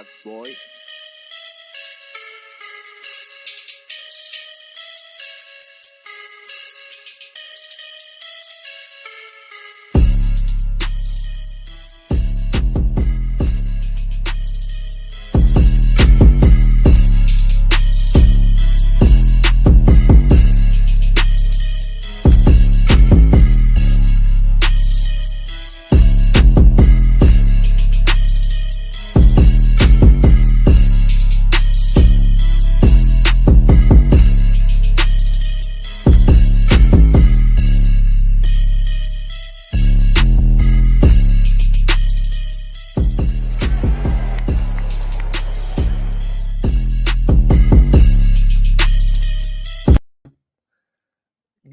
shots, boy.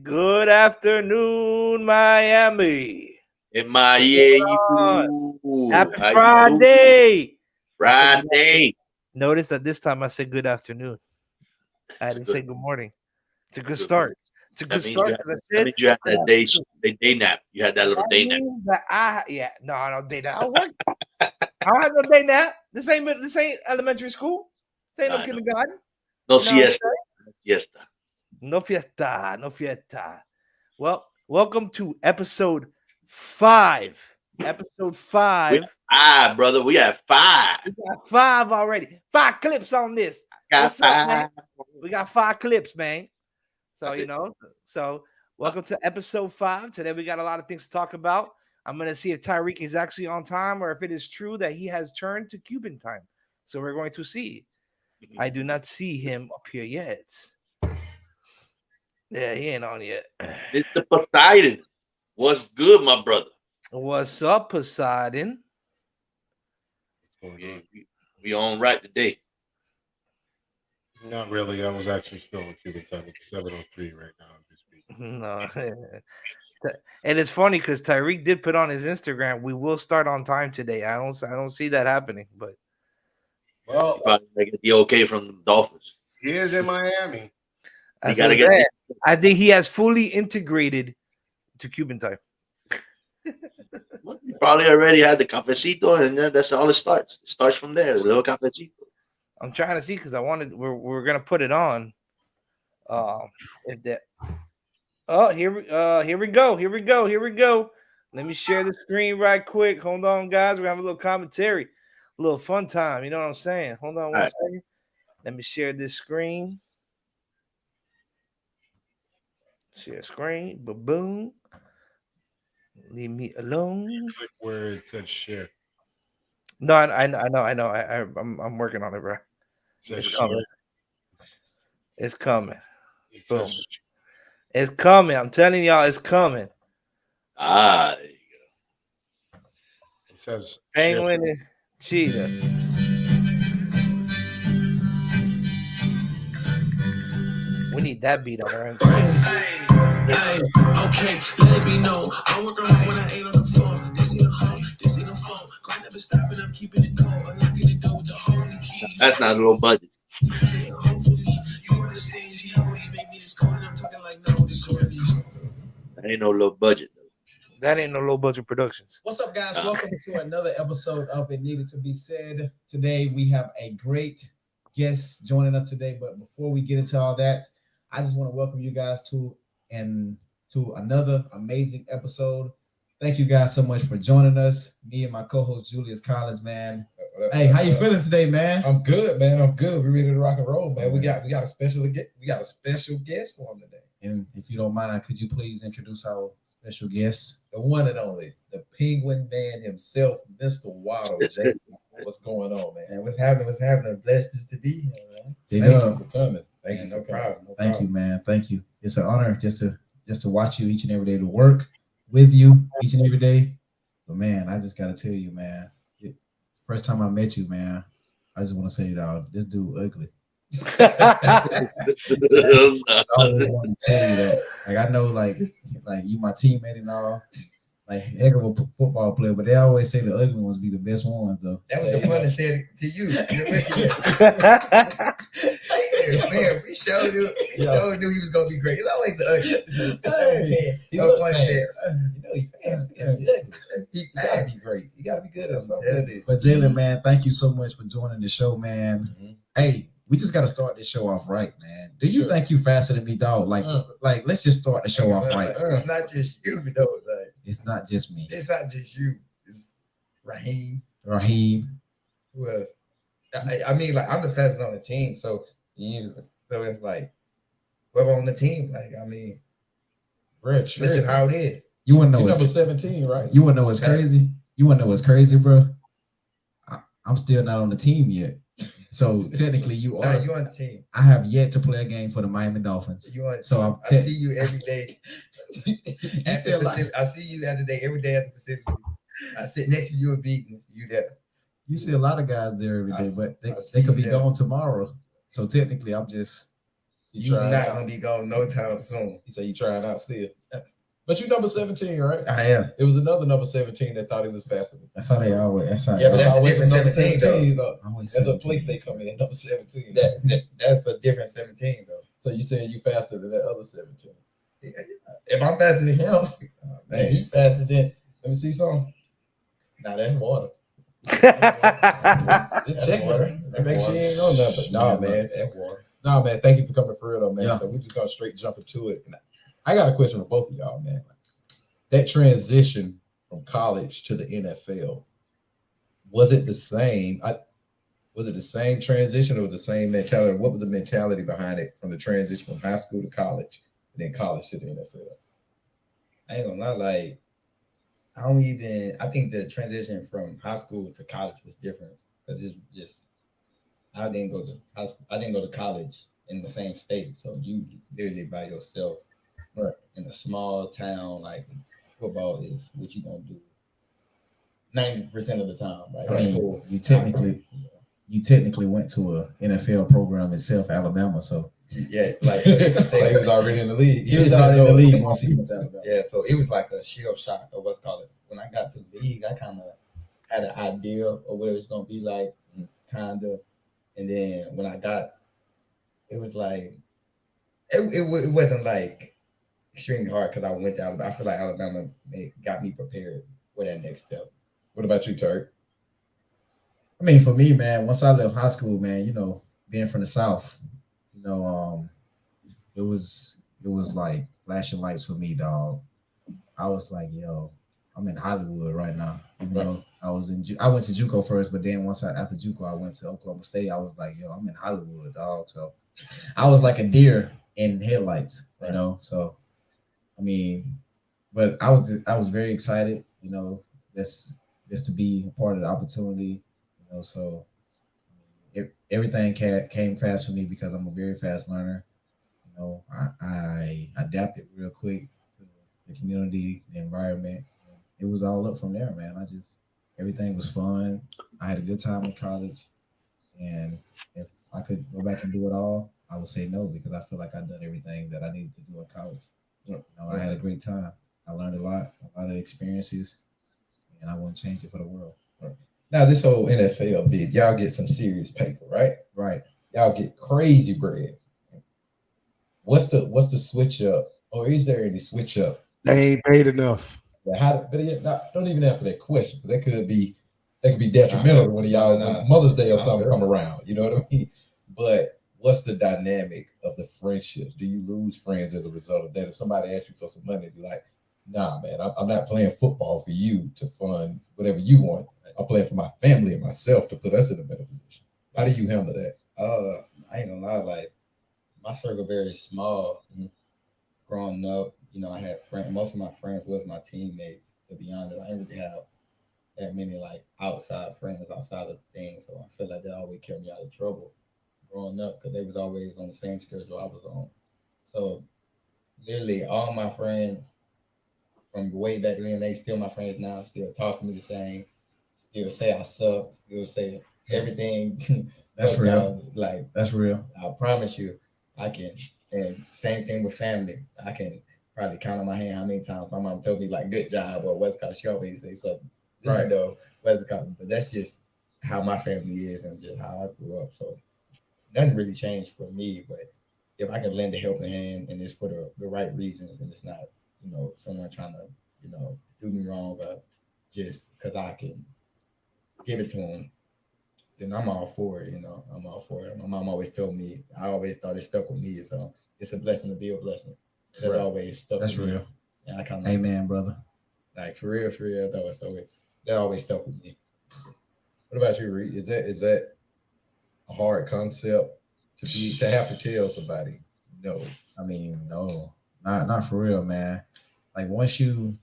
Good afternoon, Miami. In Miami. Happy Friday. Friday. Notice that this time I said good afternoon. I didn't say good morning. It's a good start. It's a good start. That means you had that day nap. You had that little day nap. No day nap. I don't have no day nap. This ain't elementary school. This ain't no kindergarten. No siesta. No fiesta. Well, welcome to episode 5. Episode 5. Brother. We got 5. We got 5 already. 5 clips on this. What's up, man? We got 5 clips, man. So, welcome to episode 5. Today we got a lot of things to talk about. I'm going to see if Tyreek is actually on time or if it is true that he has turned to Cuban time. So we're going to see. I do not see him up here yet. Yeah, he ain't on yet. Mr. Poseidon. What's good, my brother? What's up, Poseidon? We on right today. Not really. I was actually still in Cuban time. It's 7:03 right now. No. And it's funny because Tyreek did put on his Instagram, we will start on time today. I don't see that happening, but well, probably get the okay from the Dolphins. He is in Miami. I think he has fully integrated to Cuban time. He probably already had the cafecito, and that's all it starts. It starts from there, the little cafecito. I'm trying to see because we're gonna put it on. Here we go. Let me share the screen right quick. Hold on, guys. We're having a little commentary, a little fun time. You know what I'm saying? Hold on one second. Let me share this screen. Share screen. Boom. Leave me alone. Click where it said share. No, I know. I'm working on it, bro. It's coming. Boom. It's coming. I'm telling y'all, it's coming. There you go. It says Penguin and cheetah. We need that beat on our intro. Okay, let me know. I work hard when I ain't on the phone. This ain't a home, this ain't a phone. Grind never stopping, I'm keeping it cold. I'm locking the door with the holy keys. That's not a low budget. Hopefully, you understand. Make me this cold, and I'm talking like no. That ain't no low budget, though. That ain't no low budget productions. What's up, guys? Welcome to another episode of It Needed to Be Said. Today, we have a great guest joining us today. But before we get into all that, I just want to welcome you guys to another amazing episode. Thank you guys so much for joining us. Me and my co-host Julius Collins, man. Hey, how you feeling today, man? I'm good, man. I'm good. We're ready to rock and roll, man. We got a special guest for him today. And if you don't mind, could you please introduce our special guest? The one and only, the Penguin Man himself, Mr. Waddle. Jay, what's going on, man? And what's happening? I'm blessed to be here, man. Thank you for coming. Thank you. No problem. Thank you, man. Thank you. It's an honor just to watch you each and every day, to work with you each and every day. But man, I just gotta tell you, man. First time I met you, man, I just want to say, dog, this dude ugly. I always want to tell you that. Like, I know, like you my teammate and all, like heck of a football player, but they always say the ugly ones be the best ones, though. That was the one that said it to you. I said, man, we showed you he was gonna be great. It's always the ugly. He gotta be great. He gotta be good at something. But Jalen, man, thank you so much for joining the show, man. Mhm. Hey, we just got to start this show off right, man. Do you Sure. think you faster than me, dog? Like, let's just start the show off right. It's not just you, though. Like, It's not just me. it's not just you. It's Raheem. Raheem. Who else? I mean, like, I'm the fastest on the team, so it's like whoever on the team. Like, I mean, Bro, listen how it is. You want to know you what's number 17, right? You want to know what's crazy? You want to know what's crazy, bro? I'm still not on the team yet. So technically, you Nah, are. you on the team. I have yet to play a game for the Miami Dolphins. You on? So I see you every day. You said like- I see you every day at the facility. I sit next to you and beating you there. You see a lot of guys there every day, but I they see could be that. gone tomorrow. So technically, I'm just. You're trying not out. gonna be gone no time soon. He said you trying out still. But you number 17, right? I am. It was another number 17 that thought he was faster than That's how they always. That's how. Yeah, but That's that's a always different number 17 though. always That's a 17. place they come in, number 17. That's a different 17 though. So you saying you faster than that other 17? Yeah. If I'm faster than him, man, he faster than. Let me see something. Nah, that's water. Just That's check water. her. That's Make sure you water. ain't on nothing. Nah, Yeah, man. That's water. Nah, man. Thank you for coming for real, though, man. Yeah. So we just gonna straight jump into it. And I got a question for both of y'all, man. That transition from college to the NFL, was it the same? Was it the same transition or was it the same mentality? What was the mentality behind it from the transition from high school to college and then college to the NFL? I ain't gonna lie, like I think the transition from high school to college was different because it's just I didn't go to high school, I didn't go to college in the same state, so you literally by yourself, Right. in a small town. Like football is what you gonna do 90% of the time, right? I That's mean, cool. you technically went to a NFL program itself, Alabama. So Yeah, like So he was already in the league. he was already in the league once he went to Alabama. yeah, so it was like a shell shock of what's called it. When I got to the league, I kind of had an idea of what it was gonna be like, kind of. And then when I got, it was like it wasn't like extremely hard because I went to Alabama. I feel like Alabama got me prepared for that next step. What about you, Turk? I mean, for me, man, once I left high school, man, you know, being from the South, you know, it was like flashing lights for me, dog. I was like, yo, I'm in Hollywood right now. Even though I went to JUCO first, but then after JUCO, I went to Oklahoma State. I was like, yo, I'm in Hollywood, dog. So I was like a deer in headlights, you know. So I mean, but I was very excited, you know, just to be a part of the opportunity, you know. So everything came fast for me because I'm a very fast learner. You know, I adapted real quick to the community, the environment. It was all up from there, man. Everything was fun. I had a good time in college, and if I could go back and do it all, I would say no because I feel like I've done everything that I needed to do in college. You know, I had a great time. I learned a lot of experiences, and I wouldn't change it for the world. Now, this whole NFL bid, y'all get some serious paper, right? Right. Y'all get crazy bread. What's the switch up, or is there any switch up? They ain't paid enough. Don't even answer that question. That could be detrimental when y'all when Mother's Day or something come around. You know what I mean? But what's the dynamic of the friendships? Do you lose friends as a result of that? If somebody asks you for some money, be like, nah, man, I'm not playing football for you to fund whatever you want. I'm playing for my family and myself to put us in a better position. How do you handle that? I ain't gonna lie, like my circle very small. Growing up, you know, I had friends. Most of my friends was my teammates. To be honest, I didn't really have that many like outside friends outside of things. So I feel like that always kept me out of trouble growing up because they was always on the same schedule I was on. So literally, all my friends from way back then, they still my friends now. Still talk to me the same. Still say I suck. Still say everything. That's real. Like That's real. I promise you, I can. And same thing with family. I can probably count on my hand how many times my mom told me like "good job" or "West Coast." She always say something, Right. Though West Coast, but that's just how my family is and just how I grew up. So nothing really changed for me. But if I can lend a helping hand and it's for the right reasons and it's not, you know, someone trying to, you know, do me wrong or just because I can give it to them, then I'm all for it. You know, I'm all for it. My mom always told me, I always thought it stuck with me. So it's a blessing to be a blessing. That always stuck That's with real. me. And I kind of, Amen, brother. like for real though. So that always stuck with me. What about you, Reed? Is that a hard concept to have to tell somebody? No. I mean, no, not for real, man. Like once you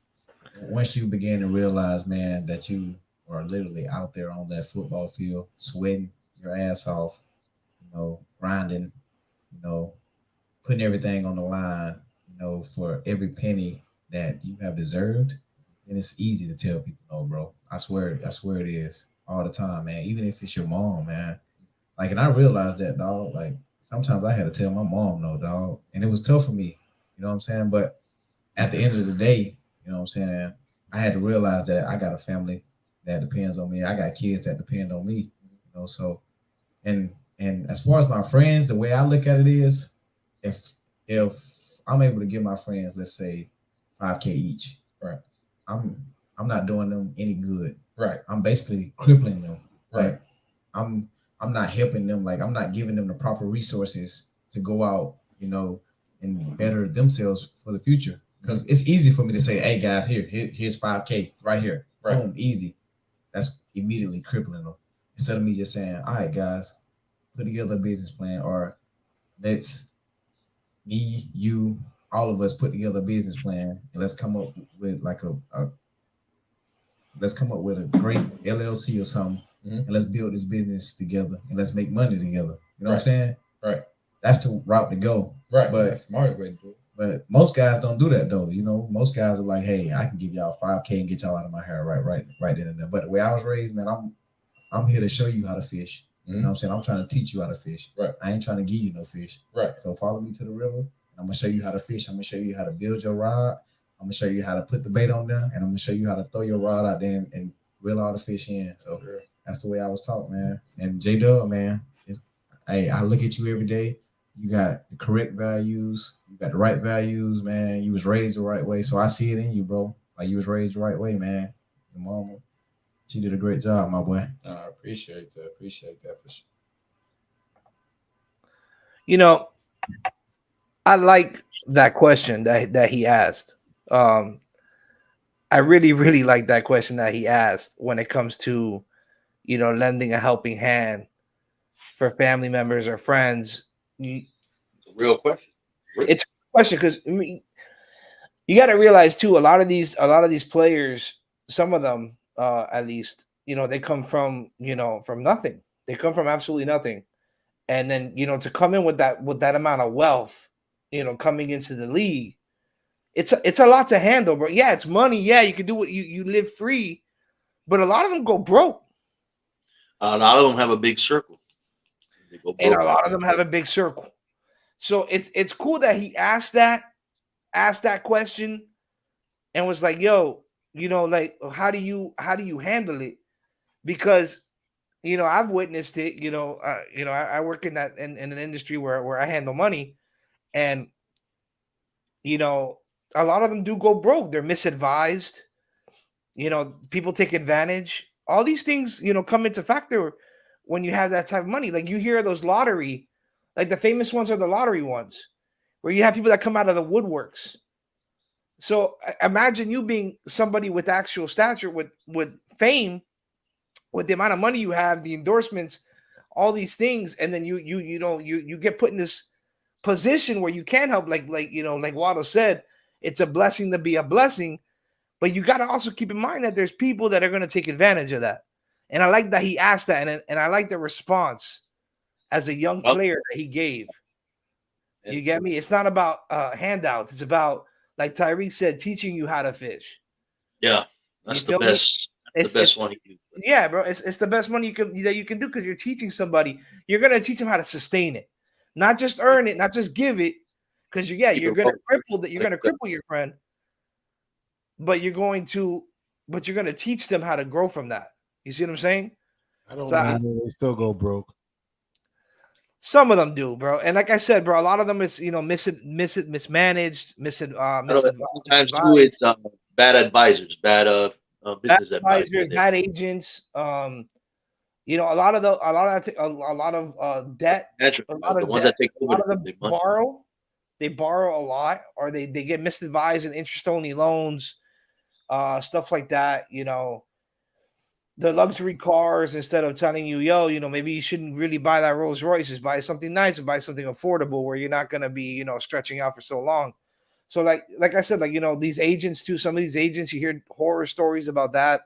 begin to realize, man, that you are literally out there on that football field, sweating your ass off, you know, grinding, you know, putting everything on the line, you know, for every penny that you have deserved, and it's easy to tell people no, bro. I swear it is all the time, man. Even if it's your mom, man. Like, and I realized that, dog. Like, sometimes I had to tell my mom no, dog, and it was tough for me. You know what I'm saying? But at the end of the day, you know what I'm saying, I had to realize that I got a family that depends on me. I got kids that depend on me. You know, so and as far as my friends, the way I look at it is, if I'm able to give my friends, let's say, $5K each, right, I'm not doing them any good. Right. I'm basically crippling them. Right. Like, I'm not helping them. Like, I'm not giving them the proper resources to go out, you know, and better themselves for the future. Because it's easy for me to say, hey guys, here's 5K right here. Right. Boom, easy. That's immediately crippling them. Instead of me just saying, all right, guys, put together a business plan, or let's me, you, all of us put together a business plan, and let's come up with like a great LLC or something, and let's build this business together, and let's make money together. You know what I'm saying? Right. That's the route to go. Right. But that's the smartest way to do it. But most guys don't do that though. You know, most guys are like, hey, I can give y'all 5K and get y'all out of my hair right then and there. But the way I was raised, man, I'm here to show you how to fish. You know what I'm saying? I'm trying to teach you how to fish. Right. I ain't trying to give you no fish. Right. So follow me to the river. And I'm gonna show you how to fish. I'm gonna show you how to build your rod. I'm gonna show you how to put the bait on there, and I'm gonna show you how to throw your rod out there and reel all the fish in. So that's the way I was taught, man. And J-Dub, man, hey, I look at you every day. You got the correct values. You got the right values, man. You was raised the right way. So I see it in you, bro. Like, you was raised the right way, man. Your mama, she did a great job, my boy. I appreciate that. Appreciate that for sure. You know, I like that question that he asked. I really, really like that question that he asked when it comes to, you know, lending a helping hand for family members or friends. Real question. It's a question because I mean, you got to realize too, a lot of these players, some of them at least, you know, they come from, you know, from nothing. They come from absolutely nothing, and then, you know, to come in with that amount of wealth, you know, coming into the league, it's a lot to handle, bro. Yeah, it's money. Yeah, you can do what you live free, but a lot of them go broke. A lot of them have a big circle. And a lot of them have a big circle. So it's cool that he asked that question and was like, yo, you know, like, how do you handle it? Because, you know, I've witnessed it, you know, I work in an industry where I handle money, and, you know, a lot of them do go broke. They're misadvised. You know, people take advantage. All these things, you know, come into factor when you have that type of money. Like, you hear those lottery, like the famous ones are the lottery ones, where you have people that come out of the woodworks. So imagine you being somebody with actual stature, with fame, with the amount of money you have, the endorsements, all these things, and then you get put in this position where you can help. Like you know, like Waddle said, it's a blessing to be a blessing, but you got to also keep in mind that there's people that are going to take advantage of that. And I like that he asked that, and I like the response as a young player that he gave. You get me? It's not about handouts. It's about, like Tyreek said, teaching you how to fish. Yeah, that's the best. That's the best one you can do. Yeah, bro. It's the best money you can do, because you're teaching somebody. You're gonna teach them how to sustain it, not just earn it, not just give it. Because you're gonna cripple your friend, but you're gonna teach them how to grow from that. You see what I'm saying? I don't know. They still go broke. Some of them do, bro. And like I said, bro, a lot of them is, you know, mismanaged, Sometimes too, it's bad advisors, bad business advisors, advisors. bad agents. You know, a lot of debt. Naturally, A lot the of ones debt. that take A over lot of them the money. borrow. They borrow a lot, or they get misadvised in interest-only loans, stuff like that. You know, the luxury cars, instead of telling you, yo, you know, maybe you shouldn't really buy that Rolls Royce, just buy something nice and buy something affordable where you're not going to be, you know, stretching out for so long. So like I said, like, you know, these agents too, some of these agents, you hear horror stories about that,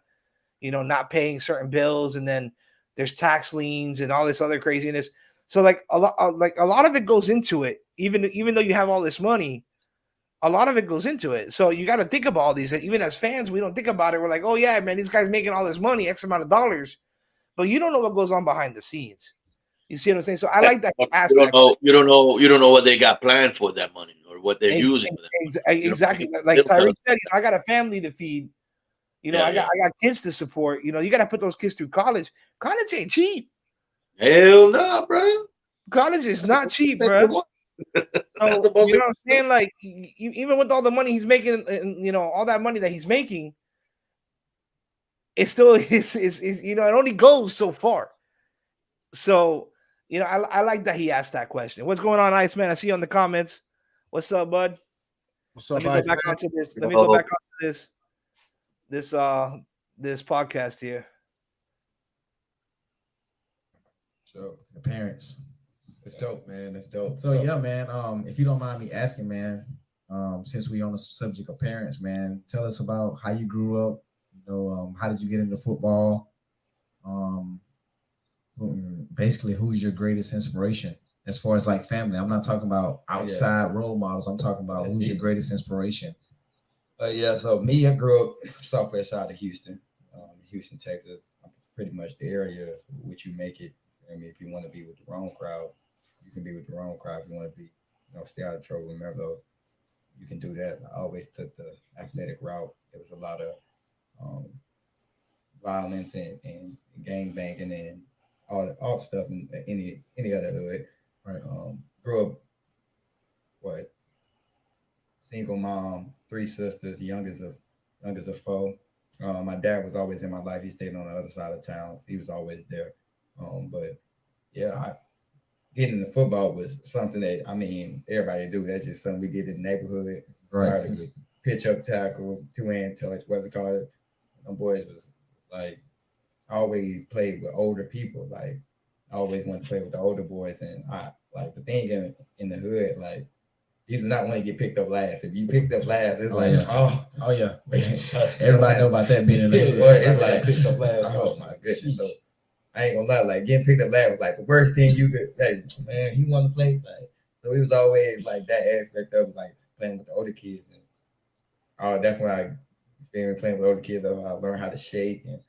you know, not paying certain bills, and then there's tax liens and all this other craziness. So like a lot of it goes into it, even though you have all this money, a lot of it goes into it. So you got to think about all these. Even as fans, we don't think about it. We're like, oh yeah, man, this guy's making all this money, X amount of dollars, but you don't know what goes on behind the scenes. You see what I'm saying? So I like that aspect. You don't know what they got planned for that money or what they're using. Exactly. Like Tyreek said, you know, I got a family to feed. You know, I got kids to support. You know, you got to put those kids through college. College ain't cheap. Hell no, bro. College is not cheap, bro. So, you know what I'm saying? Like, even with all the money he's making, and you know, all that money that he's making, it's still is you know, it only goes so far. So, you know, I like that he asked that question. What's going on, Iceman? I see you in the comments. What's up, bud? What's up, Let me go back onto this. Let me go back onto this podcast here. So the parents. It's dope, man. It's dope. So yeah, man. If you don't mind me asking, man, since we on the subject of parents, man, tell us about how you grew up. You know, how did you get into football? Basically, who's your greatest inspiration as far as like family? I'm not talking about outside role models. I'm talking about who's your greatest inspiration. So me, I grew up southwest side of Houston, Houston, Texas. I'm pretty much the area which you make it. I mean, if you want to be with the wrong crowd, you can be with the wrong crowd. If you want to be, you know, stay out of trouble, remember, you can do that. I always took the athletic route. There was a lot of violence and gang banging and all the stuff in any other hood. Right. Grew up, single mom, 3 sisters, youngest of 4. My dad was always in my life. He stayed on the other side of town. He was always there. But yeah, getting into football was something that, I mean, everybody do. That's just something we did in the neighborhood. Right. Pitch up tackle, 2-hand touch, what's it called? Them boys was like, I always played with older people. Like, I always wanted to play with the older boys. And I like the thing in the hood, like, you do not want to get picked up last. If you picked up last, it's oh yeah. Everybody know about that being in the hood. Well, it's like picked up last. Oh my goodness. So I ain't gonna lie, like getting picked up last was like the worst thing you could. Like, man, he want to play. Like, so it was always like that aspect of like playing with the older kids, and that's when I playing with older kids. I learned how to shake and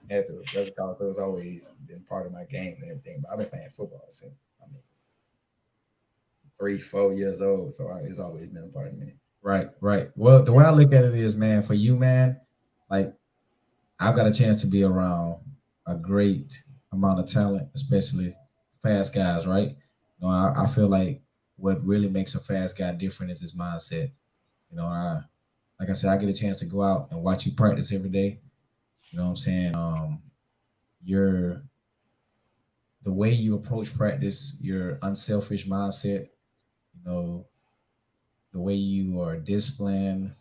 had to. So it's always been part of my game and everything. But I've been playing football since 3-4 years old, so it's always been a part of me. Right. Well, the way I look at it is, man, for you, man, like I've got a chance to be around a great amount of talent, especially fast guys, right? You know, I feel like what really makes a fast guy different is his mindset. You know, like I said, I get a chance to go out and watch you practice every day. You know what I'm saying? The way you approach practice, your unselfish mindset, you know, the way you are disciplined,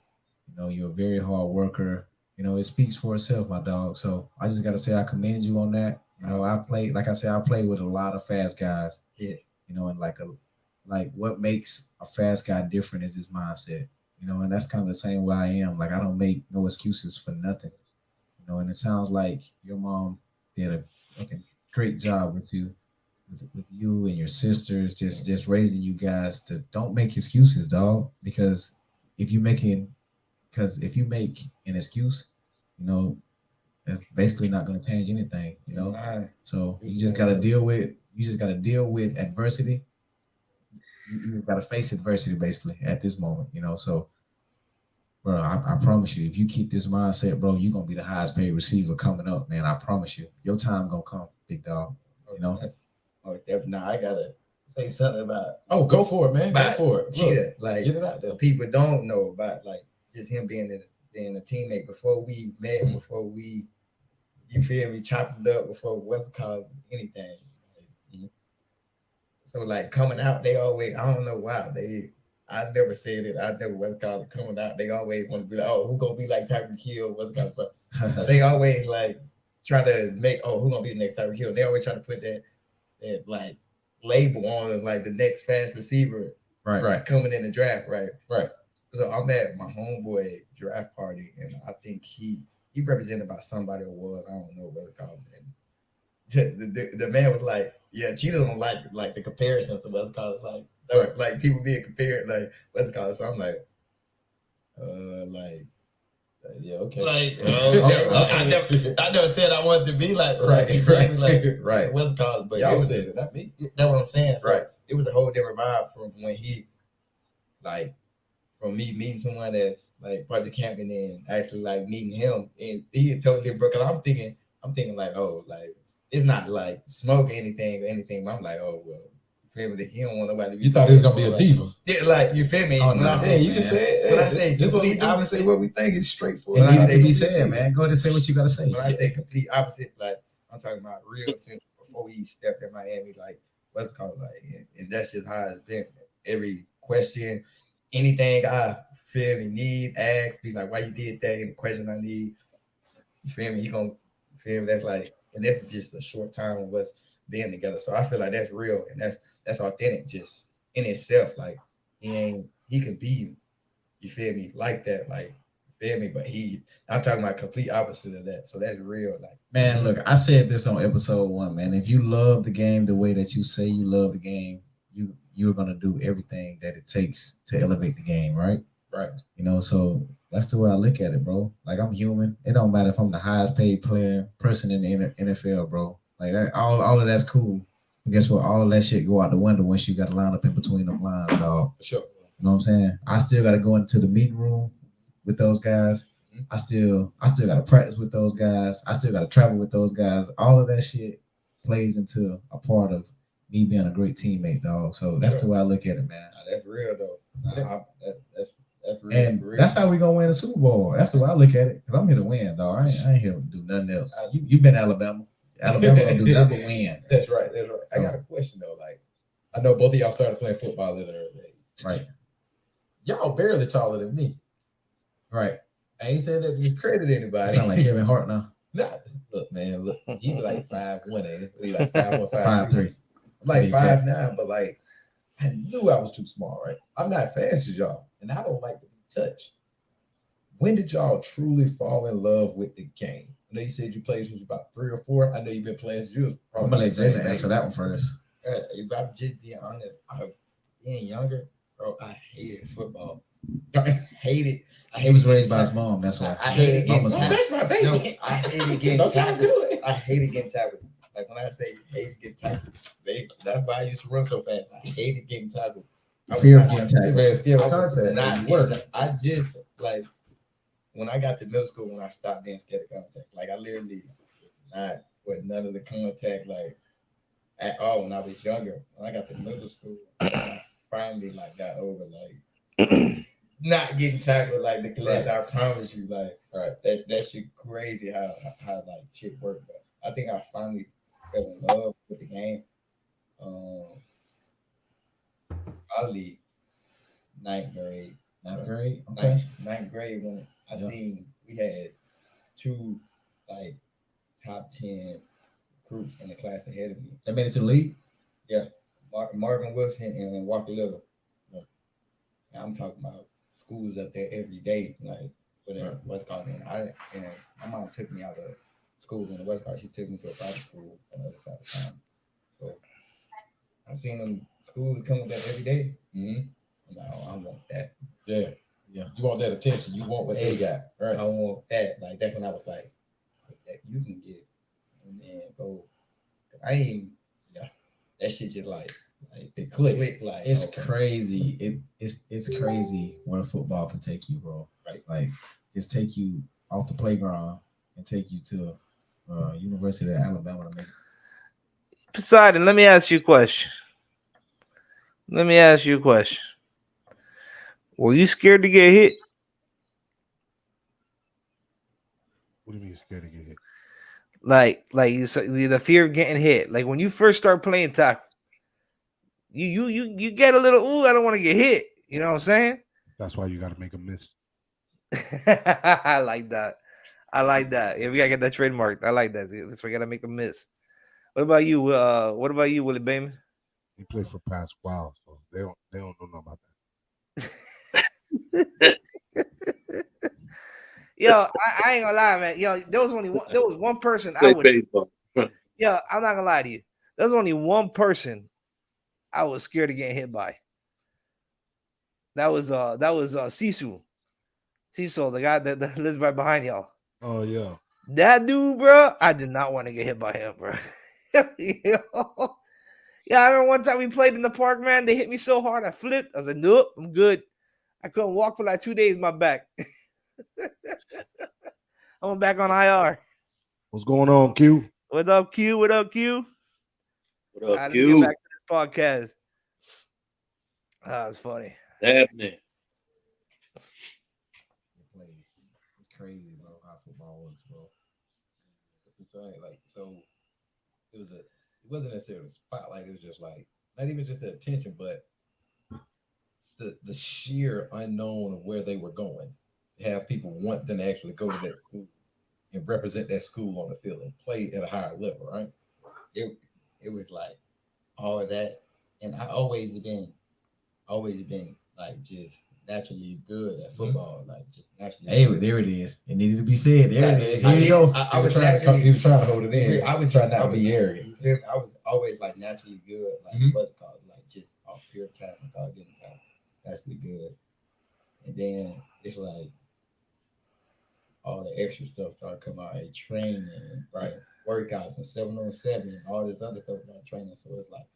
you know, you're a very hard worker. You know, it speaks for itself, my dog. So I just got to say I commend you on that. You know, I played with a lot of fast guys. Yeah. You know, and like what makes a fast guy different is his mindset. You know, and that's kind of the same way I am. Like I don't make no excuses for nothing. You know, and it sounds like your mom did a great job with you and your sisters, just raising you guys to don't make excuses, dog. Because if you make an excuse, you know, that's basically not going to change anything, you know. So you just got to deal with adversity. You just got to face adversity basically at this moment, you know. So, bro, I promise you, if you keep this mindset, bro, you're gonna be the highest paid receiver coming up, man. I promise you, your time gonna come, big dog. You know. Now I gotta say something about. Oh, go for it, man. Go for it. Cheetah. Like, get it out there. People don't know about like just him being in than a teammate before we met, before we, you feel me, chopped it up, before what's called anything. So like coming out, they always, I don't know why I never said it. I never what's called coming out. They always want to be like, oh, who gonna be like Tyreek Hill? What's called, but they always like try to make, oh, who gonna be the next Tyreek Hill? They always try to put that like label on as like the next fast receiver, right, coming in the draft, right. So I'm at my homeboy draft party, and I think he represented by somebody or was, I don't know what it's called. And the man was like, yeah, she doesn't like the comparisons of what's called, like people being compared, like what's called. So I'm like, yeah, okay. Like, I never said I wanted to be like, right. What's it called? But y'all said it, not me. That's what I'm saying. So it was a whole different vibe from when from me meeting someone that's like part of the camp, and then actually like meeting him, and he had totally different. Because I'm thinking like, oh, like it's not like smoke or anything. But I'm like, oh well. Feel me? He don't want nobody. You thought he was gonna be a diva? Yeah, like you feel me? When I say you can say it. When I say this, I would say what we think is straightforward. It needs to be said, man. Go ahead and say what you gotta say. When I say complete opposite, like I'm talking about real since before we stepped in Miami, like what's it called, like, and that's just how it's been. Every question, anything I feel me need, ask, be like, why you did that? Any question I need, you feel me? He gonna feel me? That's like, and that's just a short time of us being together. So I feel like that's real and that's authentic just in itself. Like he could be, you feel me, like that, like, you feel me? But I'm talking about complete opposite of that. So that's real. Like, man, look, I said this on episode 1, man. If you love the game the way that you say you love the game, you're gonna do everything that it takes to elevate the game, right? Right. You know, so that's the way I look at it, bro. Like, I'm human. It don't matter if I'm the highest paid person in the NFL, bro. Like that, all of that's cool. But guess what? All of that shit go out the window once you got to line up in between them lines, dog. Sure. You know what I'm saying? I still got to go into the meeting room with those guys. I still got to practice with those guys. I still got to travel with those guys. All of that shit plays into a part of me being a great teammate, dog. So that's the way I look at it, man. That's real, though. That's real. And that's how we gonna win the Super Bowl. That's the way I look at it. Because I'm here to win, dog. I ain't here to do nothing else. You've been Alabama. Alabama don't do nothing but win. That's right. I got a question though. Like, I know both of y'all started playing football at an early age. Right. Y'all barely taller than me. Right. I ain't saying that to discredit anybody. Sound like Kevin Hart now. Nah, look, man, look. He be like 5'1", ain't it? He like 5'1", 5'3". I'm like 5'9", but like I knew I was too small, right? I'm not fast as y'all, and I don't like to be touched. When did y'all truly fall in love with the game? I know you said you played since you about 3 or 4. I know you've been playing since you was I'm probably gonna let Jalen answer that one first. If I'm just being honest, being younger, bro, I hated football. He was raised by his mom. That's why. I hated getting Don't touch my baby. No, I hated getting Don't try to tackled. do it. I hated getting tackled. Like when I say hate getting tackled, that's why I used to run so fast. I hated getting tackled. Fear of getting tackled. Man, scared of I was contact. I just like when I got to middle school, when I stopped being scared of contact, like I literally not with none of the contact like at all when I was younger. When I got to middle school, I finally like got over like not getting tackled like the class. I promise you, like that shit crazy how like shit worked. But I think I finally fell in love with the game. Probably ninth grade. Okay. Ninth grade when I seen we had 2 like top 10 recruits in the class ahead of me. They made it to the league? Yeah. Marvin Wilson and Walker Little. Yeah. I'm talking about schools up there every day, like whatever what's called. And my mom took me out of school in the West Coast. She took me to a private school on the other side of town. So I seen them schools come up there every day. I'm like, oh, I want that. Yeah. You want that attention. You want what they got. Right. I want that. Like that's when I was like, that you can get and then go. I ain't. Yeah. That shit just like it click like it's crazy. It's crazy where football can take you, bro. Right. Like just take you off the playground and take you to University of Alabama to make. Poseidon, let me ask you a question. Were you scared to get hit? What do you mean scared to get hit? Like the fear of getting hit. Like when you first start playing tackle, you get a little. Ooh, I don't want to get hit. You know what I'm saying? That's why you got to make a miss. I like that. I like that. Yeah, we gotta get that trademarked. I like that. That's why we gotta make a miss. What about you? What about you, Willie Bateman? He played for Pasquale, so they don't know nothing about that. Yo, I ain't gonna lie, man. Yo, there was one person I Play would. baseball. Yeah, I'm not gonna lie to you. There's only one person I was scared of getting hit by. That was Sisu. Sisu, the guy that lives right behind y'all. Oh yeah. That dude, bro, I did not want to get hit by him, bro. Yeah, I remember one time we played in the park, man. They hit me so hard, I flipped. I was like, nope, I'm good. I couldn't walk for like 2 days. My back. I went back on IR. What's going on, Q? What up, Q? What up, Q? What up, Let's Q? get back to this podcast. It's funny. Happening. It's crazy, bro, how football works, bro. It's insane. Like, so it wasn't necessarily a spotlight. It was just like not even just the attention, but the sheer unknown of where they were going. Have people want them to actually go to that school and represent that school on the field and play at a higher level, right? It was like all of that, and I always been like just naturally good at football, like just naturally. Hey, good. there it is. It needed to be said. There it is. I Here you go. I was trying to hold it in. I was trying not to be arrogant. I was always like naturally good, like what's it called, like just off pure talent, without getting talent. Naturally good, and then it's like all the extra stuff started coming out, like training, right? Workouts and 7-on-7 and all this other stuff about training. So it's like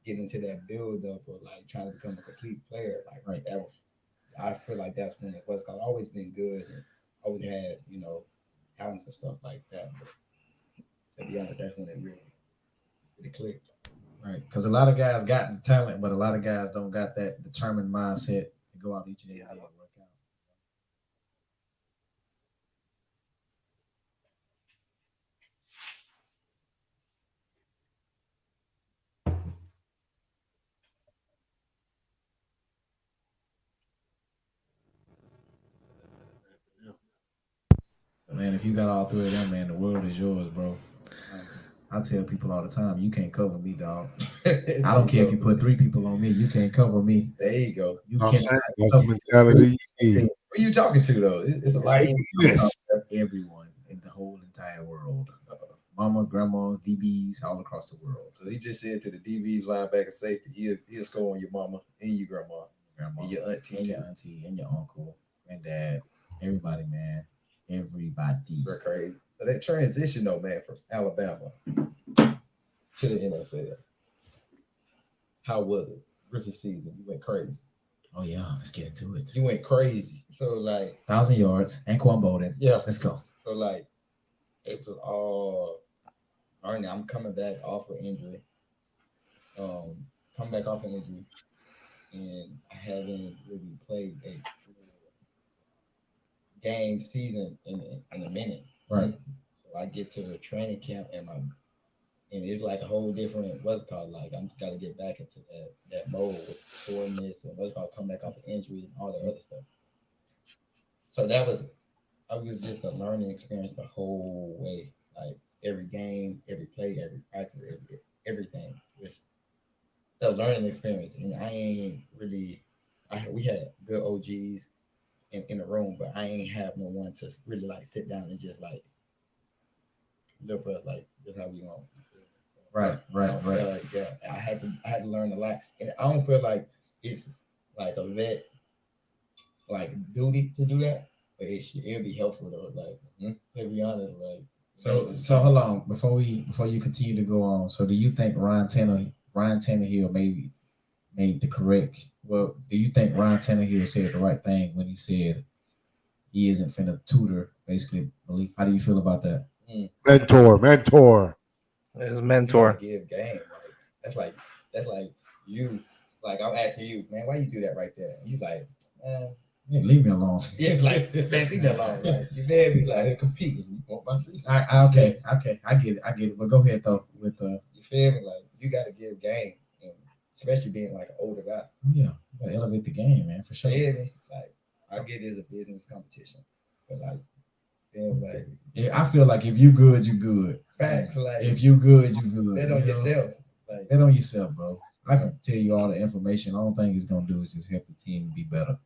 getting into that build up of like trying to become a complete player. Like right, that was I feel like that's when it was. Cause I've always been good and always had talents and stuff like that. But to be honest, that's when it really clicked. Right, because a lot of guys got the talent, but a lot of guys don't got that determined mindset to go out each and every day and work out. Man, if you got all three of them, man, the world is yours, bro. I tell people all the time, you can't cover me, dog. I don't care if you put 3 people on me, you can't cover me. There you go. You I'm can't. saying, that's the mentality you need. Who you talking to though? It's a lot. Yes. Everyone in the whole entire world, mamas, grandmas, DBs, all across the world. So he just said to the DBs, linebacker, safety, he'll score on your mama and your grandma, and your auntie, and your uncle and dad. Everybody, man. Everybody. They're crazy. So that transition though, man, from Alabama to the NFL, how was it? Rookie season, you went crazy. Oh yeah, let's get into it. You went crazy. So like 1,000 yards and Quan Bowden. Yeah, let's go. So like it was all learning. I'm coming back off of injury. Coming back off an injury, and I haven't really played a game season in a minute. Right. So I get to the training camp and it's like a whole different what's it called. Like I'm just gotta get back into that mode with soreness and what's it called, come back off of injury and all that other stuff. So it was just a learning experience the whole way. Like every game, every play, every practice, everything. It's a learning experience. And we had good OGs in the room, but I ain't have no one to really like sit down and just like look up like this how we going. Right. Yeah, I had to learn a lot, and I don't feel like it's like a vet like duty to do that, but it'll be helpful though. Like to be honest, like so hold on before you continue to go on. So do you think Ryan Tannehill made the correct? Well, do you think Ryan Tannehill said the right thing when he said he isn't finna tutor, basically? How do you feel about that? Mentor. His mentor. Give game. Like that's like you. Like I'm asking you, man, why you do that right there? And you like, Yeah, leave me alone. Yeah, like man, leave me alone. Like, you feel me? Like competing. You want my seat? Okay, I get it. But go ahead though with you feel me? Like you got to give game, and especially being like an older guy. yeah, you gotta elevate the game, man, for sure. Feel me? Like I get it as a business competition, but like, like Yeah, I feel like if you good, you good. facts. Like if you good, you good. bet on yourself. Like Bet on yourself, bro. I can tell you all the information. The only thing it's gonna do is just help the team be better.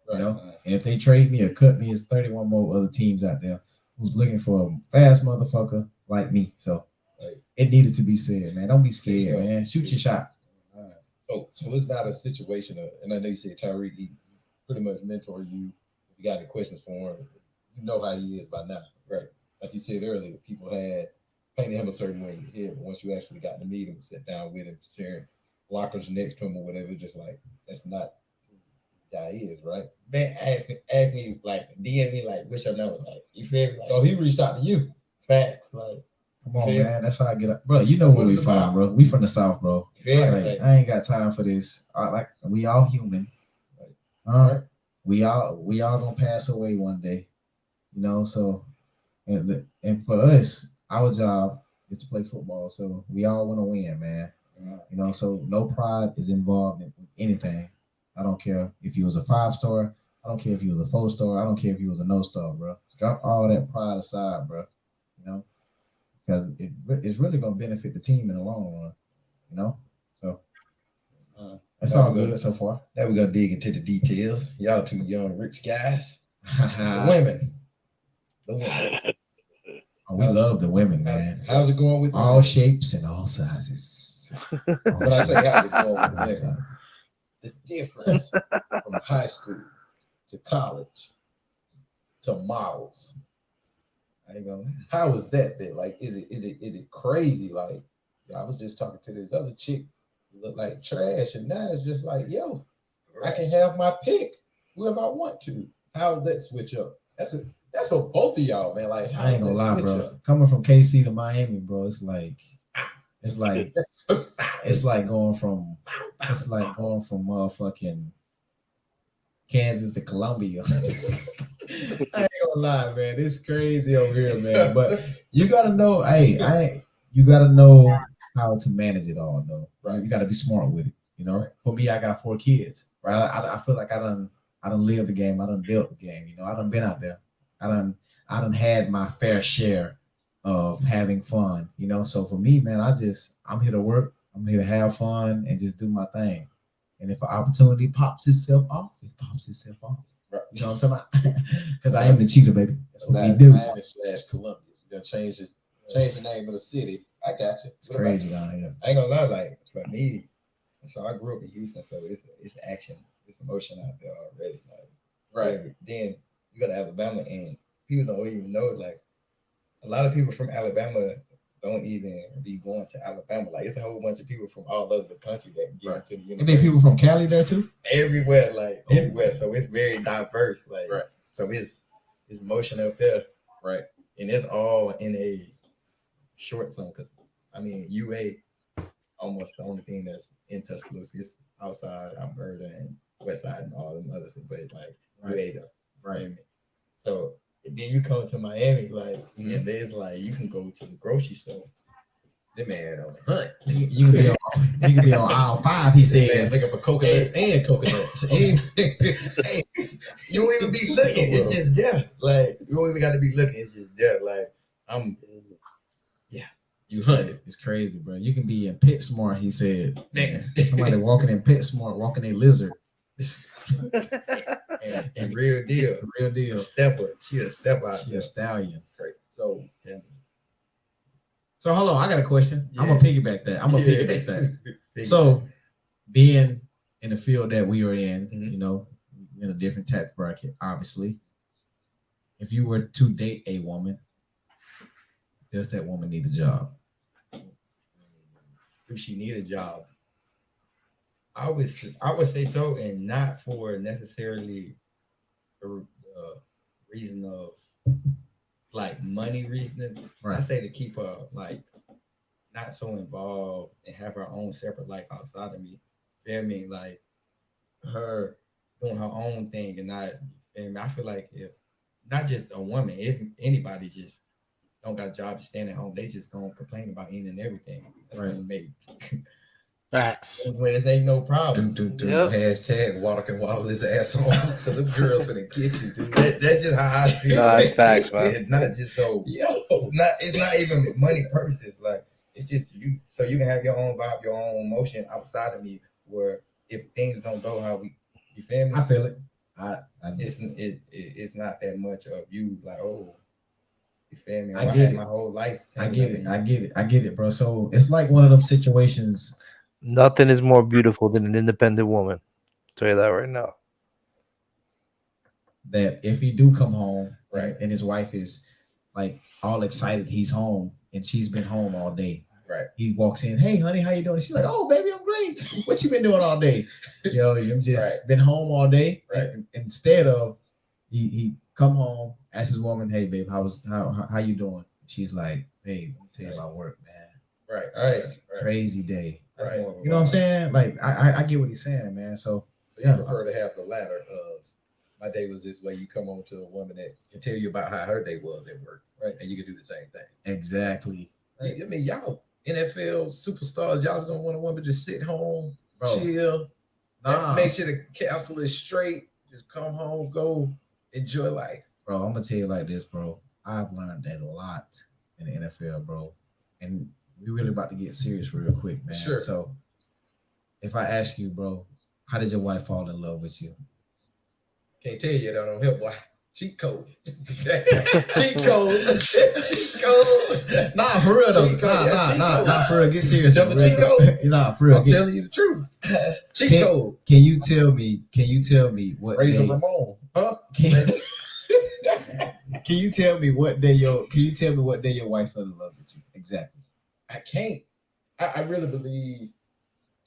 You know, and if they trade me or cut me, it's 31 more other teams out there who's looking for a fast motherfucker like me. So it needed to be said, man. Don't be scared, man. Shoot your shot. So it's not a situation of, and I know you said Tyreek, he pretty much mentor you. If you got any questions for him, you know how he is by now, right? Like you said earlier, people had painted him a certain way in your head, but once you actually got to meet him and sit down with him, sharing lockers next to him or whatever, just like that's not who this guy is, right? man, ask me like DM me like what's your number, like you feel me? Like, So he reached out to you. facts, like Come on, man. That's how I get up, bro. You know where we from, bro. We from the South, bro. Yeah, like, I ain't got time for this. Like we all human. We all gonna pass away one day, you know. So, and for us, our job is to play football. So we all want to win, man. You know. So no pride is involved in anything. I don't care if you was a 5-star. I don't care if you was a 4-star. I don't care if you was a no-star, bro. Drop all that pride aside, bro. You know. Because it's really going to benefit the team in the long run, you know? So that's all good so far. Now we're going to dig into the details. Y'all two young, rich guys. The women. Oh, we love the women, man. How's it going with all shapes and all sizes? When I say how's it going with women, the difference from high school to college to models. I ain't gonna lie. How is that bit? Like, is it crazy? Like, I was just talking to this other chick who looked like trash, and now it's just like, yo, I can have my pick whoever I want to. How does that switch up? That's for both of y'all, man. Like, how I ain't does gonna that lie, switch bro. up? Coming from KC to Miami, bro, it's like going from motherfucking Kansas to Columbia. I ain't gonna lie, man. It's crazy over here, man. But you gotta know, you gotta know how to manage it all, though. Right? You gotta be smart with it. You know, for me, I got 4 kids. Right? I feel like I done lived the game. I done dealt the game. You know, I done been out there. I done had my fair share of having fun. You know, so for me, man, I'm here to work. I'm here to have fun and just do my thing. And if an opportunity pops itself off, it pops itself off. Right. You know what I'm talking about? Because I am the cheater, baby. That's what we do. Miami/Columbia. You're gonna change the name of the city. I got you. It's crazy down here. I ain't gonna lie, like for me, so I grew up in Houston, so it's action, it's emotion out there already. Like, right. Then you go to Alabama and people don't even know, like a lot of people from Alabama don't even be going to Alabama. Like it's a whole bunch of people from all over the country that get into the university. And then people from Cali there too? Everywhere, like everywhere. So it's very diverse. Like so it's motion up there. Right. And it's all in a short zone because I mean UA almost the only thing that's in Tuscaloosa. It's outside Alberta and West Side and all them others, but like UA though. Right. So then you come to Miami, like, and there's like you can go to the grocery store. That man on the hunt. You can be on aisle 5. He said, man, looking for coconuts and coconuts. Hey, you don't even be looking. It's just there. Like you don't even got to be looking. It's just there. Like you hunted. It's crazy, bro. You can be in PetSmart. He said, man, somebody walking in PetSmart, walking a lizard. and real deal. A stepper. She a step out. She a stallion. Great. So hold on, I got a question. Yeah. I'm gonna piggyback that. So being in the field that we are in, you know, in a different tax bracket, obviously. If you were to date a woman, does that woman need a job? Do she need a job? I would say so, and not for necessarily the reason of like money reasoning. Right. I say to keep her like not so involved and have her own separate life outside of me. Feel me? Like her doing her own thing and not And I feel like if not just a woman, if anybody just don't got a job to stand at home, they just gonna complain about any and everything. That's gonna make Facts. where there ain't no problem. Yep. Hashtag water can waddle his ass on because them girls finna get you, dude. That's just how I feel. No, that's facts, man. It's not just so. It's not even money purposes. Like it's just you, so you can have your own vibe, your own emotion outside of me. Where if things don't go how you feel me? I feel it. It's not that much of you. Like you feel me? I get it. My whole life. I get it, bro. So it's like one of them situations. Nothing is more beautiful than an independent woman. I'll tell you that right now. That if he do come home, Right. and his wife is like all excited he's home and she's been home all day. Right. He walks in, hey honey, how you doing? She's like, oh baby, I'm great. What you been doing all day? Yo, I'm just been home all day. Right. Instead of he come home, ask his woman, hey babe, how you doing? She's like, babe, let me tell you about work, man. Right. Crazy day. Right. You know what I'm saying? Like I get what he's saying, man. So you prefer to have the latter of my day was this way. You come on to a woman that can tell you about how her day was at work, right? And you can do the same thing. Exactly. Right? I mean, y'all NFL superstars, y'all don't want a woman to sit home, Bro. chill, Nah. make sure the castle is straight, just come home, go enjoy life. Bro, I'm gonna tell you like this, bro. I've learned that a lot in the NFL, bro. And we're really about to get serious real quick, man. Sure. So if I ask you, bro, how did your wife fall in love with you? Can't tell you that on here, boy. Cheat code. Cheat code. Cheat code. Nah, for real though. Nah, for real. Get serious. Tell me cheat code. Nah, for real. I'm telling you the truth. Cheat code. Can you tell me what Razor day? Ramon. Huh? Can you tell me what day your wife fell in love with you? Exactly. I can't. I really believe.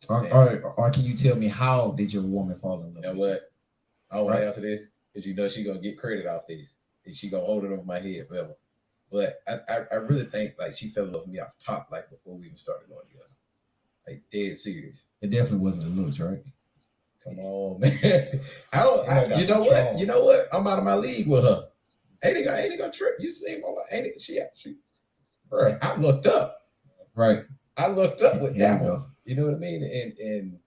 Or can you tell me how did your woman fall in love? You know with what? you? I don't want to answer this because you know she's gonna get credit off this and she gonna hold it over my head forever. But I really think like she fell in love with me off the top, like before we even started going together. Like dead serious. It definitely wasn't the looks, right? Come on, man. You know what? I'm out of my league with her. Ain't gonna trip. You see my wife? Ain't it? She bro. I looked up. Right. I looked up with There that you one. go. You know what I mean? And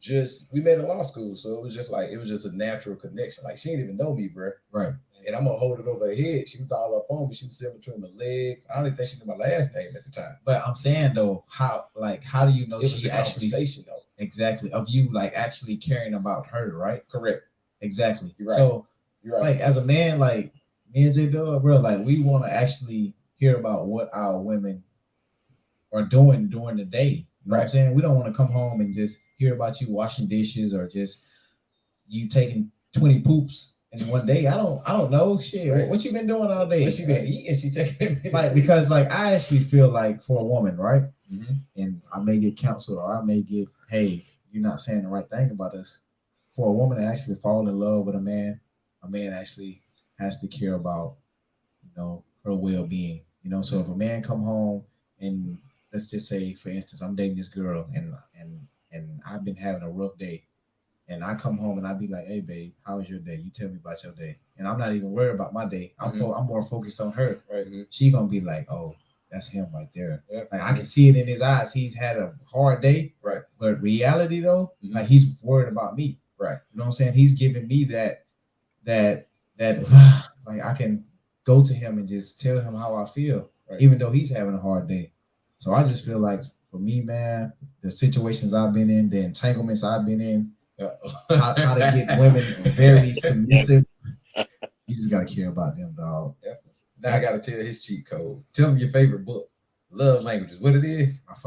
just we met in law school, so it was just a natural connection. Like she didn't even know me, bro. Right. And I'm gonna hold it over her head. She was all up on me. She was sitting between my legs. I don't even think she knew my last name at the time. But I'm saying though, how do you know It was she the actually conversation though. exactly of you like actually caring about her, right? Correct. Exactly. You're right. So You're right. like as a man, like me and J Dub, bro, like we want to actually hear about what our women are doing during the day. You know what I'm saying? We don't want to come home and just hear about you washing dishes or just you taking 20 poops in one day. I don't know. Shit. Right. What you been doing all day? What she been eating? She taking like because like I actually feel like for a woman, right? Mm-hmm. And I may get counseled or I may get, hey, you're not saying the right thing about us. For a woman to actually fall in love with a man actually has to care about, you know, her well-being. You know, so if a man come home and let's just say, for instance, I'm dating this girl and I've been having a rough day. And I come home and I be like, hey babe, how was your day? You tell me about your day. And I'm not even worried about my day. I'm more focused on her. Right. She gonna be like, oh, that's him right there. Yeah. Like I can see it in his eyes. He's had a hard day. Right. But reality though, like he's worried about me. Right. You know what I'm saying? He's giving me that like I can go to him and just tell him how I feel, even though he's having a hard day. So I just feel like for me, man, the situations I've been in, the entanglements I've been in, how to get women very submissive. You just gotta care about them, dog. Definitely. Now I gotta tell his cheat code. Tell him your favorite book, Love Languages. What it is? What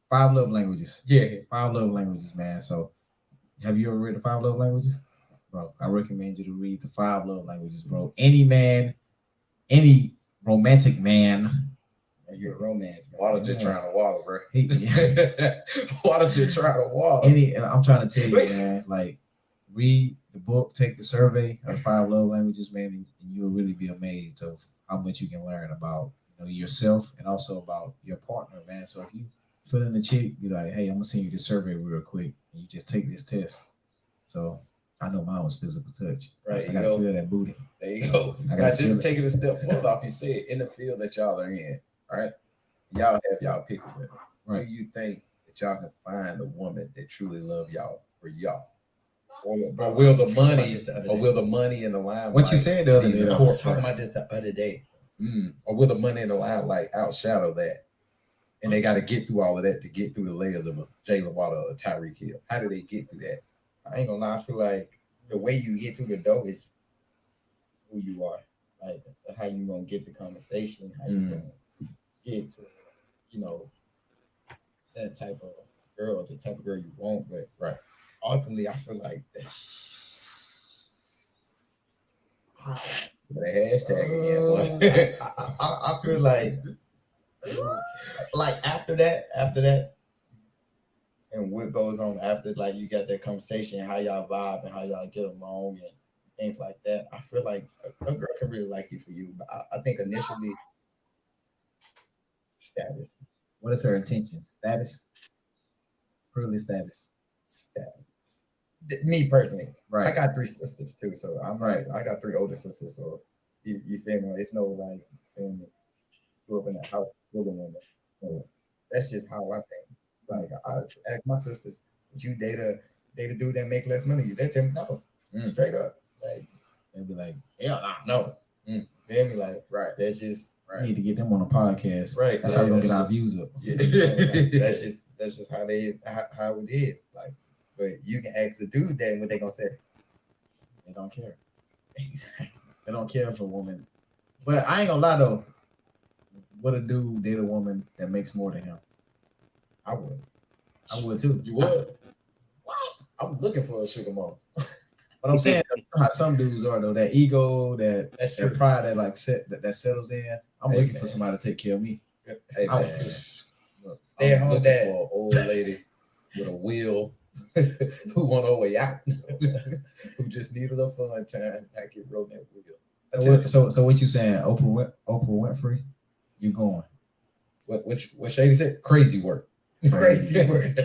5 love languages. Yeah. 5 love languages, man. So have you ever read the 5 love languages? Bro, I recommend you to read the 5 love languages, bro. Any romantic man. You're a romance, man. Why don't you try to water, bro? Yeah. Why don't you try to water? I'm trying to tell you, man, like read the book, take the survey of 5 love languages, man, and you will really be amazed of how much you can learn about yourself and also about your partner, man. So if you feeling the chick, be like, hey, I'm gonna send you this survey real quick, and you just take this test. So I know mine was physical touch. Right. I gotta feel that booty. There you go. Now, just take it a step further off. You said in the field that y'all are in, right? Y'all have y'all pick with it. Right. Do you think that y'all can find a woman that truly love y'all for y'all? Or will the money in the line? What you said the other day? I was talking about this the other day. Or will the money in the line like outshadow that? And they got to get through all of that to get through the layers of a Jalen Water or a Tyreek Hill. How do they get through that? I ain't gonna lie. I feel like the way you get through the door is who you are. Like how you gonna get the conversation, how you gonna get to, that type of girl, the type of girl you want. But right, ultimately, I feel like the hashtag again. I feel like after that, and what goes on after, like you got that conversation, how y'all vibe and how y'all get along and things like that. I feel like a girl can really like you for you, but I think initially, status. What is her intention? Status? Purely status. Me personally, right? I got 3 sisters too, so I'm right. I got 3 older sisters, so you feel me? It's no like, family. Grew up in a house full of women. So that's just how I think. Like I ask my sisters, would you date a dude that make less money than you? They tell me no, straight up. Like they'd be like, hell no. Feel me? Like right. That's just right. We need to get them on a podcast. Right. That's how we're gonna get our views up. Yeah. Like, that's just how it is. Like, but you can ask a dude that, and what they gonna say? They don't care. They don't care for a woman. But I ain't gonna lie though. Would a dude date a woman that makes more than him? I would too. You would? What? I'm looking for a sugar mom. But I'm saying how some dudes are though. That ego, that pride, that like that settles in. I'm looking for somebody to take care of me. Hey man, stay at home, looking for an old lady with a wheel who want her way out, who just need a little fun time. I get rode that wheel. So what you saying? Oprah Winfrey? You going? What Shady said? Crazy work. Crazy work.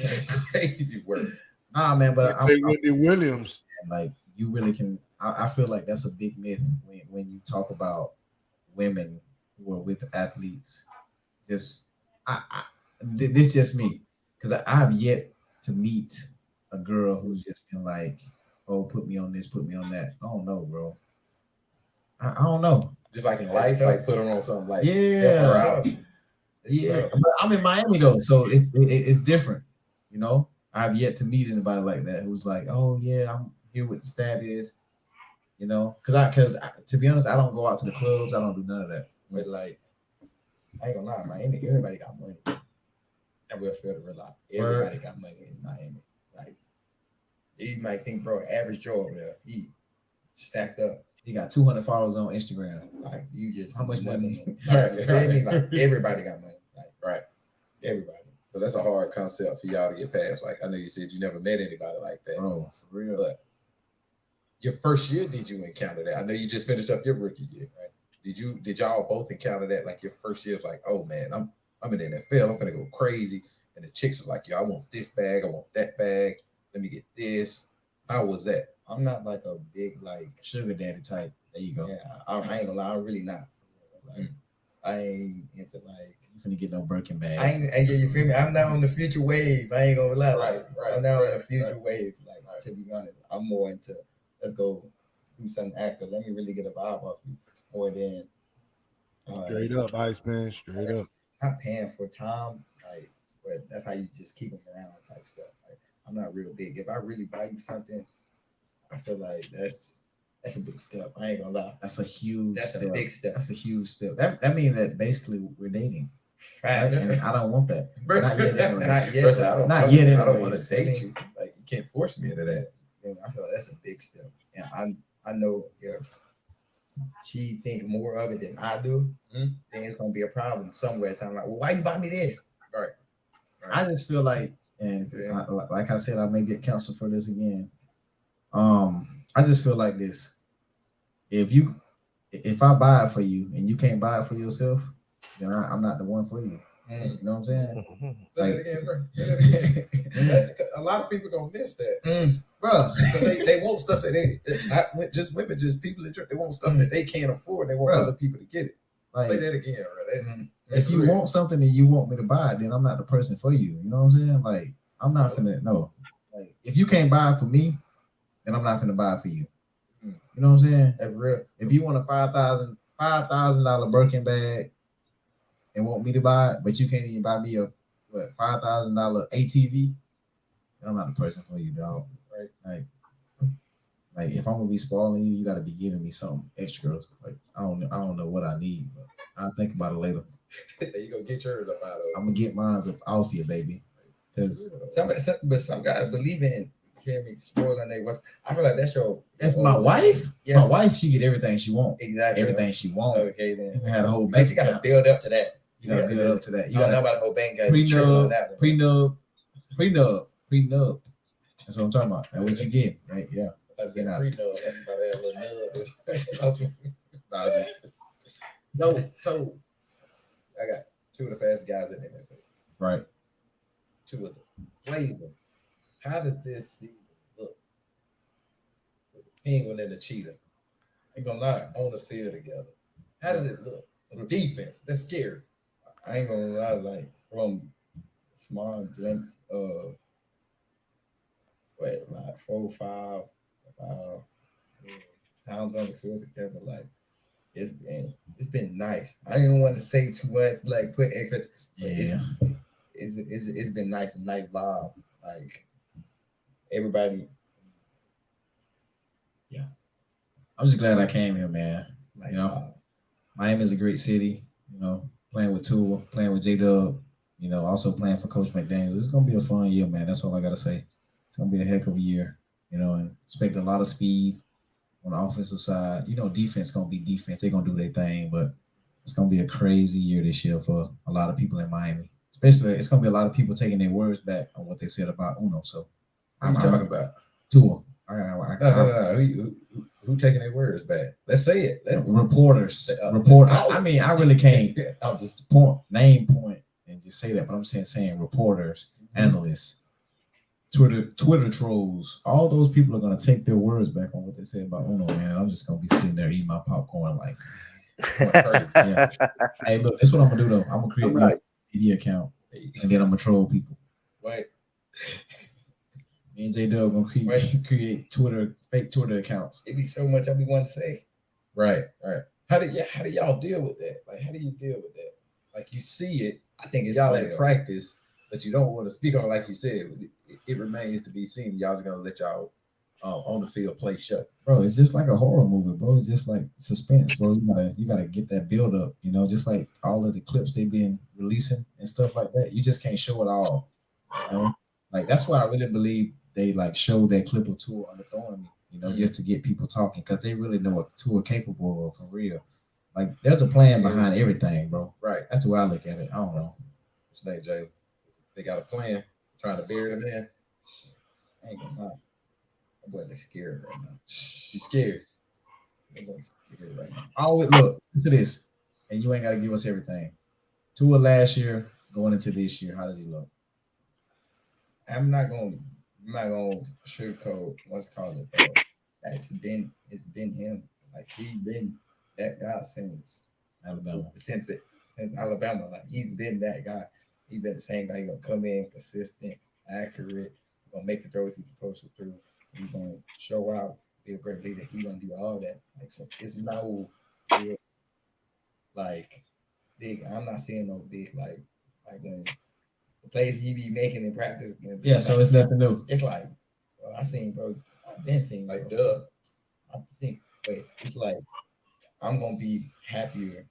Crazy work. Nah, man, but I'm Whitney Williams. Like you really can. I feel like that's a big myth when you talk about women who are with athletes. Just this just me, because I have yet to meet a girl who's just been like, oh, put me on this, put me on that. I don't know, bro. I don't know. Just like in life, like put her on something like yeah. But I'm in Miami though, so it's different. You know, I have yet to meet anybody like that who's like, oh yeah, I'm here with the status. You know, because to be honest, I don't go out to the clubs. I don't do none of that. But like, I ain't gonna lie, Miami, everybody got money. I will feel the real lot. Everybody got money in Miami. Like, you might think, bro, average Joe over there, he stacked up. He got 200 followers on Instagram. Like, you just how much money? Right. Like, everybody got money. Like, right. Everybody. So that's a hard concept for y'all to get past. Like, I know you said you never met anybody like that. Bro, for real. But your first year, did you encounter that? I know you just finished up your rookie year, right? Did y'all both encounter that? Like your first year was like, oh man, I'm in the NFL, I'm gonna go crazy. And the chicks are like, yo, I want this bag, I want that bag, let me get this. How was that? I'm not like a big like sugar daddy type. There you go. Yeah, I ain't gonna lie, I'm really not. Like, I ain't into like you finna get no Birkin bag. I ain't you feel me? I'm not on the future wave. I ain't gonna lie. Right. I'm not on the future wave. Like to be honest, I'm more into let's go do something active. Let me really get a vibe off you more than straight up, Iceman. Straight up. Not paying for time, like, but that's how you just keep them around type stuff. Like I'm not real big. If I really buy you something, I feel like that's a big step. I ain't gonna lie. That's a huge step. That's a big step. That's a huge step. That means that basically we're dating. Right? And I don't want that. Not yet. Not yet. I don't want to date you. Like you can't force me into that. I feel like that's a big step. And I know if she think more of it than I do, then it's gonna be a problem somewhere. So I'm like, well, why you buy me this? Right. I just feel like, and like I said, I may get canceled for this again. I just feel like this. If I buy it for you and you can't buy it for yourself, then I'm not the one for you. You know what I'm saying? Say that again, bro. Say that again. A lot of people gonna miss that, Bro. They want stuff that they not just women, just people in church. They want stuff that they can't afford. They want other people to get it. Like, say that again, bro. If you want something and you want me to buy it, then I'm not the person for you. You know what I'm saying? Like, I'm not finna no. Like, if you can't buy it for me, then I'm not finna buy it for you. You know what I'm saying? That's real. If you want a $5,000 Birkin bag and want me to buy it, but you can't even buy me a $5,000 ATV, then I'm not the person for you, dog. Right? Like if I'm gonna be spoiling you, you gotta be giving me something extra. Like I don't know what I need, but I'll think about it later. There you go, get yours up out of. I'm gonna get mine up off you, baby. Because some guys believe in spoiling their wife. I feel like that's your. If my wife, she get everything she want. Exactly. Everything she want. Okay, then. You can have a whole bank. You gotta build up to that. You gotta build up to that. You gotta know about the whole bank. Prenup. That's what I'm talking about. That's what you get, right? Yeah. That's prenup. That's about that little nub. No, so I got two of the fastest guys in the NFL. Right. Two of them. Blazing. How does this season look? The Penguin and the Cheetah. Ain't gonna lie, on the field together. How does it look? The defense, that's scary. I ain't gonna lie, like from small glimpse of like 4 or 5 times on the field together, like it's been nice. I didn't want to say too much, like put extra. Yeah, it's been nice vibe. Like everybody. Yeah, I'm just glad I came here, man. Nice, you know, Miami is a great city. You know, playing with Tua, playing with J-Dub. You know, also playing for Coach McDaniels. It's gonna be a fun year, man. That's all I gotta say. It's gonna be a heck of a year. You know, and expect a lot of speed on the offensive side. You know, defense gonna be defense. They're gonna do their thing, but it's gonna be a crazy year this year for a lot of people in Miami. Especially, it's gonna be a lot of people taking their words back on what they said about Uno. So, what are you talking about? Tua. No. Who taking their words back? Let's say it. Reporters. I mean, I really can't. I'll just name point and just say that. But I'm saying reporters, analysts. Twitter trolls, all those people are gonna take their words back on what they said about Uno, man. I'm just gonna be sitting there eating my popcorn like crazy. Yeah. Hey, look, that's what I'm gonna do though. I'm gonna create a media account and then I'm gonna troll people. Right. Me and J-Dub gonna create fake Twitter accounts. It'd be so much I be wanting to say. Right. How do y'all deal with that? Like, how do you deal with that? Like, you see it. I think it's y'all in practice, but you don't want to speak on it, like you said. It remains to be seen. Y'all's gonna let y'all on the field play shut. Bro, it's just like a horror movie, bro. It's just like suspense, bro. You gotta get that build up, you know, just like all of the clips they've been releasing and stuff like that. You just can't show it all. You know? Like that's why I really believe they like showed that clip of Tua underthrowing me, you know, just to get people talking because they really know what Tua capable of for real. Like there's a plan behind everything, bro. Right. That's the way I look at it. I don't know. What's your name, Jay? They got a plan, trying to bury the man. I ain't gonna lie. That boy looks scared right now. He's scared. That boy's scared right now. Always look to this, and you ain't gotta give us everything. Tua last year, going into this year, how does he look? I'm not gonna sugarcoat what's called it though. It's been him. Like he been that guy since Alabama. Since Alabama. Like he's been that guy. He's been the same guy. He's gonna come in consistent, accurate, gonna make the throws he's supposed to throw. He's gonna show out, be a great leader. He's gonna do all that. Like so it's no big, like big. I'm not seeing no big like when the plays he be making in practice. Yeah, so it's nothing new. It's like I've been seeing like it's like I'm gonna be happier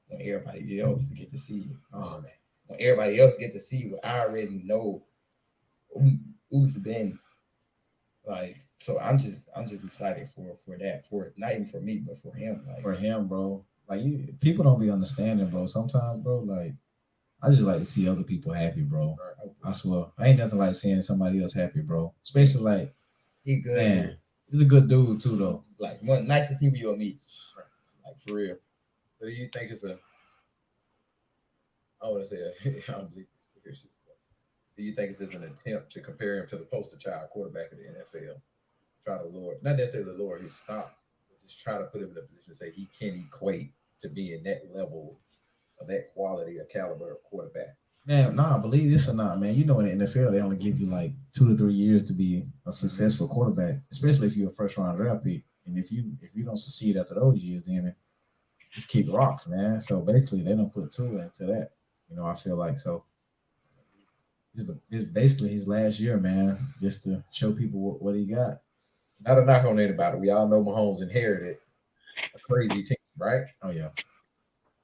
when everybody else get to see it. Oh man. When everybody else get to see what I already know who's been like, so I'm just excited for that, for not even for me, but for him. Like for him, bro. Like people don't be understanding, bro. Sometimes, bro, like I just like to see other people happy, bro. I swear. I ain't nothing like seeing somebody else happy, bro. Especially like he good. Man, he's a good dude too though. Like one of the nicest people you'll meet. Like for real. So do you think it's want to say I don't believe conspiracies. Do you think it's just an attempt to compare him to the poster child quarterback of the NFL? Try to lower, not necessarily lower his stock, but just try to put him in a position to say he can equate to being that level of that quality or caliber of quarterback. Man, nah, believe this or not, man. You know, in the NFL, they only give you like 2 to 3 years to be a successful quarterback, especially if you're a first round draft pick. And if you don't succeed after those years, then just kick rocks, man. So basically, they don't put 2 into that. You know, I feel like so. It's basically his last year, man, just to show people what he got. Not a knock on anybody. We all know Mahomes inherited a crazy team, right? Oh yeah.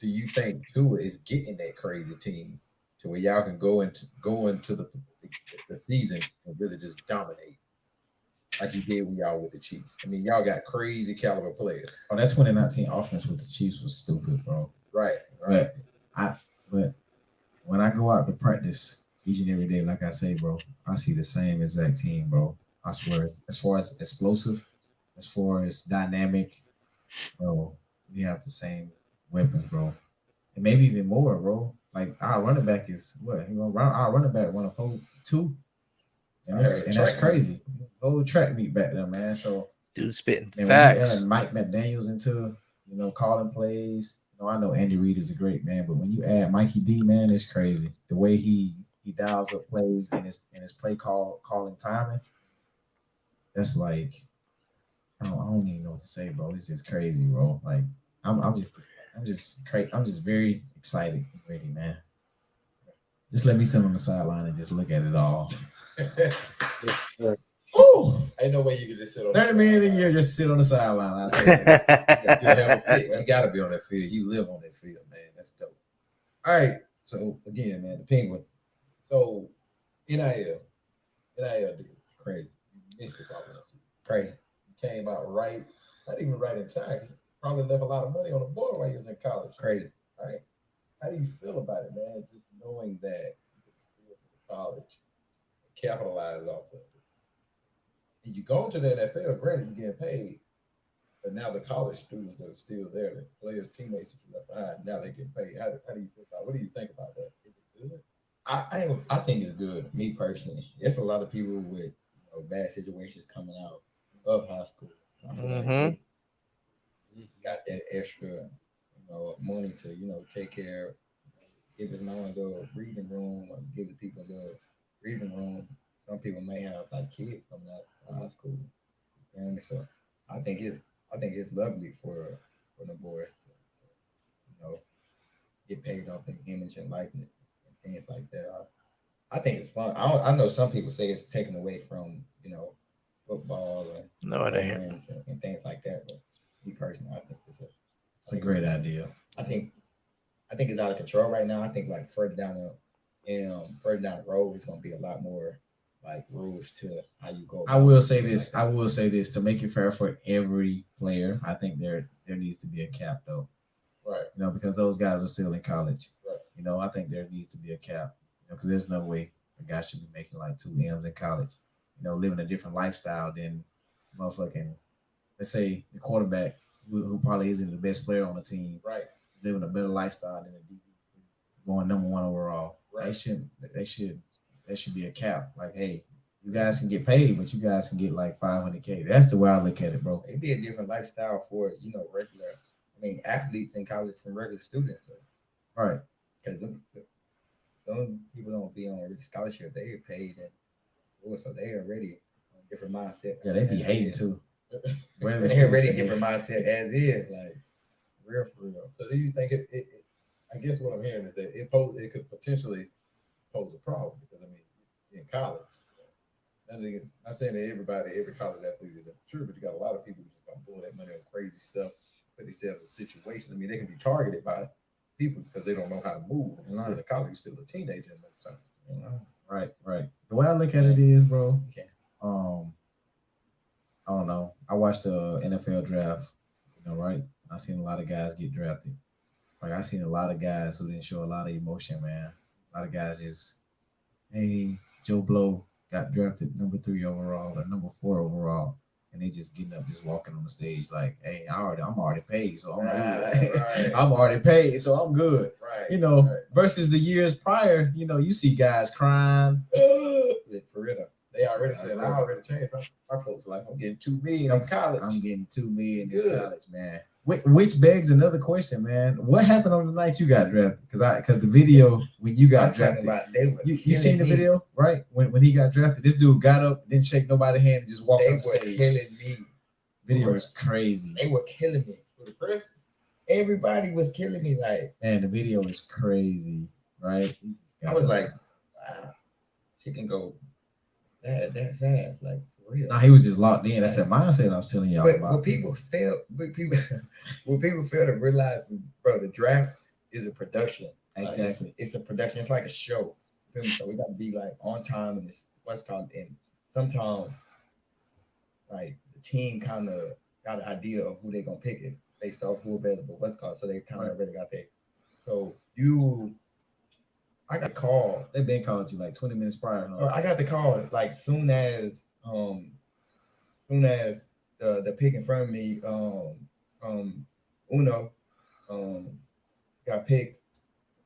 Do you think Tua is getting that crazy team to where y'all can go into the season and really just dominate like you did when y'all with the Chiefs? I mean, y'all got crazy caliber players. Oh, that 2019 offense with the Chiefs was stupid, bro. Right. But when I go out to practice each and every day, like I say, bro, I see the same exact team, bro. I swear, as far as explosive, as far as dynamic, bro, we have the same weapons, bro. And maybe even more, bro. Like our running back is what? Our running back run a 4.2. And that's crazy. Whole track meet back there, man. So dude spitting facts. When you add Mike McDaniels into, calling plays. I know Andy Reid is a great man, but when you add Mikey D, man, it's crazy. The way he dials up plays and his play calling timing. That's like I don't even know what to say, bro. It's just crazy, bro. Like I'm just very excited and ready, man. Just let me sit on the sideline and just look at it all. Oh, ain't no way you can just sit on 30 minutes a year, just sit on the sideline. You gotta be on that field. You live on that field, man. That's dope. All right. So again, man, the Penguin. So NIL deal. Crazy. You missed it probably. Crazy. You came out right, not even right in time. You probably left a lot of money on the board while you was in college. Crazy. All right. How do you feel about it, man? Just knowing that you can still go to college and capitalize off of it. And you go into the NFL, granted, you're getting paid, but now the college students that are still there, the players, teammates that you left behind, now they get paid. How do you feel about it? What do you think about that? Is it good? I think it's good. Me personally, there's a lot of people with bad situations coming out of high school. I feel like they got that extra, money to take care of. Give it a little reading room, or give the people a little reading room. Some people may have like kids coming out of high school. And so I think it's lovely for the boys to get paid off their image and likeness and things like that. I think it's fun. I know some people say it's taken away from football and and things like that. But me personally, I think it's a great idea. I think it's out of control right now. I think like further down the road, it's gonna be a lot more like rules to how you go. I will say this to make it fair for every player. I think there needs to be a cap though. Right. Because those guys are still in college. Right. I think there needs to be a cap. Because there's no way a guy should be making like 2 M's in college. Living a different lifestyle than motherfucking, let's say the quarterback who probably isn't the best player on the team. Right. Living a better lifestyle than a DB going number 1 overall. Right. There should be a cap. Like, hey, you guys can get paid, but you guys can get like $500K. That's the way I look at it, bro. It'd be a different lifestyle for regular. Athletes in college from regular students, though. Right. Because some people don't be on a scholarship. They get paid, so they already on a different mindset. Yeah, they be hating too. They already different mindset as is, like real for real. So do you think it I guess what I'm hearing is that it could potentially pose a problem because in college, not saying that every college athlete is immature, but you got a lot of people who just gonna blow that money on crazy stuff, put themselves in situations. They can be targeted by people because they don't know how to move. And still in college, you're still a teenager most times. Right. The way I look at it is, bro. I don't know. I watched the NFL draft, right? I seen a lot of guys get drafted. Like I seen a lot of guys who didn't show a lot of emotion, man. A lot of guys just, hey, Joe Blow got drafted number 3 overall or number 4 overall. and they just getting up, just walking on the stage like, hey, I'm already paid, so I'm Right, good. right. I'm already paid, so I'm good. Right. You know, right. versus the years prior, you know, you see guys crying. For real, they already said I already changed. My folks like I'm getting $2 million in college. I'm getting $2 million Good. in college, man. Which begs another question, man. What happened on the night you got drafted? Because the video when you got drafted, you seen the video, right? When he got drafted, this dude got up, didn't shake nobody's hand, and just walked on the stage. They were killing me. Video is crazy. They were killing me. For the press, Everybody was killing me. Like, man, the video is crazy, right? I was like, wow, she can go that fast, like for real. Nah, he was just locked in. That's that mindset I was telling y'all about. What people fail to realize, bro, the draft is a production. Exactly. Like, it's a production. It's like a show. Feel me? So we got to be like on time, and it's what's called. And sometimes, like the team kind of got an idea of who they're gonna pick it based off who available. What's called. So they kind of already got that. So I got a call. They've been calling you like 20 minutes prior. No? I got the call like soon as the pick in front of me, Uno, got picked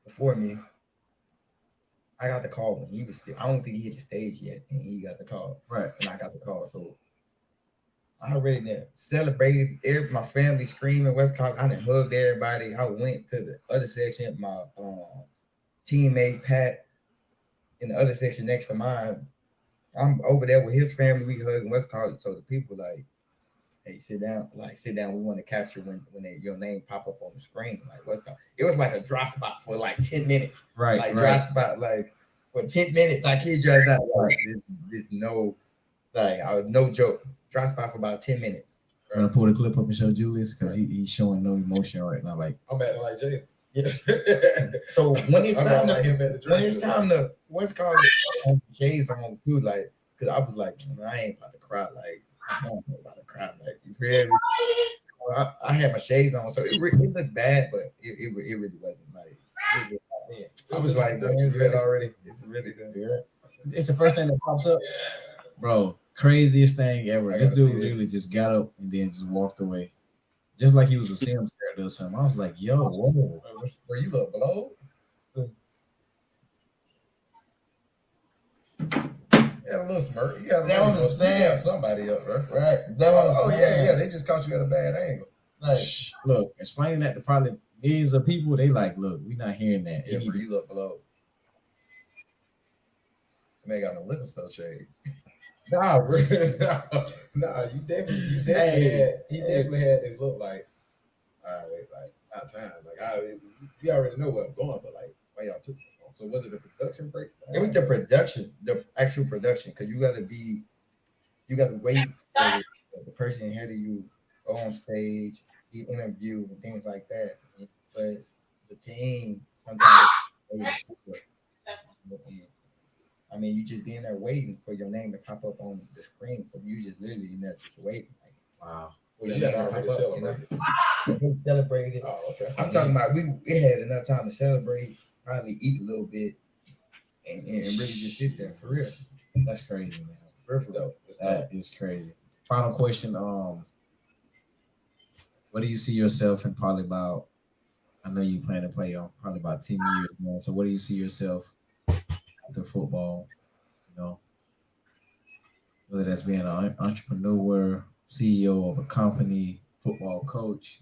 before me. I got the call when he was still. I don't think he hit the stage yet, and he got the call. Right. And I got the call, so I already done celebrated. My family screaming. West Coast. I done hugged everybody. I went to the other section. My teammate Pat in the other section next to mine. I'm over there with his family. We hugging West College. So the people like, hey, sit down. Like, sit down. We want to capture when your name pop up on the screen. Like, West College. It was like a dry spot for like 10 minutes. Right. Like dry spot, like for 10 minutes. Like he just not like this no, like no joke. Dry spot for about 10 minutes. I'm gonna pull the clip up and show Julius because he's showing no emotion right now. Like I'm acting like Jay. Yeah. So when it's time to what's called Jay's on too, like, cause I was like, I ain't about to cry, like I'm not about to cry, like you feel me? I had my shades on, so it looked bad, but it really wasn't like. I was like, man, you read already? It's really good. it's the first thing that pops up, bro. Craziest thing ever. This dude literally just got up and then just walked away, just like he was a Sims character or something. I was like, yo, whoa. Where you look below? You had a little smirk. You got somebody up, bro. Right. Yeah. They just caught you at a bad angle. Like, look, explaining that to probably millions of people, they like, look, we're not hearing that. Yeah, where you look below. You ain't got no liquor store shade. Nah, bro. Nah, you definitely had this look like, all right, like not time. Like you already know where I'm going, but like why y'all took so long? So was it a production break? It was the production, the actual production, because you got to wait for the person ahead of you go on stage, be interviewed and things like that. But the team sometimes I mean, you just being there waiting for your name to pop up on the screen. So you just literally in there just waiting. Like, wow. Well, you got already celebrated. We celebrated. Oh, okay. I'm talking about we had enough time to celebrate, probably eat a little bit, and really just sit there for real. That's crazy, man. Perfect though. That is crazy. Final question. What do you see yourself in probably about? I know you plan to play on probably about 10 years, man. So what do you see yourself after football? You know, whether that's being an entrepreneur, CEO of a company, football coach,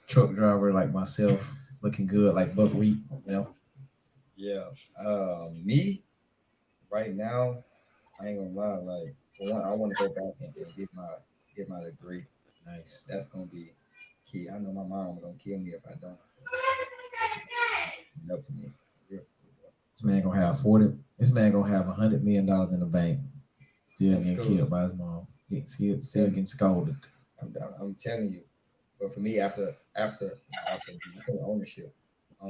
truck driver like myself, looking good like buckwheat, you know? Yeah. Me right now, I ain't gonna lie, like for one, I want to go back and get my degree. Nice. That's gonna be key. I know my mom gonna kill me if I don't. So, up to me. This man gonna have $100 million in the bank. Still That's getting cool. Killed by his mom. Still getting scolded. I'm telling you. But for me, after ownership, I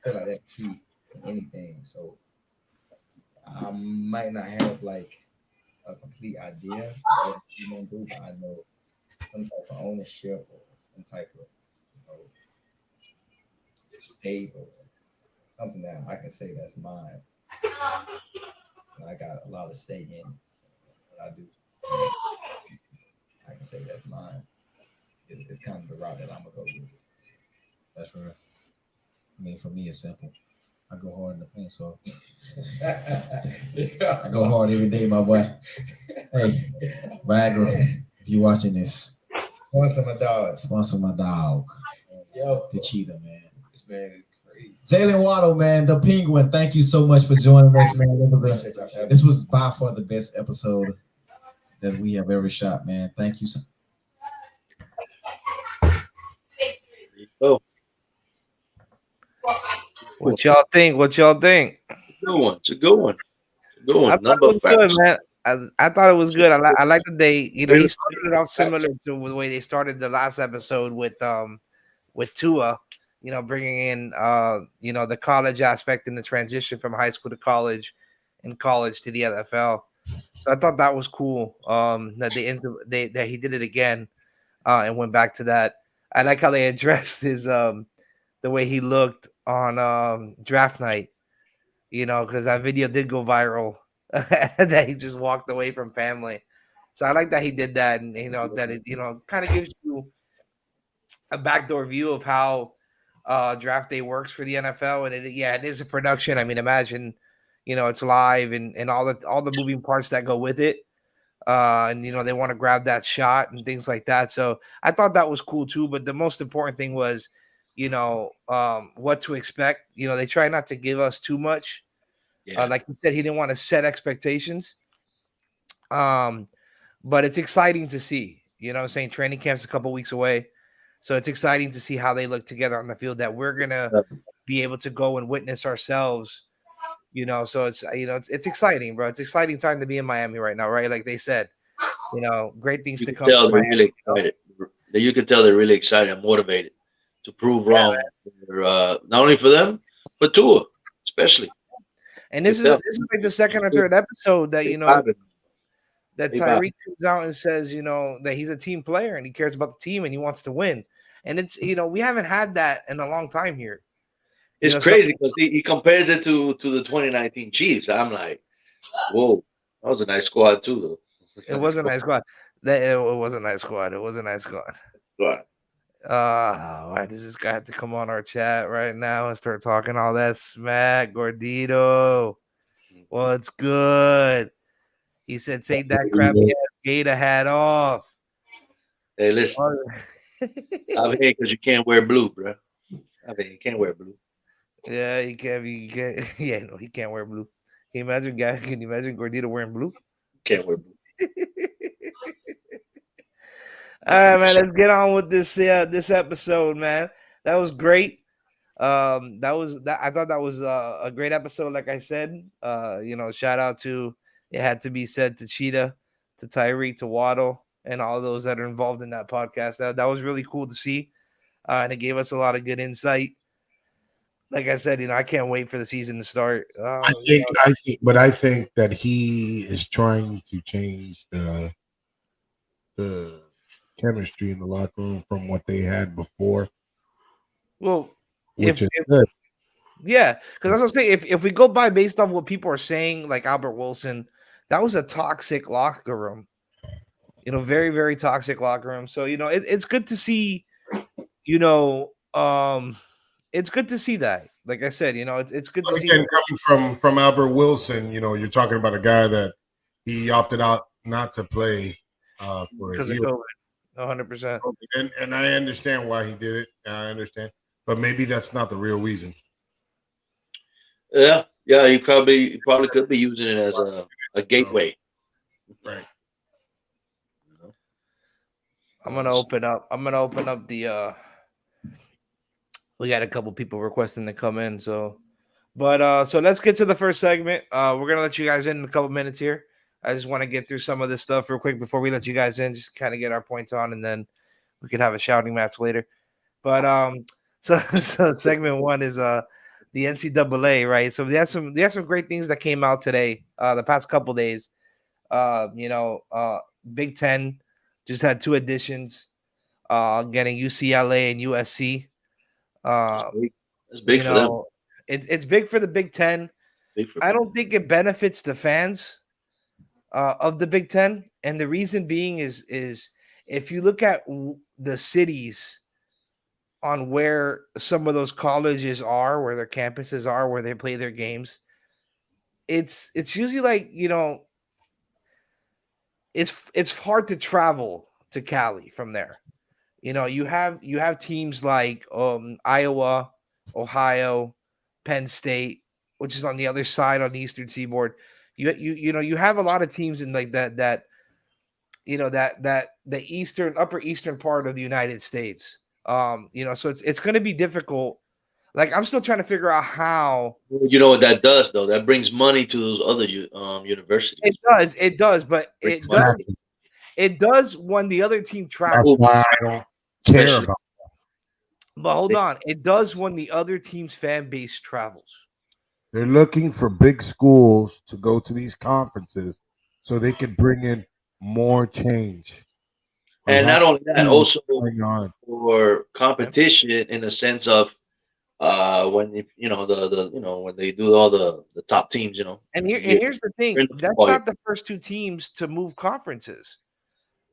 feel like that's key in anything. So I might not have like a complete idea of what you gonna do, but I know some type of ownership or some type of estate or something that I can say that's mine. And I got a lot of stake in what I do. say that's mine. It's kind of the route that I'm gonna go with. That's right. I mean, for me, it's simple. I go hard in the paint, so I go hard every day, my boy. Hey, Viagra, if you're watching this, Sponsor my dog. sponsor my dog, Yo, the cheetah, man. this man is crazy. Jalen Waddle, man, the Penguin. Thank you so much for joining us, man. This was by far the best episode that we have ever shot, man. Thank you so. Oh, What y'all think? What y'all think? good one. It's a good one. It's a good one. I thought Number it was of facts. good, man. I thought it was good. I like that they, he started it off similar to the way they started the last episode with Tua, bringing in the college aspect and the transition from high school to college and college to the NFL. So I thought that was cool. That that he did it again and went back to that. I like how they addressed his the way he looked on draft night, because that video did go viral. That he just walked away from family. So I like that he did that, and that it kind of gives you a backdoor view of how draft day works for the NFL. And it is a production. I mean, imagine it's live and all the moving parts that go with it. And they want to grab that shot and things like that. So I thought that was cool too. But the most important thing was, what to expect. They try not to give us too much. Yeah. Like you said, he didn't want to set expectations. But it's exciting to see. I'm saying training camp's a couple weeks away, so it's exciting to see how they look together on the field. That we're gonna be able to go and witness ourselves. So it's it's exciting, bro. It's exciting time to be in Miami right now, right? Like they said, great things You to can come. tell they're really excited. You can tell they're really excited and motivated to prove wrong, not only for them, but Tua, especially. And this is like the second or third episode that that Tyreek comes out and says that he's a team player and he cares about the team and he wants to win. And it's we haven't had that in a long time here. It's crazy because he compares it to the 2019 Chiefs. I'm like, whoa, that was a nice squad too, though. It was a nice squad. It was a nice squad. It was a nice squad. Right. Why does this guy have to come on our chat right now and start talking all that smack? Gordito, what's good? He said, take that crappy ass Gator hat off. Hey, listen. I'm here because you can't wear blue, bro. I mean, you can't wear blue. Yeah, he can't. Yeah, no, he can't wear blue. Can you imagine, guy? Can you imagine Gordito wearing blue? Can't wear blue. All right, man. Let's get on with this episode, man. That was great. I thought that was a great episode. Like I said, shout out to it had to be said to Cheetah, to Tyreek, to Waddle, and all those that are involved in that podcast. That was really cool to see, and it gave us a lot of good insight. Like I said, I can't wait for the season to start. I think that he is trying to change the chemistry in the locker room from what they had before. Well, which is good. Yeah, because as I was saying, if we go by based off what people are saying, like Albert Wilson, that was a toxic locker room. Very, very toxic locker room. So it's good to see. It's good to see that. Like I said, it's good to see. Again, coming from Albert Wilson, you're talking about a guy that he opted out not to play for because of COVID. 100%. And I understand why he did it. I understand, but maybe that's not the real reason. Yeah, he probably could be using it as a gateway. Right. I'm gonna open up the. We got a couple people requesting to come in, so let's get to the first segment. We're gonna let you guys in a couple minutes here. I just want to get through some of this stuff real quick before we let you guys in, just kind of get our points on, and then we could have a shouting match later. But so segment one is the NCAA, right? So they had some great things that came out today, the past couple days. Big Ten just had two additions, getting UCLA and USC. It's big for them. It's big for the Big Ten. I don't think it benefits the fans of the Big Ten, and the reason being is if you look at the cities on where some of those colleges are, where their campuses are, where they play their games, it's usually like, it's hard to travel to Cali from there. You have teams like Iowa, Ohio, Penn State, which is on the other side on the Eastern Seaboard. You have a lot of teams in like that the upper eastern part of the United States. So it's going to be difficult. Like, I'm still trying to figure out how. You know what that does, though? That brings money to those other universities. It does, but it does when the other team That's travels. why I don't care about that. But hold on, it does when the other team's fan base travels. They're looking for big schools to go to these conferences so they could bring in more change. And not only that, also going on. for competition in the sense of when when they do all the top teams, And here's the thing: that's not the first two teams to move conferences.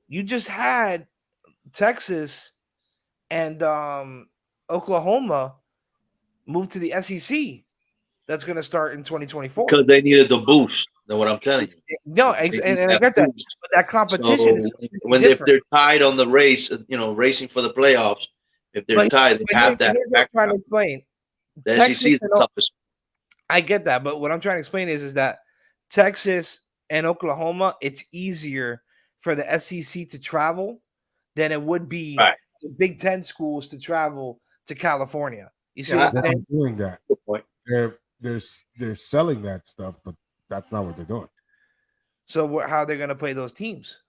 You just had Texas and Oklahoma move to the SEC. That's going to start in 2024 because they needed the boost. That's what I'm telling you. No, and I get that, but that competition is if they're tied on the race, racing for the playoffs. If they're tied, they have that. What I'm trying to explain. The SEC is the toughest. I get that, but what I'm trying to explain is that Texas and Oklahoma, it's easier for the SEC to travel than it would be the Big Ten schools to travel to California. You see what I'm saying? Doing that. Good point. They're selling that stuff, but that's not what they're doing. So how are they going to play those teams?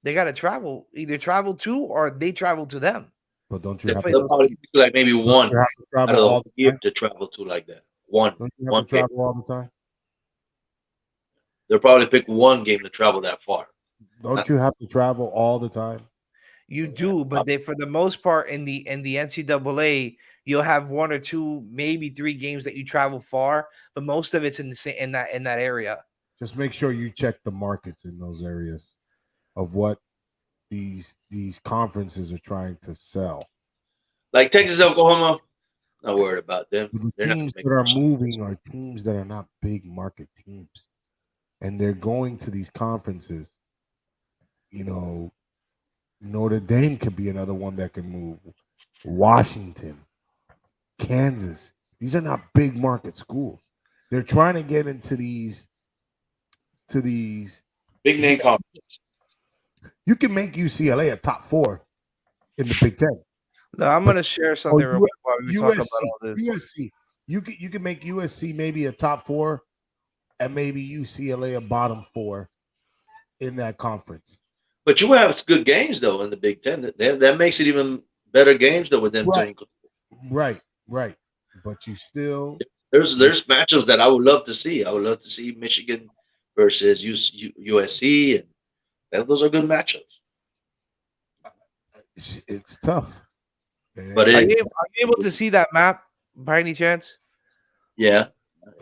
They got to travel, either travel to or they travel to them. But don't you have to probably like maybe one travel all the year to travel to like that? One. Don't you have to travel all the time? They'll probably pick one game to travel that far. Don't you have to travel all the time? You do, but for the most part in the NCAA, you'll have one or two, maybe three games that you travel far, but most of it's in that area. Just make sure you check the markets in those areas of what these conferences are trying to sell. Like Texas, Oklahoma, not worried about them. The teams that are moving are teams that are not big market teams, and they're going to these conferences. Notre Dame could be another one that can move. Washington, Kansas. These are not big market schools. They're trying to get into these big name conferences. You can make UCLA a top 4 in the Big Ten. No, I'm going to share something real quick while we talk about all this. USC. You can make USC maybe a top 4 and maybe UCLA a bottom 4 in that conference. But you have good games though in the Big Ten. That makes it even better games though with them. Right. But you still there's matchups that I would love to see. I would love to see Michigan versus USC, and those are good matchups. It's tough. But are you able to see that map by any chance? Yeah.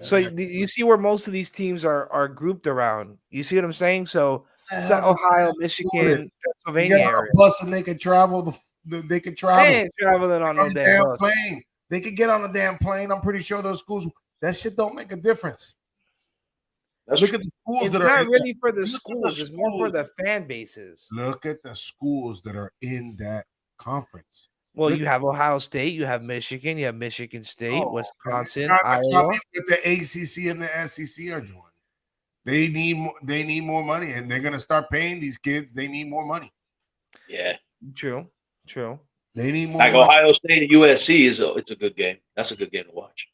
So you see where most of these teams are grouped around. You see what I'm saying? So it's not Ohio, Michigan, Pennsylvania area. Bus and they could travel. They could travel. They ain't traveling on no damn plane. They could get on a damn plane. I'm pretty sure those schools. That shit don't make a difference. Look at the schools it's that not are really for the schools. It's more for the fan bases. Look at the schools that are in that conference. Well, you have Ohio State, you have Michigan, you have Michigan State, Wisconsin, Iowa. What the ACC and the SEC are doing. They need more money, and they're gonna start paying these kids. They need more money. Yeah, true. They need more. Like money. Ohio State and USC it's a good game. That's a good game to watch.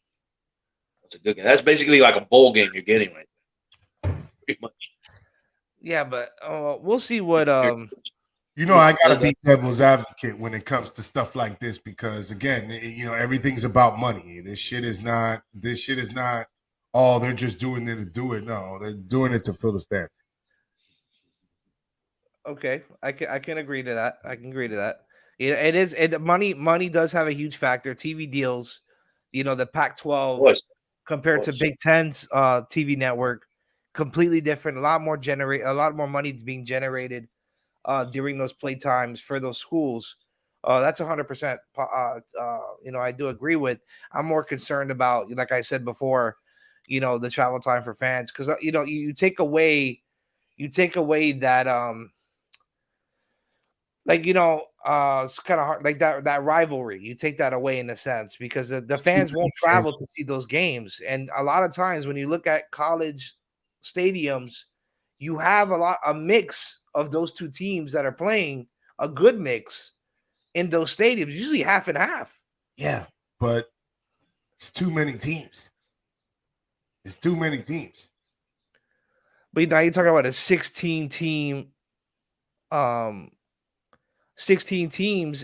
That's a good game. That's basically like a bowl game you're getting right now. Pretty much. Yeah, but we'll see what I gotta be devil's advocate when it comes to stuff like this because again, everything's about money. This shit is not. Oh, they're just doing it to do it. No, they're doing it to fill the stands. Okay, I can agree to that. I can agree to that. It is. Money does have a huge factor. TV deals, the Pac-12 compared to Big Ten's TV network, completely different. A lot more money is being generated during those play times for those schools. That's 100%. I do agree with. I'm more concerned about, like I said before, the travel time for fans, because you take away that it's kind of hard, like that rivalry. You take that away in a sense, because the fans won't travel to see those games. And a lot of times when you look at college stadiums, you have a mix of those two teams that are playing, a good mix in those stadiums, usually half and half. Yeah, but it's too many teams. It's too many teams. But now you're talking about a 16 teams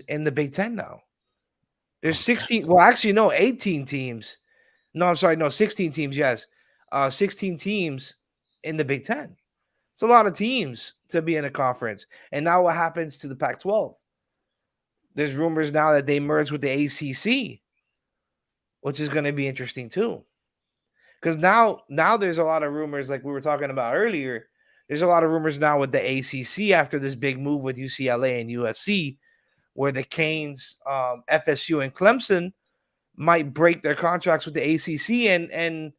in the Big Ten now. There's 16. Well, actually, no, 18 teams. No, I'm sorry. No, 16 teams. Yes. 16 teams in the Big Ten. It's a lot of teams to be in a conference. And now what happens to the Pac-12? There's rumors now that they merge with the ACC, which is going to be interesting too. Because now there's a lot of rumors, like we were talking about earlier. There's a lot of rumors now with the ACC after this big move with UCLA and USC, where the Canes, FSU, and Clemson might break their contracts with the ACC and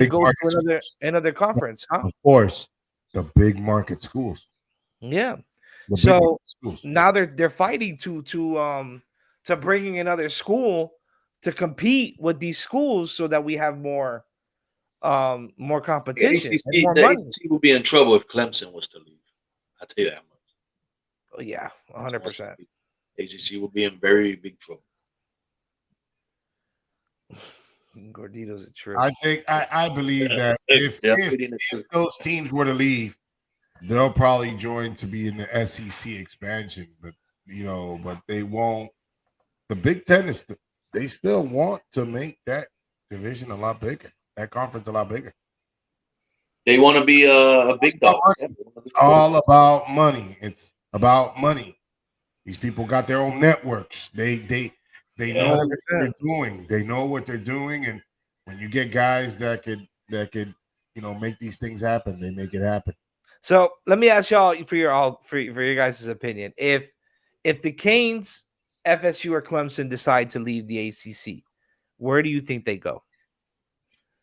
go to another conference. Huh? Of course, the big market schools. Yeah. So now they're fighting to bringing another school to compete with these schools so that we have more competition. The ACC will be in trouble if Clemson was to leave. I'll tell you that much. Oh, yeah, 100%. ACC will be in very big trouble. Gordito's a trip. I believe that if those teams were to leave, they'll probably join to be in the SEC expansion, but they won't. The Big Ten they still want to make that division a lot bigger, that conference a lot bigger. They want to be a big dog. It's all about money. It's about money. These people got their own networks. They know what they're doing. They know what they're doing, and when you get guys that could make these things happen, they make it happen. So let me ask y'all for your guys' opinion. If the Canes, FSU, or Clemson decide to leave the ACC, where do you think they go?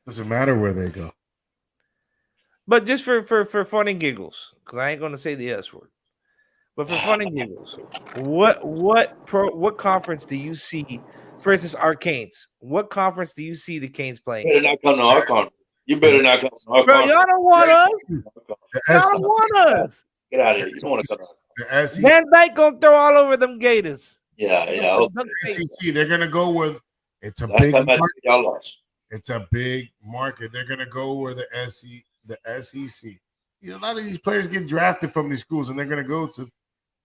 Doesn't matter where they go. But just for fun and giggles, because I ain't going to say the S word. But for fun and giggles, what conference do you see? For instance, our Canes. What conference do you see the Canes playing? You better not come to our conference. You better not come to our conference. Y'all don't want us. Y'all don't want us. Get out of here. You don't want to come out. Van Dyke gonna throw all over them Gators. Yeah. SEC, they're gonna go with it's a big market. It's a big market. They're gonna go where the SEC. A lot of these players get drafted from these schools, and they're gonna go to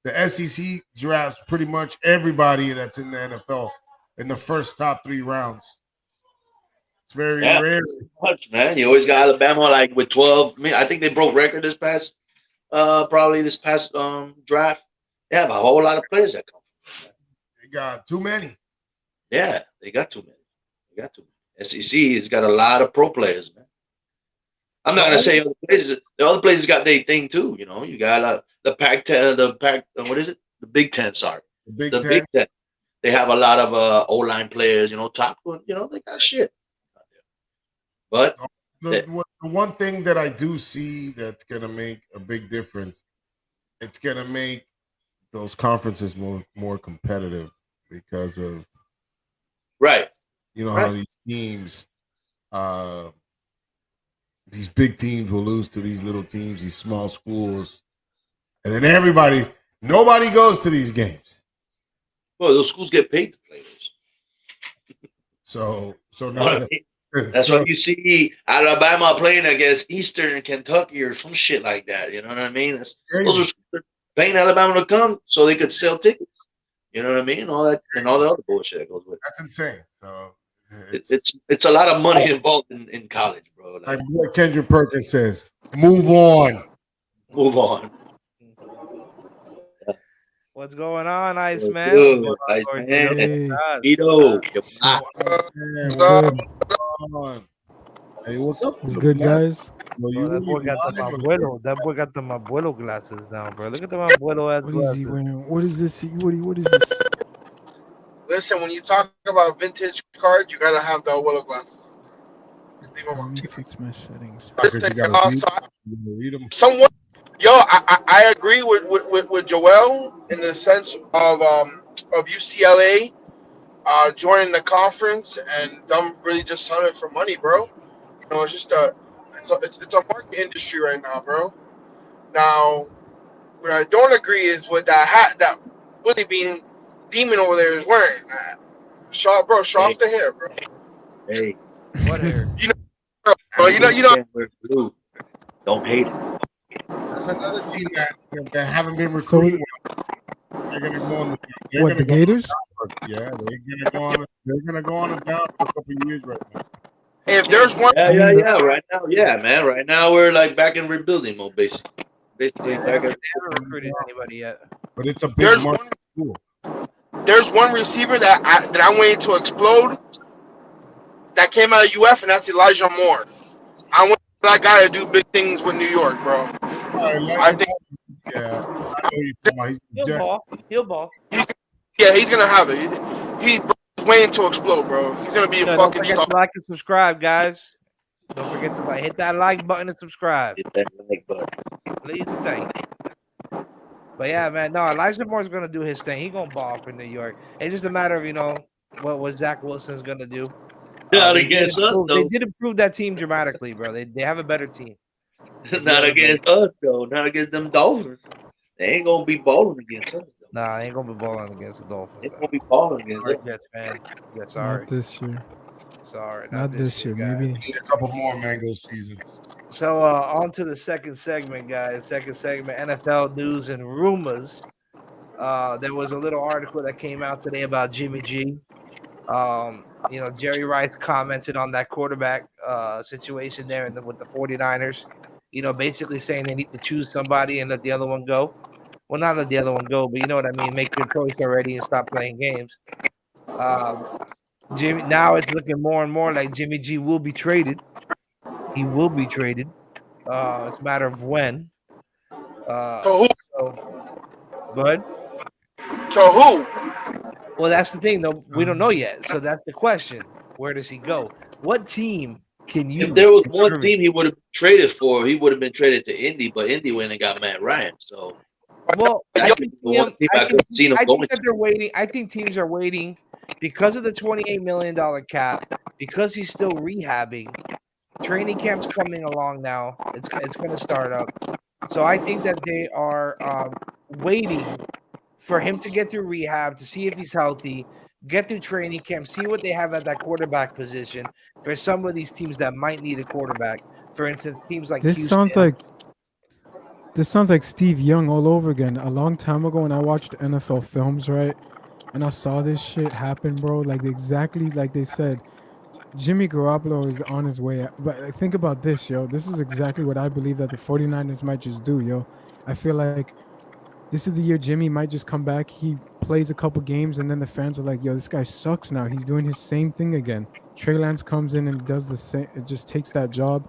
the SEC. Drafts pretty much everybody that's in the NFL in the first top 3 rounds. It's very rare. Much, man. You always got Alabama like with 12. I mean, I think they broke record this past draft. They have a whole lot of players that come. They got too many. Yeah, they got too many. SEC has got a lot of pro players, man. I'm not gonna say the other places got their thing too. You got the Pac-10, what is it? The Big Ten. Sorry, the Big Ten. They have a lot of O-line players. Top one. They got shit. But the one thing that I do see that's gonna make a big difference, it's gonna make those conferences more competitive because of how these teams, these big teams will lose to these little teams, these small schools, and then nobody goes to these games. Well, those schools get paid to play those. So now that's why you see Alabama playing against Eastern Kentucky or some shit like that. You know what I mean? Those are paying Alabama to come so they could sell tickets. You know what I mean? All that and all the other bullshit that goes with it. That's insane. So it's a lot of money involved in college, bro. Like what Kendrick Perkins says, move on. Move on. What's going on, Iceman? Vito. Hey, what's up? What's good, guys? Bro, Bro, that boy got the abuelo. That boy got the abuelo glasses now, bro. Look at the abuelo ass What is he glasses. wearing? What is this? What is this? Listen, when you talk about vintage cards, you gotta have the Willow glasses. Let me fix my settings. Listen, You gotta read them. somewhat, yo, I agree with Joel in the sense of UCLA joining the conference and them really just selling it for money, bro. You know, it's just it's a market industry right now, bro. Now, what I don't agree is with that hat that Willie Bean Demon over there is wearing. Show off the hair, bro. Hey, What hair? Bro, you know. Blue. Don't hate it. That's another team that haven't been recruiting. They're gonna go on the. What, the Gators? Yeah, they're gonna go on a down for a couple of years right now. If there's one, Yeah. Right now, yeah, man. Right now, we're like back in rebuilding mode, basically. They haven't recruited anybody yet. But it's a big market school. There's one receiver that I'm waiting to explode that came out of UF, and that's Elijah Moore. I want that guy to do big things with New York, bro. I think. Yeah, I know you're talking about. He'll ball. Yeah, he's gonna have it. He's waiting to explode, bro. He's gonna be a fucking Don't forget star. to like and subscribe, guys. Don't forget to hit that like button and subscribe. Hit that like button. Please and thank you. But yeah, man, no, Elijah Moore's gonna do his thing. He's gonna ball for New York. It's just a matter of what Zach Wilson's gonna do. Not against us, though. They did improve that team dramatically, bro. They have a better team. Not against us, though. Not against them Dolphins. They ain't gonna be balling against us. Nah, they ain't gonna be balling against the Dolphins. They gonna be balling against Sorry, us. Jets fan. Yeah, sorry. Not this year. Sorry, Not this year. guys. Maybe. We need a couple more mango seasons. So on to the second segment, guys. Second segment, NFL news and rumors. There was a little article that came out today about Jimmy G. Jerry Rice commented on that quarterback situation there with the 49ers. Basically saying they need to choose somebody and let the other one go. Well, not let the other one go, but you know what I mean. Make your choice already and stop playing games. Jimmy. Now it's looking more and more like Jimmy G will be traded. He will be traded. It's a matter of when. To who? Go ahead. To who? Well, that's the thing, though. We don't know yet. So that's the question. Where does he go? What team can you? If there was one team he would have traded for, he would have been traded to Indy, but Indy went and got Matt Ryan. So, well, I think that they're waiting. I think teams are waiting because of the $28 million cap, because he's still rehabbing. Training camp's coming along now. It's going to start up. So I think that they are waiting for him to get through rehab, to see if he's healthy, get through training camp, see what they have at that quarterback position for some of these teams that might need a quarterback. For instance, teams like This sounds like Steve Young all over again. A long time ago when I watched NFL films, right? And I saw this shit happen, bro. Like exactly like they said. Jimmy Garoppolo is on his way. But think about this, yo. This is exactly what I believe that the 49ers might just do, yo. I feel like this is the year Jimmy might just come back. He plays a couple games, and then the fans are like, yo, this guy sucks now. He's doing his same thing again. Trey Lance comes in and does the same. It just takes that job.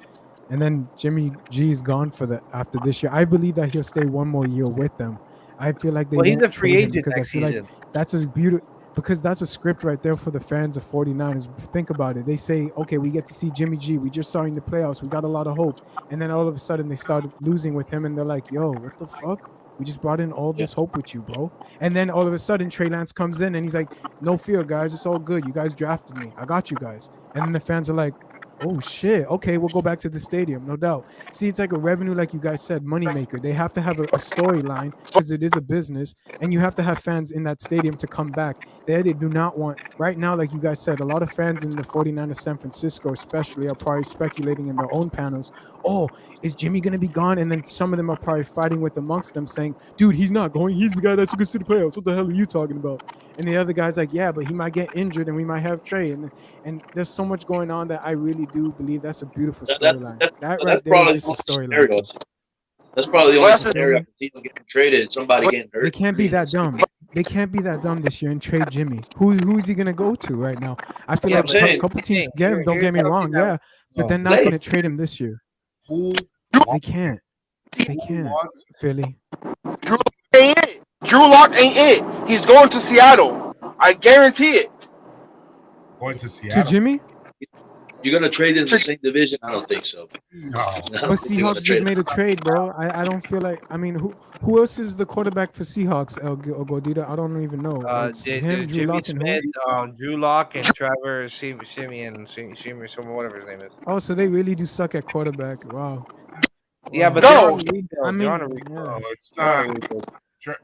And then Jimmy G is gone after this year. I believe that he'll stay one more year with them. I feel like he's a free agent next season. Like that's a beautiful. Because that's a script right there for the fans of 49ers. Think about it. They say, okay, we get to see Jimmy G. We just saw him in the playoffs. We got a lot of hope. And then all of a sudden they started losing with him. And they're like, yo, what the fuck? We just brought in all this hope with you, bro. And then all of a sudden Trey Lance comes in and he's like, no fear, guys. It's all good. You guys drafted me. I got you guys. And then the fans are like, oh, shit. Okay, we'll go back to the stadium. No doubt. See, it's like a revenue, like you guys said, moneymaker. They have to have a storyline because it is a business. And you have to have fans in that stadium to come back. They do not want, right now, like you guys said, a lot of fans in the 49ers, San Francisco especially, are probably speculating in their own panels, oh, is Jimmy going to be gone? And then some of them are probably fighting with amongst them saying, dude, he's not going. He's the guy that took us to the playoffs. What the hell are you talking about? And the other guy's like, yeah, but he might get injured and we might have Trey. And there's so much going on that I really do believe that's a beautiful storyline. That right there is just a storyline. That's probably the only scenario people getting traded. Somebody getting hurt. They can't be that dumb. They can't be that dumb this year and trade Jimmy. Who is he gonna go to right now? I feel like a couple teams get him. Don't get me wrong, yeah, but they're not gonna trade him this year. Who They can't. They can't. wants Philly. Drew ain't it. Drew Lock ain't it. He's going to Seattle. I guarantee it. going to To Seattle? Jimmy? You're gonna trade in the same division? I don't think so. No. I don't But think you're gonna Seahawks trade just made a trade, bro. I don't feel like. I mean, who else is the quarterback for Seahawks? El Godita? I don't even know. It's him, Drew Jimmy Lock, and who? Smith, Drew Lock, and Trevor Simeon, whatever his name is. Oh, so they really do suck at quarterback. Wow. Yeah, but No. they're on a rebuild. I mean, They're on a No, rebuild. it's They're on a not. rebuild.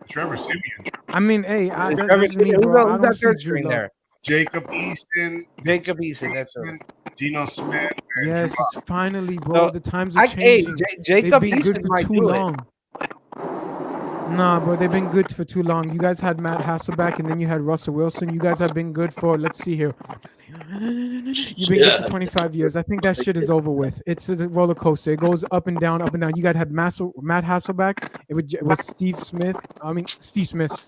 Trevor Simeon, I mean, hey, that's Trevor just me, Simeon, bro. I who's don't that see third Drew string Lock. there? Jacob Easton, Jacob Eason. That's it. Geno Smith, and Yes, Drew it's Lock. finally, bro. So, The times are Hey, changing. Jacob They've been good Eason for might too do it. long. Nah, bro, they've been good for too long. You guys had Matt Hasselbeck, and then you had Russell Wilson. You guys have been good for, let's see here. You've been good for 25 years. I think that shit is over with. It's a roller coaster. It goes up and down, up and down. You guys had Matt Hasselbeck. It was Steve Smith.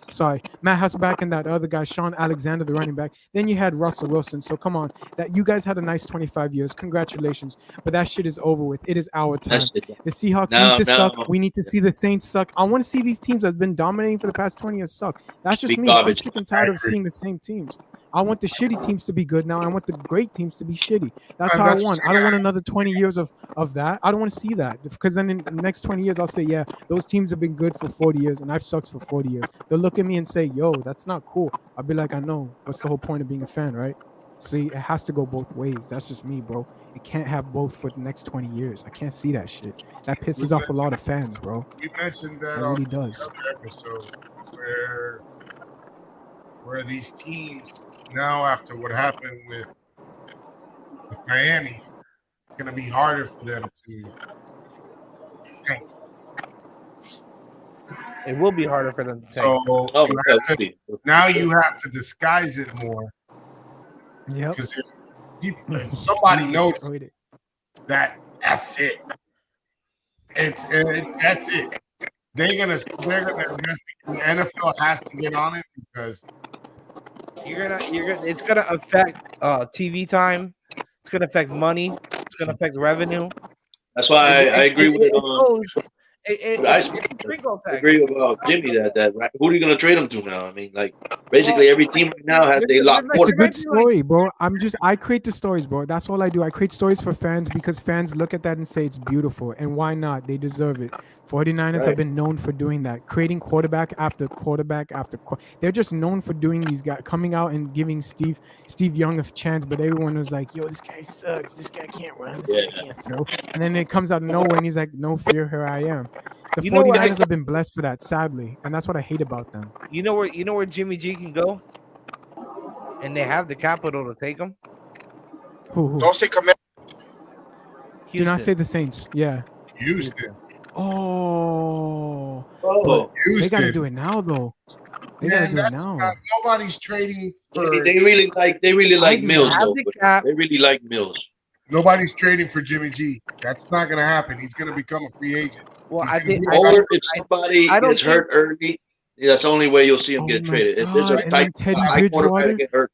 Sorry. Matt Hasselbeck and that other guy, Sean Alexander, the running back. Then you had Russell Wilson. So come on. That you guys had a nice 25 years. Congratulations. But that shit is over with. It is our time. The Seahawks need to suck. We need to see the Saints suck. I want to see these teams that have been dominating for the past 20 years suck. That's just Big me. garbage. I'm sick and tired of seeing the same teams. I want the shitty teams to be good now. I want the great teams to be shitty. That's And how that's I want. I don't want another 20 years of that. I don't want to see that, because then in the next 20 years, I'll say, yeah, those teams have been good for 40 years and I've sucked for 40 years. They'll look at me and say, yo, that's not cool. I'll be like, I know. What's the whole point of being a fan, right? See, it has to go both ways. That's just me, bro. It can't have both for the next 20 years. I can't see that shit. That pisses off a lot of fans, bro. We mentioned that It on really the does. other episode where these teams now, after what happened with Miami, it's going to be harder for them to tank. It will be harder for them to tank. So Oh, you yeah, have to, we'll see. now you have to disguise it more, Yep. because if somebody notices Destroyed it. that's it. That's it. They're gonna investigate. The NFL has to get on it, because It's gonna affect TV time. It's gonna affect money. It's gonna affect revenue. That's why I agree with It's a trickle I effect. agree about Jimmy that right, who are you gonna trade him to now? I mean, like basically every team right now has a locked It's a quarterback. good story, bro. I create the stories, bro. That's all I do. I create stories for fans, because fans look at that and say it's beautiful. And why not? They deserve it. 49ers have been known for doing that, creating quarterback after quarterback after they're just known for doing these guys, coming out and giving Steve Young a chance, but everyone was like, yo, this guy sucks. This guy can't run. This guy can't throw. And then it comes out of nowhere and he's like, no fear, here I am. The 49ers have been blessed for that, sadly. And that's what I hate about them. You know where Jimmy G can go? And they have the capital to take him? Who? Don't say command. Do not say the Saints. Yeah. Houston. Oh, Houston. they got to do it now, though. They got to do it now. Nobody's trading for. They really like Mills, though. They really like Mills. Nobody's trading for Jimmy G. That's not going to happen. He's going to become a free agent. Well, Or if somebody gets hurt early, that's the only way you'll see him get traded. If there's a tight quarterback get hurt.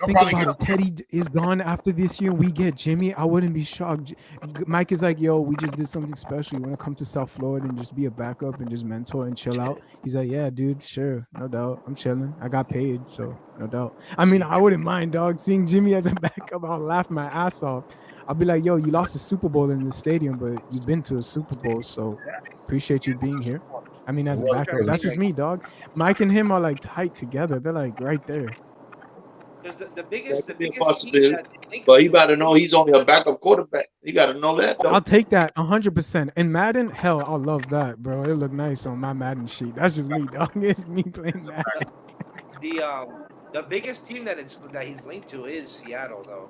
Think about it. Teddy is gone after this year. We get Jimmy. I wouldn't be shocked. Mike is like, yo, we just did something special. You want to come to South Florida and just be a backup and just mentor and chill out? He's like, yeah, dude, sure. No doubt. I'm chilling. I got paid, so no doubt. I mean, I wouldn't mind, dog. Seeing Jimmy as a backup, I'll laugh my ass off. I'll be like, yo, you lost a Super Bowl in the stadium, but you've been to a Super Bowl, so appreciate you being here. I mean, as a backup, that's just me, dog. Mike and him are like tight together. They're like right there. Because the biggest possibility, but you got to know he's only a backup quarterback. You got to know that. I'll take that 100%. And Madden, hell, I'll love that, bro. It look nice on my Madden sheet. That's just me, dog. It's me playing Madden. The biggest team that he's linked to is Seattle, though.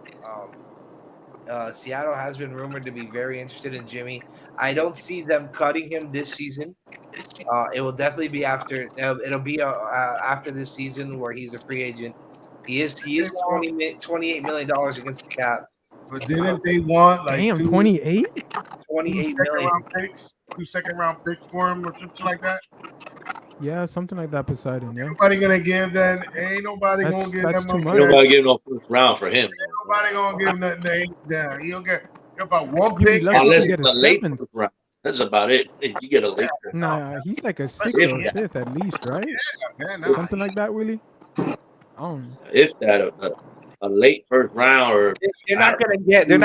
Seattle has been rumored to be very interested in Jimmy. I don't see them cutting him this season. It will definitely be after. It'll be after this season where he's a free agent. He is $28 million against the cap. But didn't they want like 28? 28 million. Two second round picks for him or something like that? Yeah, something like that, Poseidon. Yeah. Nobody gonna give that. Ain't nobody gonna give that's them. too much. Nobody give no first round for him. Ain't nobody gonna give nothing. He'll get About one You'd be pick. lucky Unless to get it's a a late seventh. first round. That's about it. You get a late first round. Nah, he's like a sixth Listen, or a fifth at least, right? Man, nah, Something like that, Willie. If that a late first round or They're not gonna get any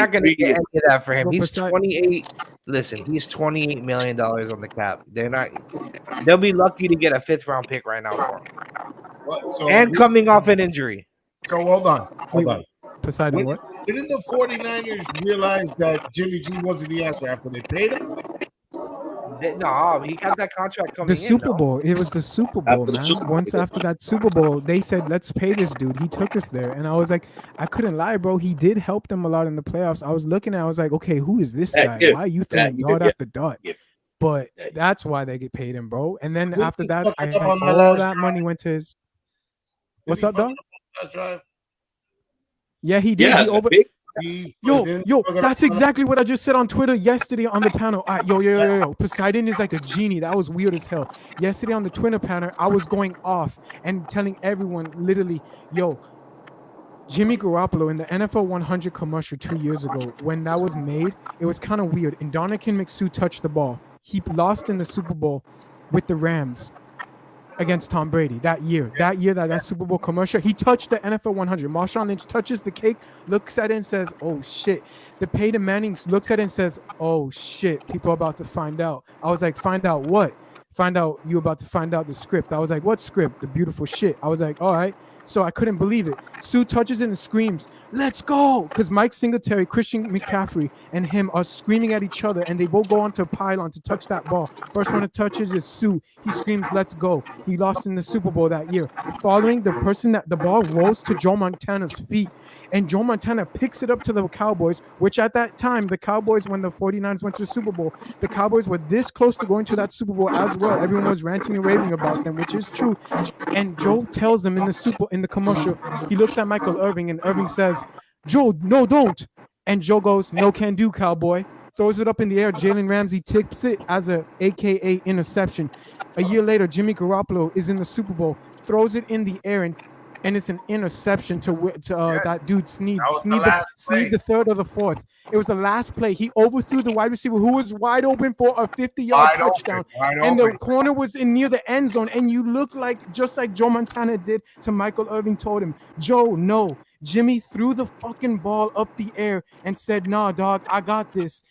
of that for him. Well, He's besides- 28. Listen, he's $28 million on the cap. They'll be lucky to get a 5th round pick right now for him. And coming off an injury. So hold on. Poseidon, what? Didn't the 49ers realize that Jimmy G wasn't the answer after they paid him? No, he got that contract coming The in. Super Bowl. It was the Super Bowl, After the man. Super Bowl. Once after that Super Bowl, they said, let's pay this dude. He took us there. And I was like, I couldn't lie, bro. He did help them a lot in the playoffs. I was looking at I was like, okay, who is this guy? Yeah, Why are you throwing yeah, dot yeah, after dot? yeah. But Yeah. that's why they get paid him, bro. And then Didn't after he that, fuck I it had up on that all last that drive? money went to his. What's Didn't up, he dog? fuck it up on that drive? Yeah, he did. Yeah, He over. big, Yo, Didn't yo, fuck it up that's on exactly what I just said on Twitter yesterday on the panel. All right, yo. Poseidon is like a genie. That was weird as hell. Yesterday on the Twitter panel, I was going off and telling everyone literally, yo, Jimmy Garoppolo in the NFL 100 commercial 2 years ago, when that was made, it was kind of weird. And Donovan McSue touched the ball. He lost in the Super Bowl with the Rams against Tom Brady that year. That Super Bowl commercial, he touched the NFL 100. Marshawn Lynch touches the cake, looks at it and says, oh shit. The Peyton Manning looks at it and says, oh shit, people are about to find out. I was like, find out what? Find out you about to find out the script. I was like, what script? The beautiful shit. I was like, all right. So I couldn't believe it. Sue touches it and screams, let's go! Because Mike Singletary, Christian McCaffrey, and him are screaming at each other, and they both go onto a pylon to touch that ball. First one to touches is Sue. He screams, let's go. He lost in the Super Bowl that year. Following the person that the ball rolls to Joe Montana's feet, and Joe Montana picks it up to the Cowboys, which at that time, the Cowboys, when the 49ers went to the Super Bowl, the Cowboys were this close to going to that Super Bowl as well. Everyone was ranting and raving about them, which is true. And Joe tells them in the commercial, he looks at Michael Irving, and Irving says, Joe, no, don't. And Joe goes, no can do, cowboy. Throws it up in the air. Jalen Ramsey tips it as a AKA interception. A year later, Jimmy Garoppolo is in the Super Bowl, throws it in the air, and it's an interception to that dude Snead. Snead the third or the fourth. It was the last play. He overthrew the wide receiver who was wide open for a 50-yard touchdown. The corner was in near the end zone. And you look like, just like Joe Montana did to Michael Irving told him, Joe, no. Jimmy threw the fucking ball up the air and said, nah, dog, I got this.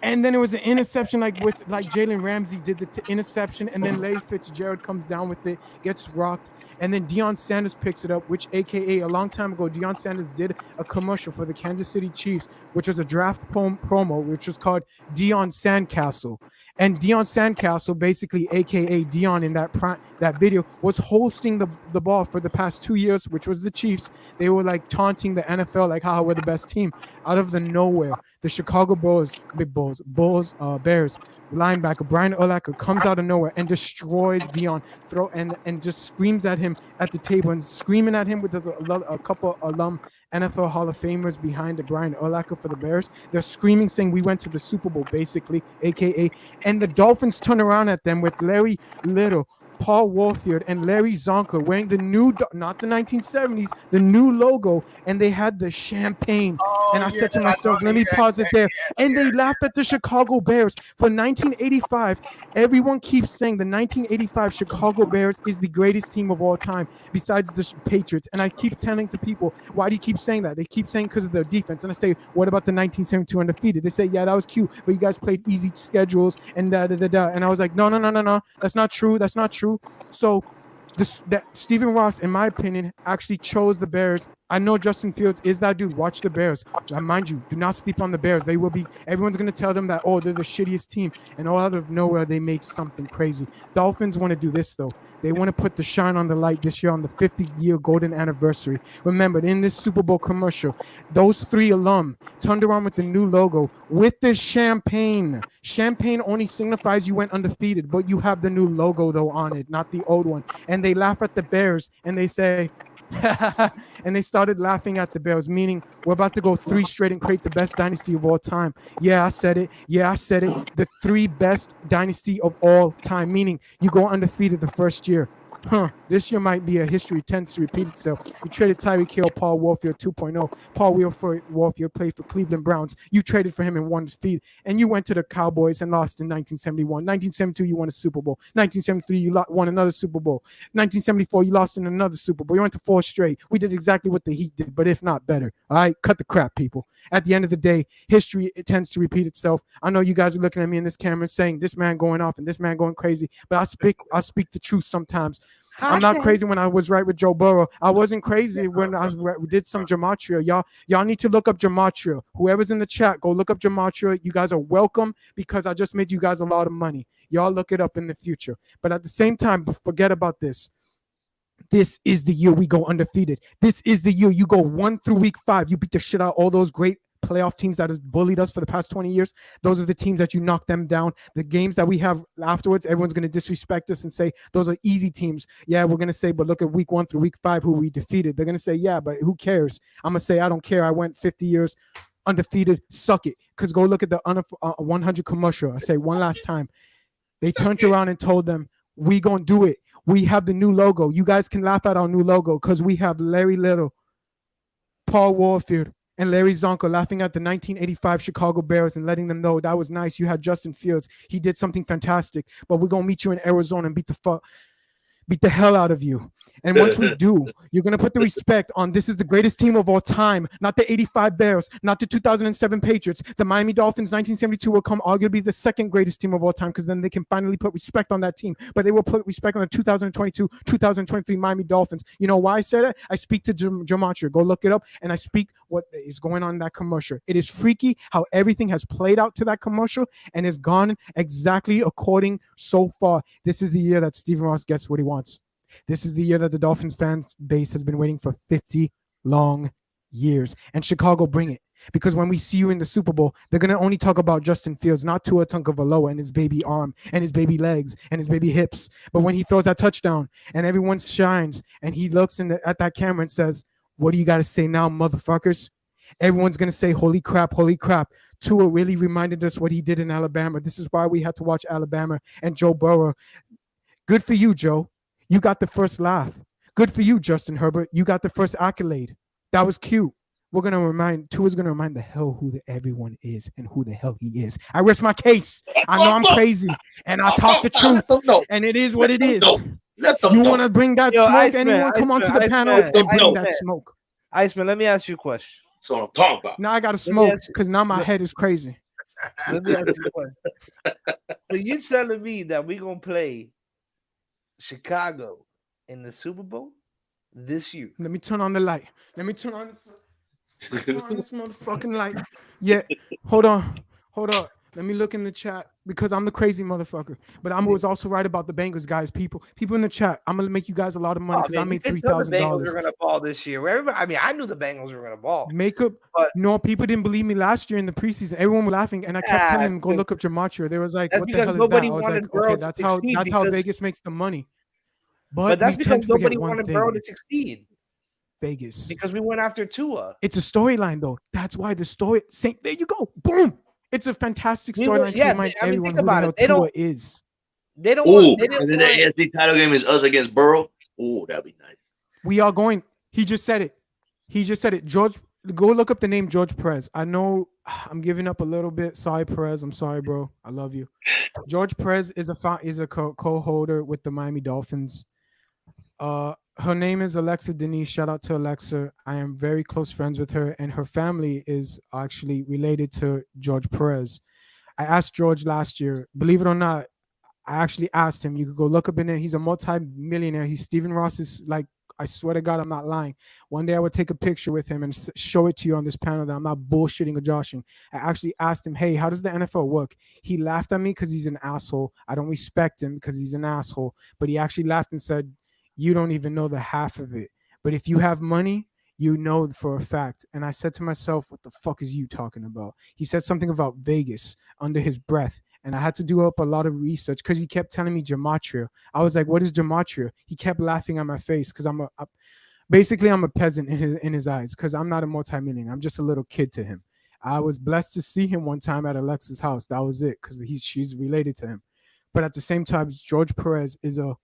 And then it was an interception like Jalen Ramsey did the interception, and then Larry Fitzgerald comes down with it, gets rocked, and then Deion Sanders picks it up, which AKA a long time ago, Deion Sanders did a commercial for the Kansas City Chiefs, which was a draft promo, which was called Deion Sandcastle. And Deion Sandcastle, basically AKA Deion in that video, was hosting the ball for the past 2 years, which was the Chiefs. They were like taunting the NFL, like how we're the best team. Out of the nowhere, the Chicago Bears linebacker Brian Urlacher comes out of nowhere and destroys Deion, and just screams at him at the table, and screaming at him with a couple alum NFL Hall of Famers behind Brian Urlacher for the Bears. They're screaming, saying we went to the Super Bowl, basically, AKA. And the Dolphins turn around at them with Larry Little, Paul Warfield, and Larry Zonka wearing the new, not the 1970s, the new logo, and they had the champagne. And I said to myself, let me pause it there. And they laughed at the Chicago Bears. For 1985, everyone keeps saying the 1985 Chicago Bears is the greatest team of all time, besides the Patriots. And I keep telling to people, why do you keep saying that? They keep saying because of their defense. And I say, what about the 1972 undefeated? They say, yeah, that was cute, but you guys played easy schedules and da-da-da-da. And I was like, no. That's not true. That's not true. So that Stephen Ross, in my opinion, actually chose the Bears. I know Justin Fields is that dude. Watch the Bears. Mind you, do not sleep on the Bears. They will be. Everyone's going to tell them that, oh, they're the shittiest team. And all out of nowhere, they make something crazy. Dolphins want to do this, though. They want to put the shine on the light this year on the 50-year golden anniversary. Remember, in this Super Bowl commercial, those three alum turned around with the new logo with the champagne. Champagne only signifies you went undefeated, but you have the new logo, though, on it, not the old one. And they laugh at the Bears, and they say, and they started laughing at the Bears, meaning we're about to go 3 straight and create the best dynasty of all time. Yeah, I said it. The 3 best dynasty of all time, meaning you go undefeated the first year. This year might be a history tends to repeat itself. You traded Tyreek Hill, Paul Warfield 2.0. Paul Warfield played for Cleveland Browns. You traded for him and won defeat. And you went to the Cowboys and lost in 1971. 1972, you won a Super Bowl. 1973, you won another Super Bowl. 1974, you lost in another Super Bowl. You went to 4 straight. We did exactly what the Heat did, but if not better. All right, cut the crap, people. At the end of the day, history it tends to repeat itself. I know you guys are looking at me in this camera saying this man going off and this man going crazy, but I speak the truth sometimes. I'm not crazy when I was right with Joe Burrow. I wasn't crazy when we did some gematria. Y'all need to look up gematria. Whoever's in the chat, go look up gematria. You guys are welcome because I just made you guys a lot of money. Y'all look it up in the future. But at the same time, forget about this. This is the year we go undefeated. This is the year you go 1 through week 5. You beat the shit out of all those great playoff teams that has bullied us for the past 20 years. Those are the teams that you knock them down. The games that we have afterwards, everyone's going to disrespect us and say those are easy teams. Yeah, we're going to say, but look at week 1 through week 5 who we defeated. They're going to say, yeah, but who cares? I'm going to say, I don't care. I went 50 years undefeated. Suck it. Because go look at the 100 commercial. I say one last time. They turned around and told them, we going to do it. We have the new logo. You guys can laugh at our new logo because we have Larry Little, Paul Warfield, and Larry Zonka laughing at the 1985 Chicago Bears and letting them know that was nice. You had Justin Fields. He did something fantastic. But we're going to meet you in Arizona and beat the hell out of you. And once we do, you're going to put the respect on this is the greatest team of all time, not the 85 Bears, not the 2007 Patriots. The Miami Dolphins 1972 will come arguably the second greatest team of all time because then they can finally put respect on that team. But they will put respect on the 2022, 2023 Miami Dolphins. You know why I say that? I speak to gematria. Go look it up. And I speak what is going on in that commercial. It is freaky how everything has played out to that commercial and has gone exactly according so far. This is the year that Stephen Ross gets what he wants. This is the year that the Dolphins fans base has been waiting for 50 long years. And Chicago, bring it. Because when we see you in the Super Bowl, they're going to only talk about Justin Fields, not Tua Tagovailoa and his baby arm and his baby legs and his baby hips. But when he throws that touchdown and everyone shines and he looks at that camera and says, what do you got to say now, motherfuckers? Everyone's going to say, holy crap, holy crap. Tua really reminded us what he did in Alabama. This is why we had to watch Alabama and Joe Burrow. Good for you, Joe. You got the first laugh. Good for you, Justin Herbert. You got the first accolade. That was cute. Tua's going to remind the hell who everyone is and who the hell he is. I rest my case. I know I'm crazy and I talk the truth and it is what it is. You want to bring that smoke? Iceman, anyone come onto the panel and bring that smoke. Iceman, let me ask you a question. That's what I'm talking about. Now I got to smoke because now my head is crazy. Let me ask you a question. So you telling me that we're going to play Chicago in the Super Bowl this year? Let me turn on the light. Let me turn on this motherfucking light. Yeah, hold on. Let me look in the chat because I'm the crazy motherfucker. But I was also right about the Bengals, guys. People in the chat. I'm gonna make you guys a lot of money because I made $3,000. The Bengals are gonna ball this year. I knew the Bengals were gonna ball. No, people didn't believe me last year in the preseason. Everyone was laughing, and I kept telling them go look up gematria. They was like, "What the hell is that?" I was like, "Okay, that's how Vegas makes the money." But that's because nobody wanted Burrow to succeed. Vegas, because we went after Tua. It's a storyline, though. That's why the story. There you go. Boom. It's a fantastic storyline to remind everyone who the hell Tua is. They don't want. And then the AFC title game is us against Burrow. Oh, that'd be nice. We are going. He just said it. George, go look up the name George Perez. I know I'm giving up a little bit. Sorry, Perez. I'm sorry, bro. I love you. George Perez is a co-holder with the Miami Dolphins. Her name is Alexa Denise. Shout out to Alexa. I am very close friends with her, and her family is actually related to George Perez. I asked George last year, believe it or not, I actually asked him. You could go look up in there. He's a multi-millionaire. He's Stephen Ross's, like, I swear to God, I'm not lying. One day I would take a picture with him and show it to you on this panel that I'm not bullshitting or joshing. I actually asked him, hey, how does the NFL work? He laughed at me because he's an asshole. I don't respect him because he's an asshole. But he actually laughed and said, you don't even know the half of it. But if you have money, you know for a fact. And I said to myself, what the fuck is you talking about? He said something about Vegas under his breath. And I had to do up a lot of research because he kept telling me gematria. I was like, what is gematria? He kept laughing at my face because I'm a peasant in his eyes because I'm not a multimillionaire. I'm just a little kid to him. I was blessed to see him one time at Alexa's house. That was it because she's related to him. But at the same time, George Perez is a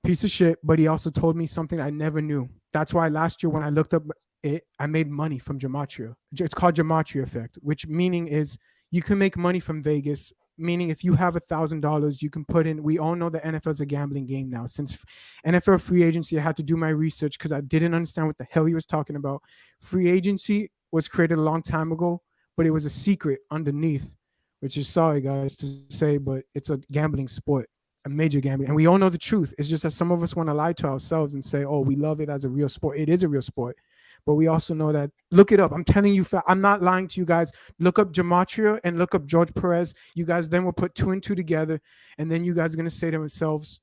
piece of shit, but he also told me something I never knew. That's why last year when I looked up it, I made money from gematria. It's called gematria effect, which meaning is you can make money from Vegas. Meaning, if you have $1,000, you can put in. We all know the NFL is a gambling game now. Since NFL free agency, I had to do my research because I didn't understand what the hell he was talking about. Free agency was created a long time ago, but it was a secret underneath, which is sorry guys to say, but it's a gambling sport, a major gambling, and we all know the truth. It's just that some of us want to lie to ourselves and say, "Oh, we love it as a real sport." It is a real sport. But we also know that, look it up. I'm telling you, I'm not lying to you guys. Look up gematria and look up George Perez. You guys then will put 2 and 2 together. And then you guys are going to say to yourselves,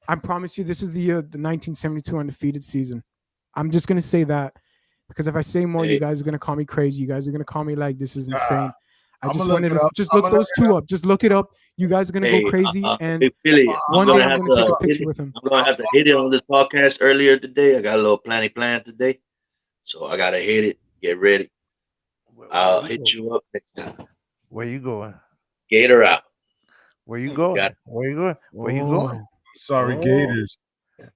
I promise you, this is the year, the 1972 undefeated season. I'm just going to say that because if I say more, you guys are going to call me crazy. You guys are going to call me like, this is insane. I just wanted to just look those 2 up. Just look it up. You guys are going to go crazy. And one day I'm going to take a picture with him. I'm going to have to hit it on this podcast earlier today. I got a little planning plan today. So I gotta hit it. Get ready. I'll hit you up next time. Where you going? Gator out. Where you going? Where you going? Where you going? Sorry, Gators.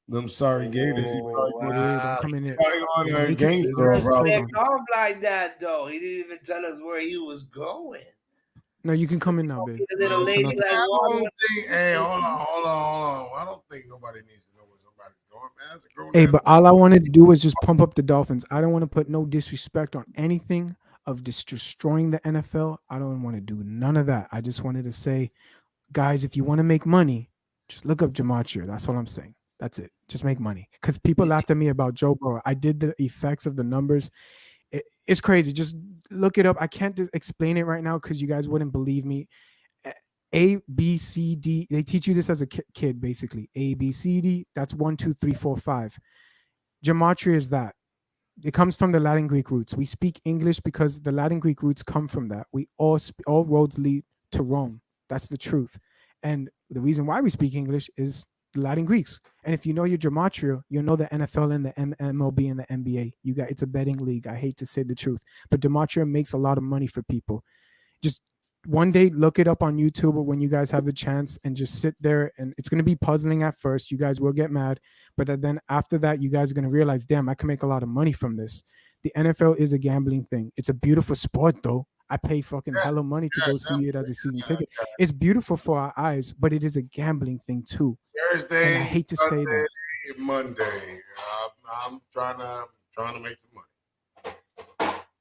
Them sorry Gators. Wow. Coming in. Calm like that though. He didn't even tell us where he was going. No, you can come in now, baby. Hey, hold on. I don't think nobody needs to know where somebody's going, man. That's a grown Hey, but all I wanted to do was just pump up the Dolphins. I don't want to put no disrespect on anything of just destroying the NFL. I don't want to do none of that. I just wanted to say, guys, if you want to make money, just look up gematria. That's all I'm saying. That's it. Just make money. Because people laughed at me about Joe Burrow. I did the effects of the numbers. It's crazy. Just look it up. I can't explain it right now because you guys wouldn't believe me. A, B, C, D. They teach you this as a kid, basically. A, B, C, D. That's 1, 2, 3, 4, 5. Gematria is that. It comes from the Latin Greek roots. We speak English because the Latin Greek roots come from that. We all roads lead to Rome. That's the truth. And the reason why we speak English is the Latin Greeks. And if you know your gematria, you'll know the NFL and the MLB and the NBA. It's a betting league. I hate to say the truth, but gematria makes a lot of money for people. Just one day, look it up on YouTube or when you guys have the chance and just sit there. And it's going to be puzzling at first. You guys will get mad. But then after that, you guys are going to realize, damn, I can make a lot of money from this. The NFL is a gambling thing. It's a beautiful sport, though. I pay fucking hella money to go see it as a season ticket. It's beautiful for our eyes, but it is a gambling thing, too. Thursday, and I hate to Sunday, say that. Monday. I'm trying to make some money.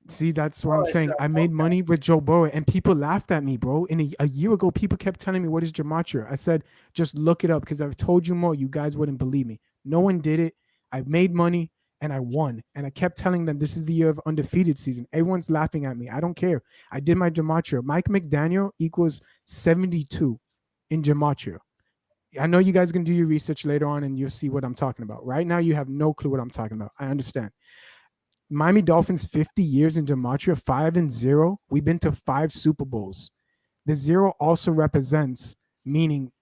See, that's what I'm saying. I made money with Joe Burrow, and people laughed at me, bro. And a year ago, people kept telling me, what is gematria? I said, just look it up because I've told you more. You guys wouldn't believe me. No one did it. I made money, and I won. And I kept telling them, this is the year of undefeated season. Everyone's laughing at me. I don't care. I did my gematria. Mike McDaniel equals 72 in gematria. I know you guys can do your research later on, and you'll see what I'm talking about. Right now, you have no clue what I'm talking about. I understand. Miami Dolphins 50 years in gematria, 5-0. We've been to 5 Super Bowls. The 0 also represents, meaning,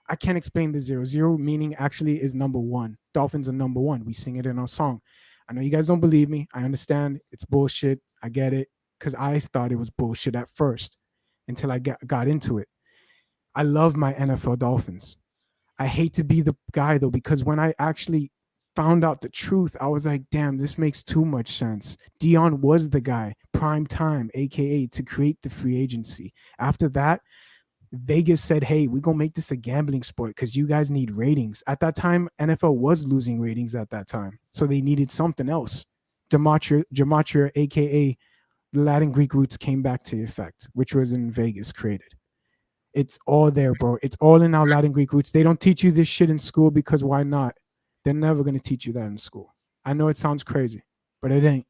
I can't explain the 0. 0 meaning actually is number 1. Dolphins are number 1. We sing it in our song. I know you guys don't believe me. I understand. It's bullshit. I get it. Because I thought it was bullshit at first until I got into it. I love my NFL Dolphins. I hate to be the guy, though, because when I actually found out the truth, I was like, damn, this makes too much sense. Dion was the guy, prime time, aka to create the free agency. After that, Vegas said, hey, we're gonna make this a gambling sport because you guys need ratings. At that time, NFL was losing ratings at that time, so they needed something else. Gematria, aka the Latin Greek roots, came back to effect, which was in Vegas created. It's all there, bro. It's all in our Latin Greek roots. They don't teach you this shit in school because why not? They're never going to teach you that in school. I know it sounds crazy, but it ain't.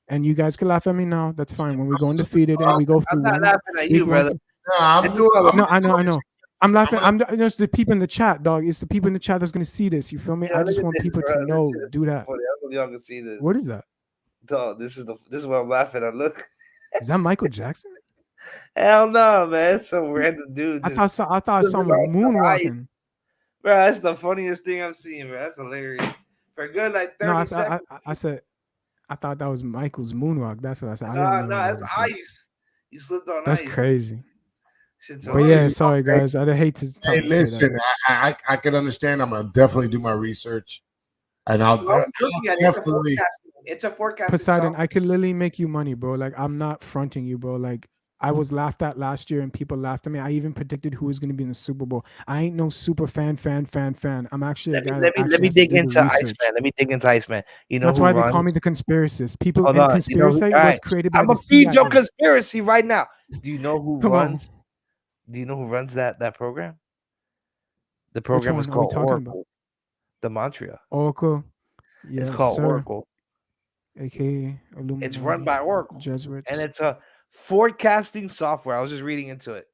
And you guys can laugh at me now. That's fine. When we go undefeated and we go through. I'm not laughing at you, brother. No, I know. I'm laughing. I'm just the people in the chat, dog. It's the people in the chat that's going to see this. You feel me? I just want people to know. Do that. I hope y'all can see this. What is that? Dog, this is what I'm laughing at. Look. Is that Michael Jackson? Hell no, man. It's some random dude. I thought I saw him moonwalking. Bro, that's the funniest thing I've seen, bro. That's hilarious. For a good like 30 seconds. I said, I thought that was Michael's moonwalk. That's what I said. No, that's ice. He slipped on that's ice. That's crazy. But yeah, sorry guys, I'd hate to. Hey, listen, I can understand. I'm gonna definitely do my research, and I'll definitely. It's a forecast. Poseidon, I could literally make you money, bro. Like I'm not fronting you, bro. Like I was laughed at last year, and people laughed at me. I even predicted who was going to be in the Super Bowl. I ain't no super fan. I'm actually a guy. Let me dig into Iceman. Let me dig into Iceman. You know that's why they call me the conspiracist. People in conspiracy was created by I'm the a feed your conspiracy right now. Do you know who runs? Do you know who runs that program? The program is called Oracle. The Montreal. Oracle. It's called Oracle. AKA Illuminati. It's run by Oracle. Jesuits. And it's a forecasting software. I was just reading into it.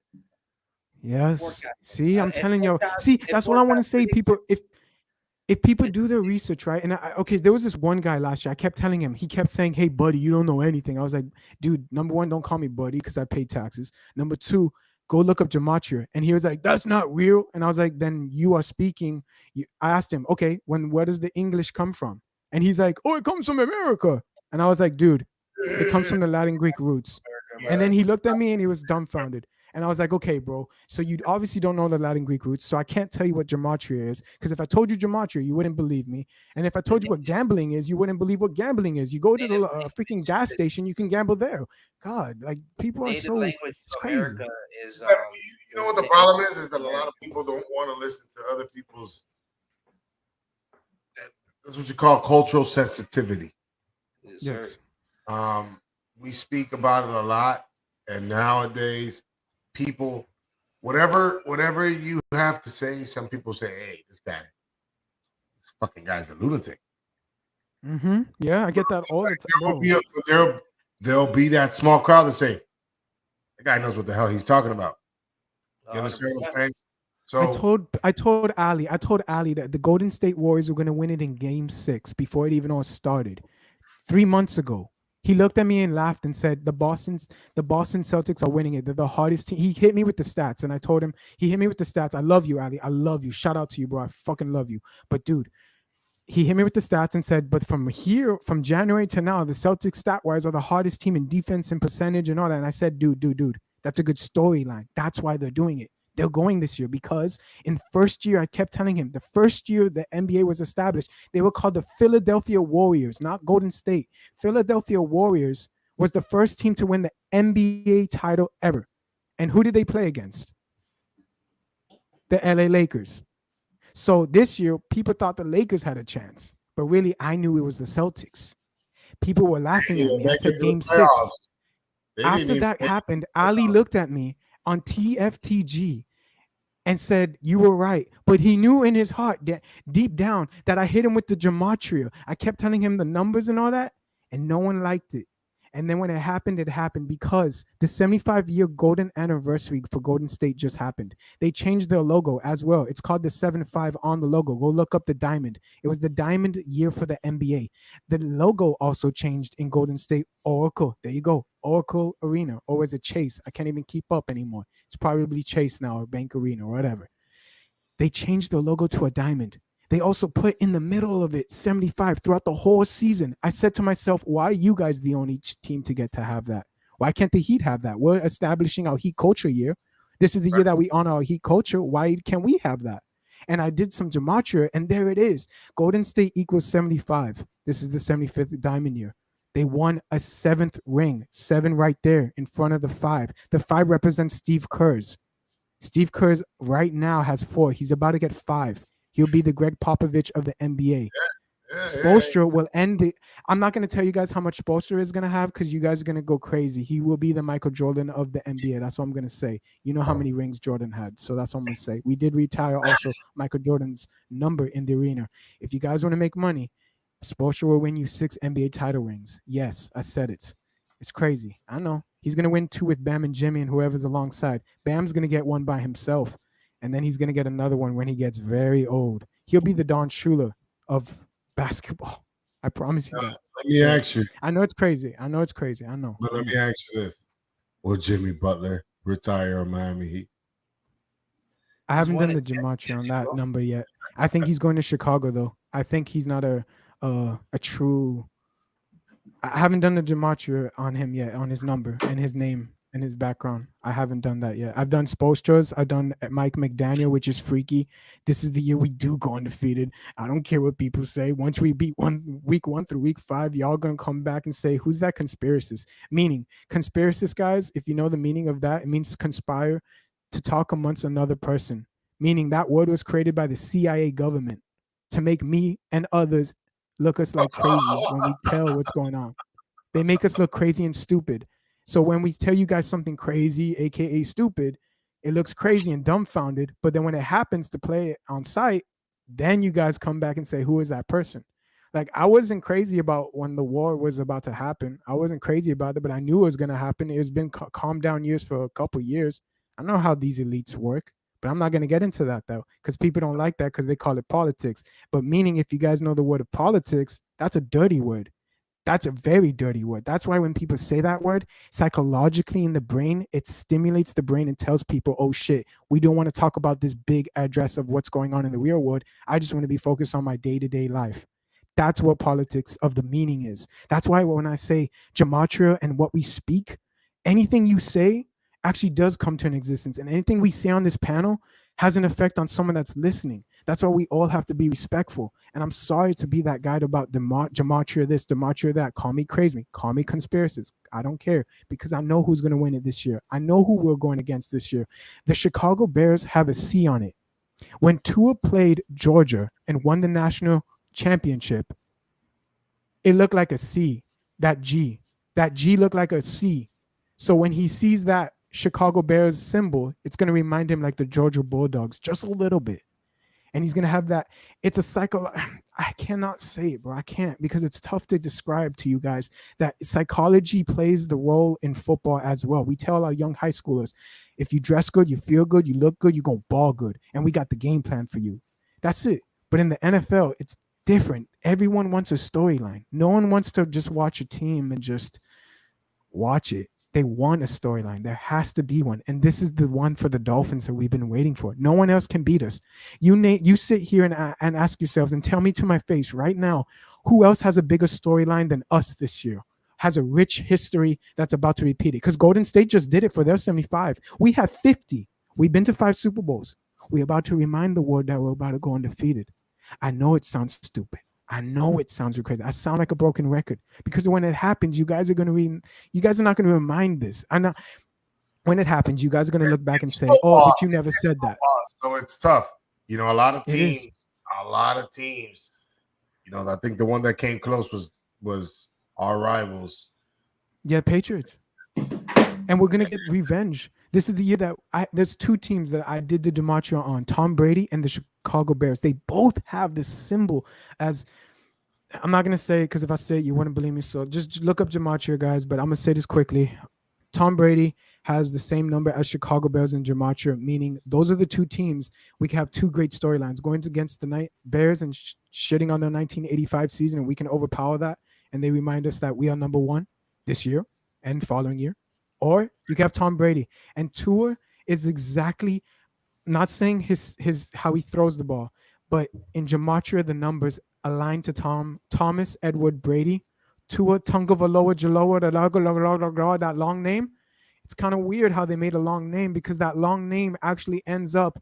Yes. See, I'm telling you. See, that's what I want to say. People, if people do their research, right? And there was this one guy last year. I kept telling him. He kept saying, "Hey, buddy, you don't know anything." I was like, "Dude, number one, don't call me buddy because I pay taxes. Number two, go look up gematria." And he was like, "That's not real." And I was like, "Then you are speaking." I asked him, "Okay, where does the English come from?" And he's like, "Oh, it comes from America." And I was like, "Dude, it comes from the Latin Greek roots." And then he looked at me and he was dumbfounded. And I was like, "Okay, bro. So you obviously don't know the Latin Greek roots. So I can't tell you what gematria is. Because if I told you gematria, you wouldn't believe me. And if I told you what gambling is, you wouldn't believe what gambling is. You go to the freaking gas station, you can gamble there." God, like people are so it's crazy. Is, you know what the problem is that a lot of people don't want to listen to other people's. That's what you call cultural sensitivity. Yes. We speak about it a lot, and nowadays, people, whatever you have to say, some people say, "Hey, this fucking guy's a lunatic." Mm-hmm. Yeah, I get that all the time. There'll be that small crowd that say, "That guy knows what the hell he's talking about." You understand what I'm saying? So I told Ali that the Golden State Warriors were going to win it in Game 6 before it even all started. 3 months ago, he looked at me and laughed and said, "The Boston Celtics are winning it. They're the hardest team." He hit me with the stats, and I told him, he hit me with the stats. I love you, Ali. I love you. Shout out to you, bro. I fucking love you. But dude, he hit me with the stats and said, "But from from January to now, the Celtics stat-wise are the hardest team in defense and percentage and all that." And I said, dude, that's a good storyline. That's why they're doing it. They're going this year because in first year, I kept telling him, the first year the NBA was established, they were called the Philadelphia Warriors, not Golden State. Philadelphia Warriors was the first team to win the NBA title ever. And who did they play against? The LA Lakers. So this year, people thought the Lakers had a chance, but really, I knew it was the Celtics. People were laughing at me. I said Game 6. After that happened, Ali looked at me on TFTG and said, "You were right." But he knew in his heart that deep down that I hit him with the gematria. I kept telling him the numbers and all that, and no one liked it. And then when it happened because the 75-year golden anniversary for Golden State just happened. They changed their logo as well. It's called the 7-5 on the logo. Go look up the diamond. It was the diamond year for the NBA. The logo also changed in Golden State. Oracle. There you go. Oracle Arena. Or is it Chase? I can't even keep up anymore. It's probably Chase now or Bank Arena or whatever. They changed the logo to a diamond. They also put in the middle of it 75 throughout the whole season. I said to myself, why are you guys the only team to get to have that? Why can't the Heat have that? We're establishing our Heat culture year. This is the year that we honor our Heat culture. Why can't we have that? And I did some gematria, and there it is. Golden State equals 75. This is the 75th diamond year. They won a 7th ring, 7 right there in front of the 5. The 5 represents Steve Kerr's. Steve Kerr right now has 4. He's about to get 5. He'll be the Greg Popovich of the NBA. Spoelstra will end it. I'm not going to tell you guys how much Spoelstra is going to have because you guys are going to go crazy. He will be the Michael Jordan of the NBA. That's what I'm going to say. You know how many rings Jordan had. So that's what I'm going to say. We did retire also Michael Jordan's number in the arena. If you guys want to make money, Spoelstra will win you 6 NBA title rings. Yes, I said it. It's crazy. I know. He's going to win 2 with Bam and Jimmy and whoever's alongside. Bam's going to get 1 by himself. And then he's going to get another one when he gets very old. He'll be the Don Shula of basketball. I promise you that. Let me ask you. I know it's crazy. I know. But let me ask you this. Will Jimmy Butler retire on Miami Heat? I haven't done the gematria on that number yet. I think he's going to Chicago, though. I think he's not a true... I haven't done the gematria on him yet, on his number and his name. in his background. I haven't done that yet. I've done Spoelstra's. I've done Mike McDaniel, which is freaky. This is the year we do go undefeated. I don't care what people say. Once we beat week 1 through week 5, y'all gonna come back and say, who's that conspiracist? Meaning, conspiracist, guys, if you know the meaning of that, it means conspire to talk amongst another person. Meaning that word was created by the CIA government to make me and others look us like crazy when we tell what's going on. They make us look crazy and stupid. So when we tell you guys something crazy, aka stupid, it looks crazy and dumbfounded. But then when it happens to play it on site, then you guys come back and say, who is that person? Like, I wasn't crazy about when the war was about to happen. I wasn't crazy about it, but I knew it was going to happen. It's been calm down years for a couple years. I know how these elites work, but I'm not going to get into that, though, because people don't like that because they call it politics. But meaning, if you guys know the word of politics, that's a dirty word. That's a very dirty word. That's why when people say that word, psychologically in the brain, it stimulates the brain and tells people, oh shit, we don't want to talk about this big address of what's going on in the real world. I just want to be focused on my day-to-day life. That's what politics of the meaning is. That's why when I say gematria and what we speak, anything you say actually does come to an existence. And anything we say on this panel has an effect on someone that's listening. That's why we all have to be respectful. And I'm sorry to be that guy about gematria this, gematria that. Call me crazy. Call me conspiracist. I don't care, because I know who's going to win it this year. I know who we're going against this year. The Chicago Bears have a C on it. When Tua played Georgia and won the national championship, it looked like a C. That G looked like a C. So when he sees that Chicago Bears symbol, it's going to remind him like the Georgia Bulldogs, just a little bit. And he's going to have that. It's a cycle. I cannot say it, bro. I can't, because it's tough to describe to you guys that psychology plays the role in football as well. We tell our young high schoolers, if you dress good, you feel good, you look good, you're going to ball good. And we got the game plan for you. That's it. But in the NFL, it's different. Everyone wants a storyline. No one wants to just watch a team and just watch it. They want a storyline. There has to be one. And this is the one for the Dolphins that we've been waiting for. No one else can beat us. You sit here and ask yourselves and tell me to my face right now, who else has a bigger storyline than us this year? Has a rich history that's about to repeat it? Because Golden State just did it for their 75. We have 50. We've been to 5 Super Bowls. We're about to remind the world that we're about to go undefeated. I know it sounds stupid. I know it sounds crazy. I sound like a broken record, because when it happens, you guys are not going to remind this. When it happens, you guys are going to look back and say, "Oh, but you never said that." So it's tough. You know, a lot of teams. You know, I think the one that came close was our rivals. Yeah, Patriots. And we're going to get revenge. This is the year that there's 2 teams that I did the gematria on, Tom Brady and the Chicago Bears. They both have this symbol as, I'm not going to say it because if I say it, you wouldn't believe me. So just look up gematria, guys. But I'm going to say this quickly. Tom Brady has the same number as Chicago Bears in gematria, meaning those are the 2 teams. We can have 2 great storylines going against the Bears and shitting on their 1985 season, and we can overpower that. And they remind us that we are number 1 this year and following year. Or you can have Tom Brady. And Tua is exactly, not saying his how he throws the ball, but in gematria, the numbers align to Thomas Edward Brady. Tua Tagovailoa Jaloa, that long name. It's kind of weird how they made a long name, because that long name actually ends up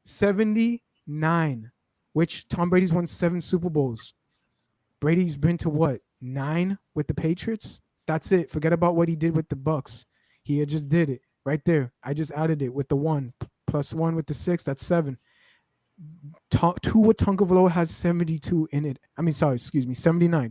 79, which Tom Brady's won 7 Super Bowls. Brady's been to what? 9 with the Patriots. That's it. Forget about what he did with the Bucks. He just did it right there. I just added it with the 1 plus 1 with the 6. That's 7. Tua Tagovailoa has 72 in it. 79.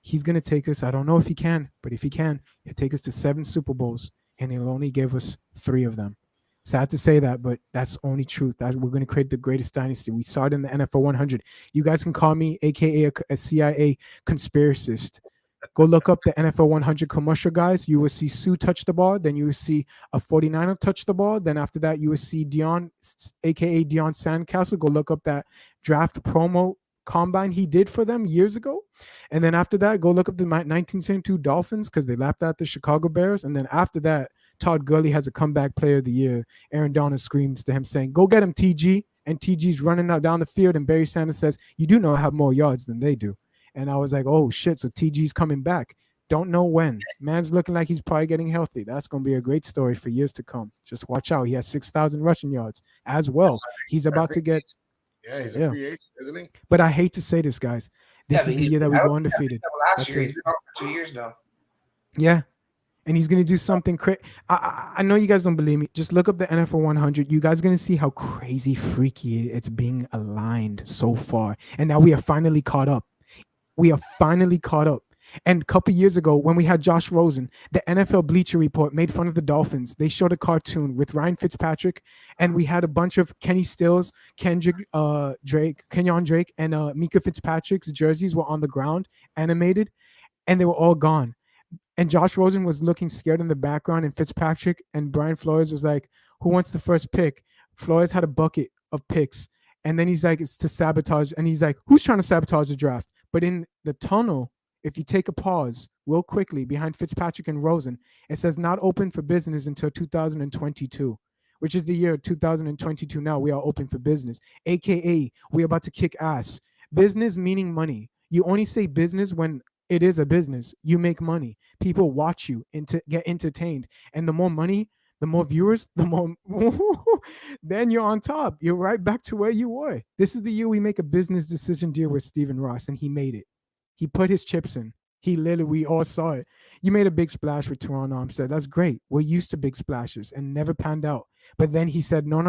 He's gonna take us. I don't know if he can, but if he can, he'll take us to 7 Super Bowls, and he'll only give us 3 of them. Sad to say that, but that's only truth. That we're going to create the greatest dynasty. We saw it in the NFL 100. You guys can call me, aka a CIA conspiracist. Go look up the NFL 100 commercial, guys. You will see Sue touch the ball. Then you will see a 49er touch the ball. Then after that, you will see Deion, aka Deion Sandcastle. Go look up that draft promo combine he did for them years ago. And then after that, go look up the 1972 Dolphins, because they laughed at the Chicago Bears. And then after that, Todd Gurley has a comeback player of the year. Aaron Donald screams to him saying, "Go get him, TG." And TG's running out down the field, and Barry Sanders says, "You do know I have more yards than they do." And I was like, oh shit, so TG's coming back. Don't know when. Man's looking like he's probably getting healthy. That's going to be a great story for years to come. Just watch out. He has 6,000 rushing yards as well. He's about to get. Yeah, he's a free agent, isn't he? But I hate to say this, guys. This is the year that we go undefeated. Last year, he's been out for 2 years now. Yeah. And he's going to do something crazy. I know you guys don't believe me. Just look up the NFL 100. You guys are going to see how crazy freaky it's being aligned so far. And now we are finally caught up. We are finally caught up. And a couple years ago, when we had Josh Rosen, the NFL Bleacher Report made fun of the Dolphins. They showed a cartoon with Ryan Fitzpatrick, and we had a bunch of Kenny Stills, Kenyon Drake, and Mika Fitzpatrick's jerseys were on the ground, animated, and they were all gone. And Josh Rosen was looking scared in the background, and Fitzpatrick and Brian Flores was like, who wants the first pick? Flores had a bucket of picks, and then he's like, it's to sabotage, and he's like, who's trying to sabotage the draft? But in the tunnel, if you take a pause real quickly behind Fitzpatrick and Rosen, it says not open for business until 2022, which is the year 2022 now. We are open for business, AKA we're about to kick ass. Business meaning money. You only say business when it is a business. You make money. People watch you and to get entertained. And the more money, the more viewers, the more then you're on top. You're right back to where you were. This is the year we make a business decision deal with Stephen Ross, and he made it. He put his chips in. He literally, we all saw it. You made a big splash with Teron Armstead. That's great. We're used to big splashes and never panned out. But then he said, no.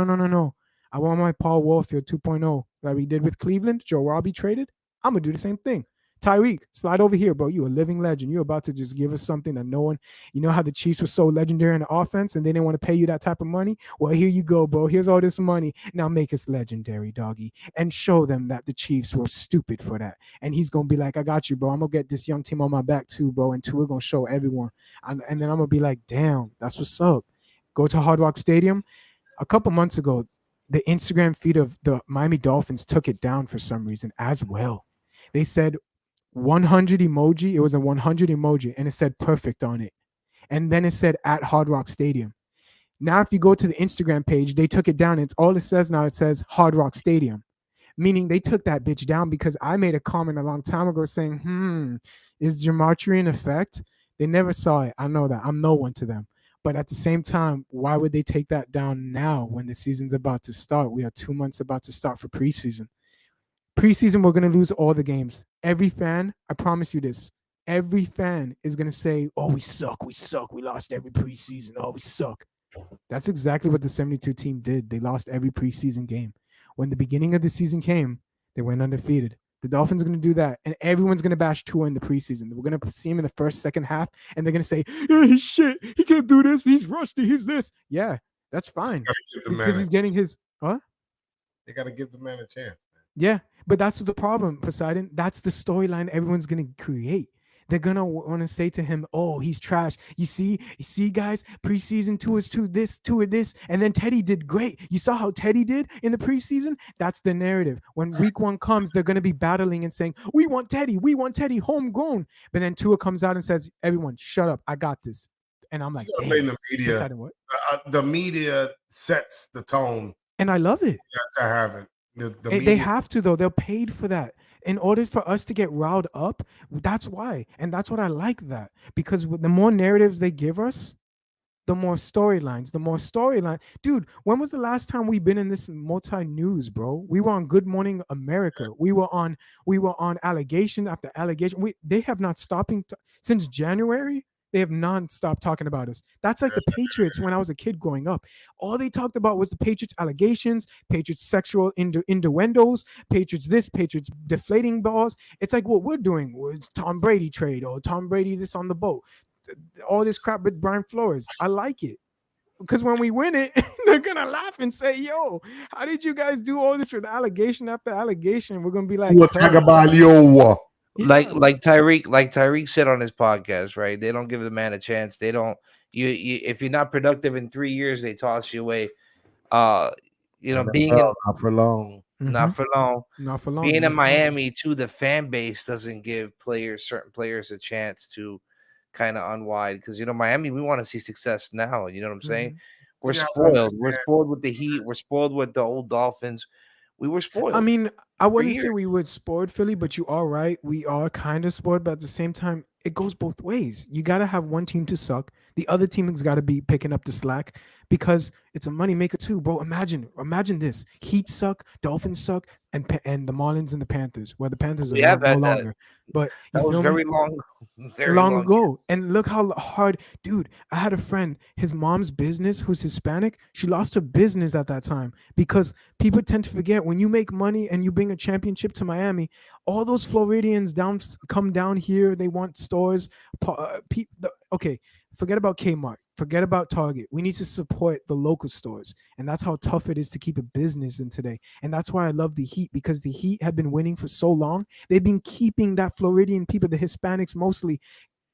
I want my Paul Warfield 2.0 like we did with Cleveland. Joe Robbie traded. I'm going to do the same thing. Tyreek, slide over here, bro. You're a living legend. You're about to just give us something that no one, you know how the Chiefs were so legendary in the offense and they didn't want to pay you that type of money? Well, here you go, bro. Here's all this money. Now make us legendary, doggy, and show them that the Chiefs were stupid for that. And he's going to be like, I got you, bro. I'm going to get this young team on my back too, bro. And two, we're going to show everyone. And then I'm going to be like, damn, that's what's up. Go to Hard Rock Stadium. A couple months ago, the Instagram feed of the Miami Dolphins took it down for some reason as well. They said, 100 emoji. It was a 100 emoji and it said perfect on it. And then it said at Hard Rock Stadium. Now, if you go to the Instagram page, they took it down. It's all it says now. It says Hard Rock Stadium, meaning they took that bitch down because I made a comment a long time ago saying, is gematria in effect? They never saw it. I know that. I'm no one to them. But at the same time, why would they take that down now when the season's about to start? We are 2 months about to start for preseason. Preseason, we're going to lose all the games. Every fan, I promise you this, every fan is going to say, oh, we suck. We lost every preseason. Oh, we suck. That's exactly what the 72 team did. They lost every preseason game. When the beginning of the season came, they went undefeated. The Dolphins are going to do that, and everyone's going to bash Tua in the preseason. We're going to see him in the first, second half, and they're going to say, he's shit. He can't do this. He's rusty. He's this. Yeah, that's fine. Because he's getting his, huh? They got to give the man a chance. Yeah, but that's the problem, Poseidon. That's the storyline everyone's going to create. They're going to want to say to him, oh, he's trash. You see, guys, preseason 2 is 2 this, and then Teddy did great. You saw how Teddy did in the preseason? That's the narrative. When week 1 comes, they're going to be battling and saying, we want Teddy, homegrown. But then Tua comes out and says, everyone, shut up. I got this. And I'm like, blame the media. Poseidon, what? The media sets the tone. And I love it. To have it. They have to, though. They're paid for that. In order for us to get riled up, that's why. And that's what I like that. Because the more narratives they give us, the more storylines. Dude, when was the last time we've been in this multi-news, bro? We were on Good Morning America. We were on allegation after allegation. They have not stopping since January. They have non-stop talking about us. That's like the Patriots when I was a kid growing up. All they talked about was the Patriots allegations, Patriots sexual innuendos, Patriots this, Patriots deflating balls. It's like what we're doing. It's Tom Brady trade or Tom Brady this on the boat. All this crap with Brian Flores. I like it. Because when we win it, they're going to laugh and say, yo, how did you guys do all this with allegation after allegation? We're going to be like, like Tyreek said on his podcast, right? They don't give the man a chance. They don't. You if you're not productive in 3 years, they toss you away. Not for long. Being in Miami too, the fan base doesn't give certain players a chance to kind of unwind because Miami, we want to see success now. You know what I'm saying? We're spoiled. We're spoiled with the Heat. We're spoiled with the old Dolphins. We were spoiled. I mean, I wouldn't say years. we were spoiled, Philly, but you are right. We are kind of spoiled, but at the same time, it goes both ways. You got to have one team to suck. The other team has got to be picking up the slack because it's a moneymaker too, bro. Imagine this: Heat suck, Dolphins suck, and the Marlins and the Panthers. Well, the Panthers We are have no had that. longer, but That you was feel me? very long, very long long. ago. And look how hard, dude. I had a friend, his mom's business, who's Hispanic. She lost her business at that time because people tend to forget when you make money and you bring a championship to Miami, all those Floridians come down here. They want stores. Okay, forget about Kmart. Forget about Target. We need to support the local stores. And that's how tough it is to keep a business in today. And that's why I love the Heat, because the Heat have been winning for so long. They've been keeping that Floridian people, the Hispanics mostly,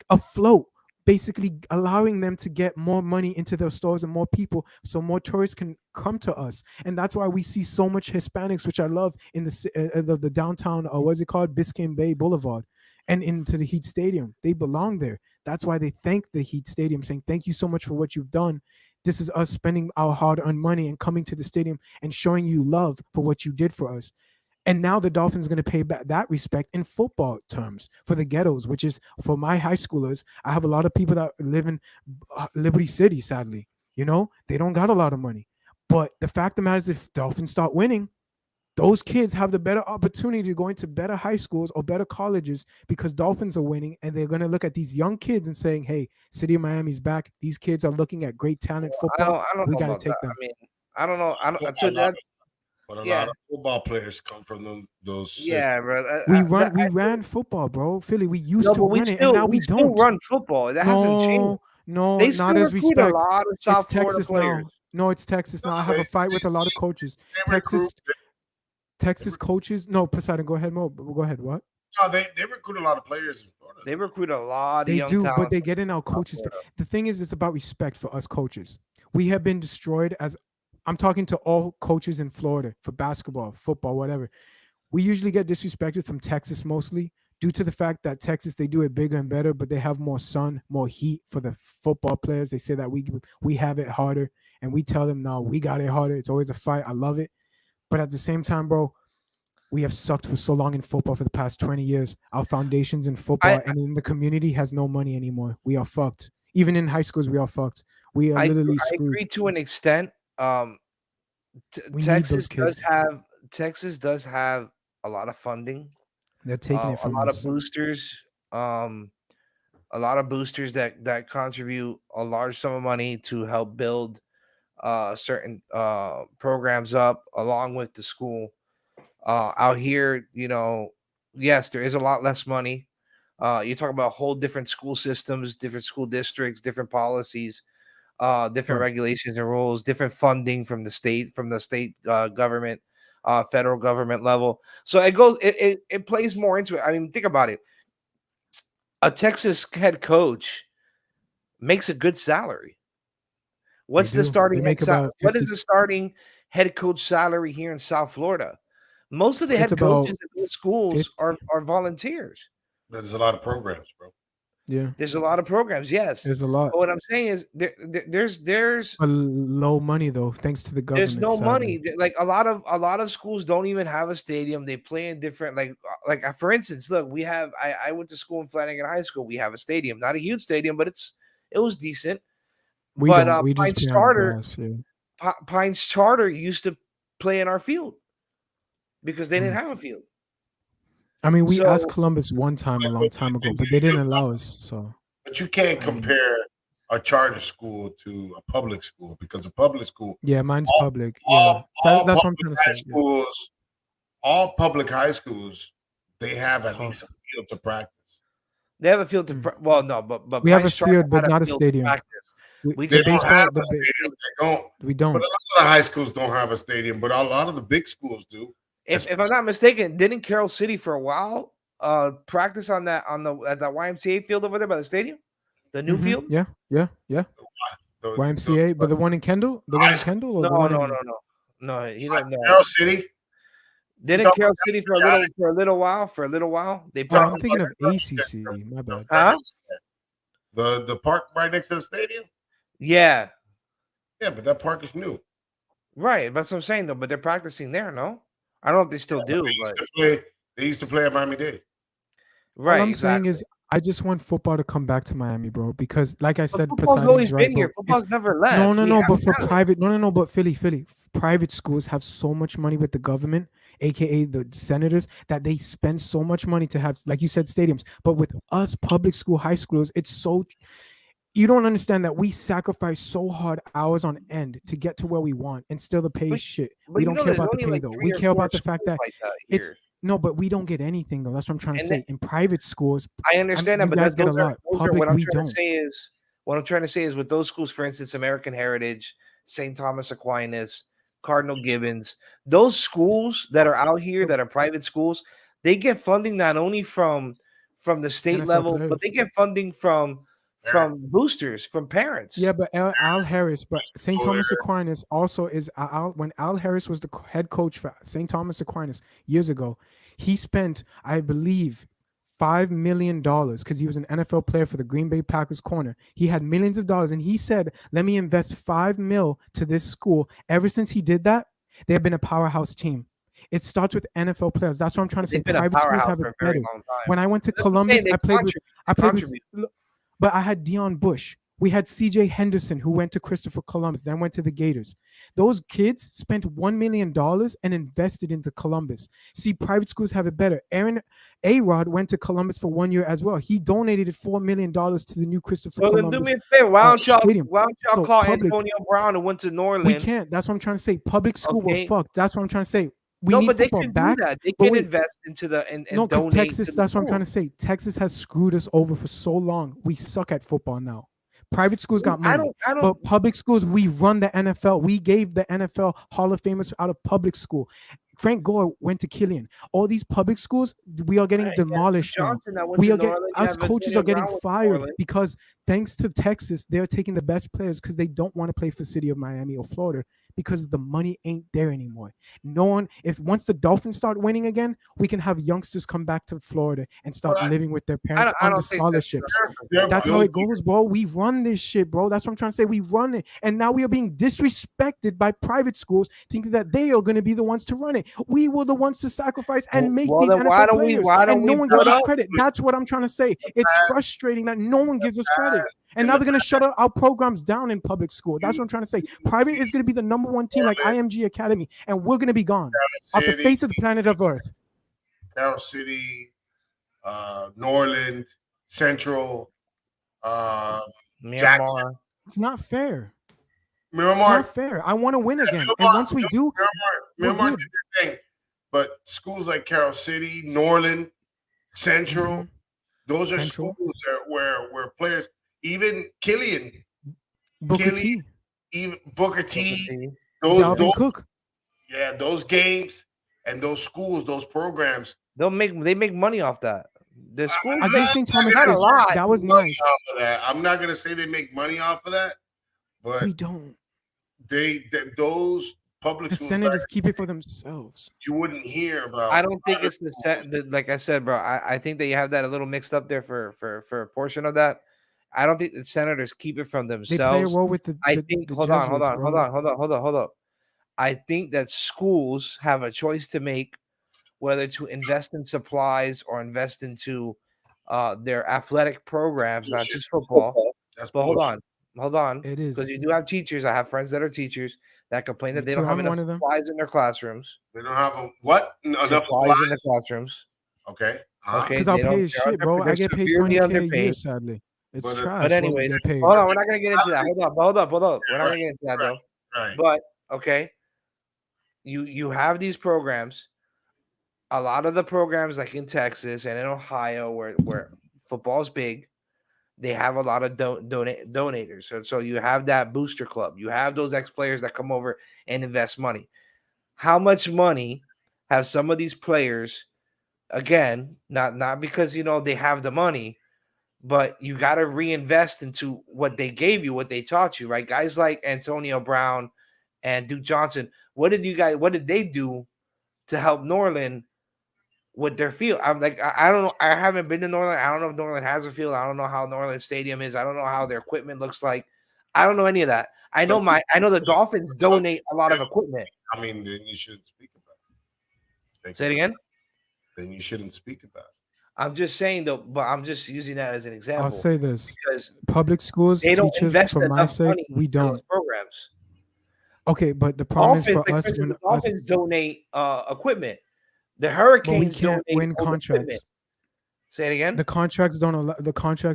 afloat, basically allowing them to get more money into their stores and more people, so more tourists can come to us. And that's why we see so much Hispanics, which I love, in the downtown, what's it called, Biscayne Bay Boulevard, and into the Heat Stadium. They belong there. That's why they thank the Heat Stadium, saying thank you so much for what you've done. This is us spending our hard-earned money and coming to the stadium and showing you love for what you did for us. And now the Dolphins are going to pay back that respect in football terms for the ghettos, which is for my high schoolers. I have a lot of people that live in Liberty City, sadly. You know, they don't got a lot of money. But the fact of the matter is, if Dolphins start winning, those kids have the better opportunity to go into better high schools or better colleges because Dolphins are winning, and they're going to look at these young kids and saying, hey, City of Miami's back. These kids are looking at great talent football. I don't We know got to about take that. them. I mean, I don't know. But a Yeah. lot of football players come from those cities. Yeah, bro. We ran football, bro. Philly, we used to but we run it, still, and now we still don't. run football. That hasn't changed. No, They not still as recruit respect. a lot of It's South Florida Texas players. now. No, it's Texas now. I have a fight with a lot of coaches. Texas coaches. No, Poseidon, go ahead, Mo. Go ahead. What? No, they recruit a lot of players in Florida. They recruit a lot of They young do, talent. but they get in our coaches. The thing is, it's about respect for us coaches. We have been destroyed as I'm talking to all coaches in Florida for basketball, football, whatever. We usually get disrespected from Texas mostly due to the fact that Texas, they do it bigger and better, but they have more sun, more heat for the football players. They say that we have it harder, and we tell them, no, we got it harder. It's always a fight. I love it. But at the same time, bro, we have sucked for so long in football for the past 20 years. Our foundations in football and in the community has no money anymore. We are fucked. Even in high schools, we are fucked. We are literally I screwed. agree to an extent. We need those Texas does have a lot of funding. They're taking it from a lot us. of boosters. A lot of boosters that contribute a large sum of money to help build certain programs up along with the school. Out here, you know, yes, there is a lot less money. You talk about whole different school systems, different school districts, different policies, different regulations and rules, different funding from the state government, federal government level. So it plays more into it. I mean, think about it. A Texas head coach makes a good salary. What's the starting what is the starting head coach salary here in South Florida? Most of the head coaches in schools are volunteers. There's a lot of programs, bro. Yeah, there's a lot of programs. Yes, there's a lot. But what I'm saying is there's a low money though, thanks to the government. There's no money. Like a lot of schools don't even have a stadium. They play in different like for instance, look, we have I went to school in Flanagan High School. We have a stadium, not a huge stadium, but it was decent. Pines Charter used to play in our field because they didn't have a field. I mean, we asked Columbus one time a long time ago, but they didn't allow us. So, but you can't compare a charter school to a public school because a public school. Yeah, mine's public. That's what I'm trying to say. Schools, all public high schools, they have at least a field to practice. They have a field to but we have a field, but not a stadium. We don't have a stadium. We don't. But a lot of high schools don't have a stadium, but a lot of the big schools do. If I'm not mistaken, didn't Carroll City for a while practice at that YMCA field over there by the stadium, the new field? Yeah. YMCA, but the one in Kendall, No, he's like Carroll City. Didn't Carroll City for a little while? They. I'm thinking of ACC. My bad. Huh? The park right next to the stadium. Yeah. Yeah, but that park is new. Right, that's what I'm saying though. But they're practicing there, no? I don't know if they still do, but they used to play at Miami-Dade. Right. All I'm exactly. saying is, I just want football to come back to Miami, bro. Because, like I said, football's Poseidon's always right, been bro. here. Football's never left. No. But for private, but Philly, private schools have so much money with the government, aka the senators, that they spend so much money to have, like you said, stadiums. But with us, public school, high schoolers, it's so. You don't understand that we sacrifice so hard, hours on end, to get to where we want, and still the pay is shit. We don't care about the pay though. We care about the fact that it's. No, but we don't get anything though. That's what I'm trying to say. In private schools, I understand that, but guys get a lot. Public, what I'm we trying don't. to say is, what I'm trying to say is, with those schools, for instance, American Heritage, St. Thomas Aquinas, Cardinal Gibbons, those schools that are out here that are private schools, they get funding not only from the state NFL level, players. but they get funding from boosters, from parents. Yeah, but Al Harris, but St. Thomas Aquinas also is when Al Harris was the head coach for St. Thomas Aquinas years ago, he spent, I believe, $5 million because he was an NFL player for the Green Bay Packers corner. He had millions of dollars, and he said, "Let me invest $5 million to this school." Ever since he did that, they have been a powerhouse team. It starts with NFL players. That's what I'm trying to say. Private schools have it better. When I went to Columbus, I played with. But I had Deion Bush. We had C.J. Henderson, who went to Christopher Columbus, then went to the Gators. Those kids spent $1 million and invested into Columbus. See, private schools have it better. Aaron A-Rod went to Columbus for 1 year as well. He donated $4 million to the new Christopher Columbus. Do me a favor. Why don't y'all call public, Antonio Brown and went to New Orleans? We can't. That's what I'm trying to say. Public school were fucked. That's what I'm trying to say. We need but they football can back. do that. They can invest into the and donate. Texas. That's what I'm trying to say. Texas has screwed us over for so long. We suck at football now. Private schools got money, but public schools, we run the NFL. We gave the NFL Hall of Famers out of public school. Frank Gore went to Killian. All these public schools, we are getting demolished now. Us coaches are getting fired because thanks to Texas, they're taking the best players because they don't want to play for City of Miami or Florida because the money ain't there anymore. No one, once the Dolphins start winning again, we can have youngsters come back to Florida and start living with their parents on the scholarships. That's how it goes, bro. We run this shit, bro. That's what I'm trying to say. We run it. And now we are being disrespected by private schools thinking that they are going to be the ones to run it. We were the ones to sacrifice and make these NFL players. And no one gives us credit. That's what I'm trying to say. It's frustrating that no one gives us credit. And now they're going to shut our programs down in public school. That's what I'm trying to say. Private is going to be the number one team like IMG Academy, and we're going to be gone off the face of the planet of Earth. Carroll City, New Orleans, Central, Jackson. It's not fair. Miramar. It's not fair. I want to win again. And once we do, Miramar did the thing. But schools like Carroll City, New Orleans, Central, those are schools where players, even Killian, Booker T. Even Booker T. Those Cook. Yeah, those games and those schools, those programs, they make money off that. The school, I guess St. Thomas not a lot. That was nice. Off of that. I'm not gonna say they make money off of that, but we don't. Those public the senators keep it for themselves. You wouldn't hear about. I don't think it's like I said, bro. I think that you have that a little mixed up there for a portion of that. I don't think the senators keep it from themselves. They play a role with I think. Hold on. I think that schools have a choice to make whether to invest in supplies or invest into their athletic programs, not just football. But hold on. It is because you do have teachers. I have friends that are teachers that complain that they don't have enough supplies in their classrooms. They don't have enough supplies in the classrooms. Okay. Because I'll pay shit, bro. I get paid $20K a year, sadly. It's trash. But anyways, hold on. We're not gonna get into that. Hold up. We're not gonna get into that though. Right. But okay, you have these programs. A lot of the programs, like in Texas and in Ohio, where football's big, they have a lot of donators. So you have that booster club. You have those ex-players that come over and invest money. How much money have some of these players? Again, not because they have the money, but you got to reinvest into what they gave you, what they taught you, right? Guys like Antonio Brown and Duke Johnson. What did they do to help New Orleans with their field? I'm like, I don't know. I haven't been to New Orleans. I don't know if New Orleans has a field. I don't know how New Orleans Stadium is. I don't know how their equipment looks like. I don't know any of that. I know the Dolphins donate a lot of equipment. I mean, then you shouldn't speak about Say it again. Then you shouldn't speak about it. I'm just saying though, but I'm just using that as an example. I'll say this: because public schools, they don't teachers, invest for my enough sake, money we in those don't. programs. Okay, but the problem is Dolphins, for like, us for instance, when the us, Dolphins donate equipment. The but we Hurricanes can't donate win all the equipment. contracts. Say it again. The contracts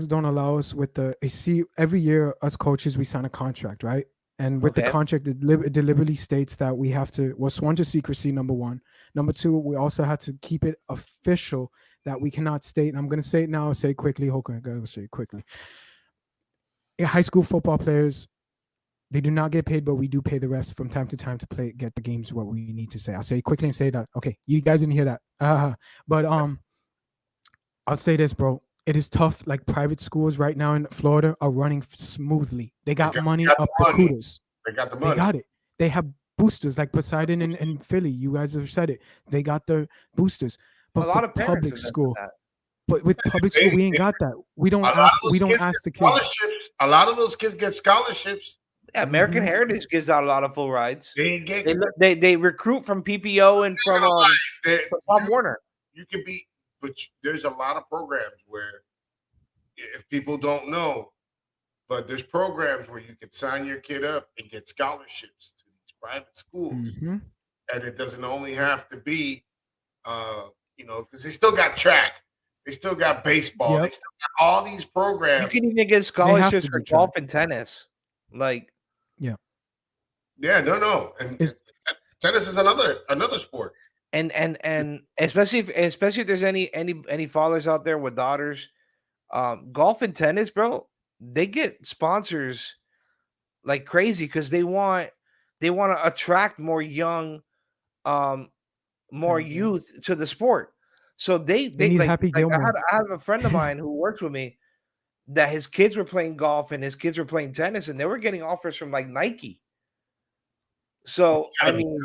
don't allow us with the. You see, every year us coaches we sign a contract, right? And with the Okay. contract, it deliberately states that we have to. We're sworn to secrecy. Number one. Number two, we also had to keep it official that we cannot state. And I'm going to say it now. I'll say it quickly. Okay, I gotta say it quickly. High school football players, they do not get paid, but we do pay the refs from time to time to get the games what we need to say. I'll say it quickly and say that. Okay, you guys didn't hear that. But I'll say this, bro. It is tough. Like private schools right now in Florida are running smoothly. They got money got the up the money. kudos. They got the They money. got it. They have boosters like Poseidon and Philly. You guys have said it. They got the boosters. But A lot for of parents public invest in school, that. but with public school, we ain't got that. We don't A lot ask. of those We don't kids ask the get kids. scholarships. A lot of those kids get scholarships. Yeah, American Mhm. Heritage gives out a lot of full rides. They get. They recruit from PPO and from Bob Warner. You can be, but there's a lot of programs where, if people don't know, but there's programs where you can sign your kid up and get scholarships to these private schools, Mhm. and it doesn't only have to be, because they still got track, they still got baseball, Yep. they still got all these programs. You can even get scholarships to for do track. golf and tennis. Like, Yeah, no, and tennis is another sport. and especially if there's any fathers out there with daughters, golf and tennis, bro, they get sponsors like crazy because they want to attract more young, more Mhm. youth to the sport. So they need Happy I Gilmore. have a friend of mine who works with me that his kids were playing golf and his kids were playing tennis and they were getting offers from like Nike. So I mean,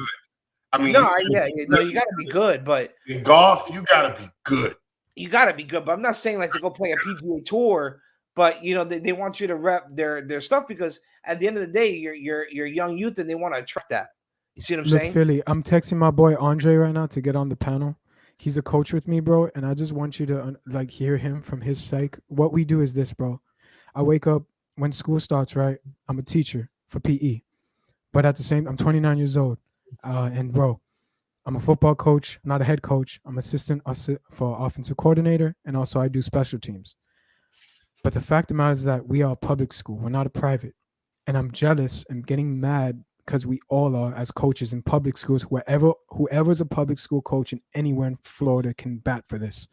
You gotta be good, but in golf, you gotta be good. you gotta be good. But I'm not saying like to go play a PGA tour, but they want you to rep their stuff because at the end of the day, you're young youth and they want to attract that. You see what I'm Look, saying? Philly, I'm texting my boy Andre right now to get on the panel. He's a coach with me, bro, and I just want you to like hear him from his sake. What we do is this, bro. I wake up when school starts, right? I'm a teacher for PE, but at the same, I'm 29 years old, and bro, I'm a football coach, not a head coach. I'm assistant for offensive coordinator, and also I do special teams. But the fact of the matter is that we are a public school. We're not a private, and I'm jealous and getting mad because we all are as coaches in public schools. Whoever's a public school coach in anywhere in Florida can bat for this.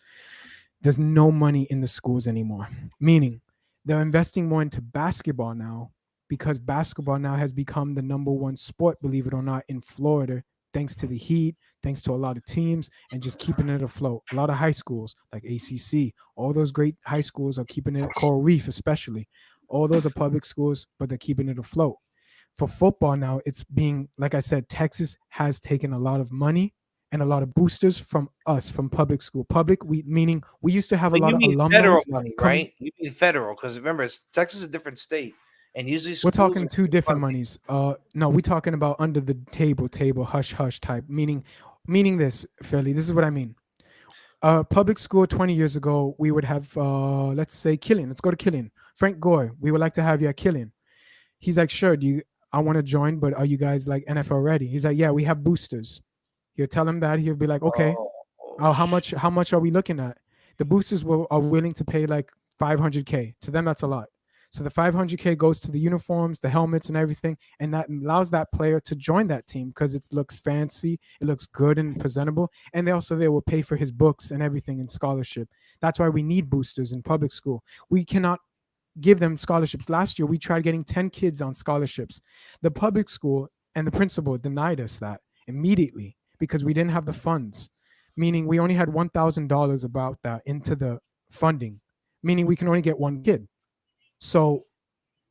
There's no money in the schools anymore, meaning they're investing more into basketball now because basketball now has become the number one sport, believe it or not, in Florida, thanks to the Heat, thanks to a lot of teams and just keeping it afloat. A lot of high schools like ACC, all those great high schools are keeping it, Coral Reef especially. All those are public schools, but they're keeping it afloat. For football now, it's being, like I said, Texas has taken a lot of money and a lot of boosters from us, from public school. Meaning we used to have a But lot you of mean alumni federal money, coming. right? You mean federal because remember, Texas is a different state, and usually We're schools talking are two different funded. monies. No, we're talking about under the table, hush hush type. Meaning this, Philly. This is what I mean. Public school 20 years ago, we would have, let's say Killian. Let's go to Killian. Frank Gore. We would like to have you at Killian. He's like, sure. I want to join, but are you guys like NFL ready? He's like, yeah, we have boosters. He'll tell him that. He'll be like, okay, how much are we looking at? The boosters are willing to pay like $500K. To them, that's a lot. So the $500K goes to the uniforms, the helmets, and everything, and that allows that player to join that team because it looks fancy, it looks good and presentable, and they will pay for his books and everything and scholarship. That's why we need boosters in public school. We cannot give them scholarships. Last year, we tried getting 10 kids on scholarships. The public school and the principal denied us that immediately because we didn't have the funds, meaning we only had $1,000 about that into the funding, meaning we can only get one kid. So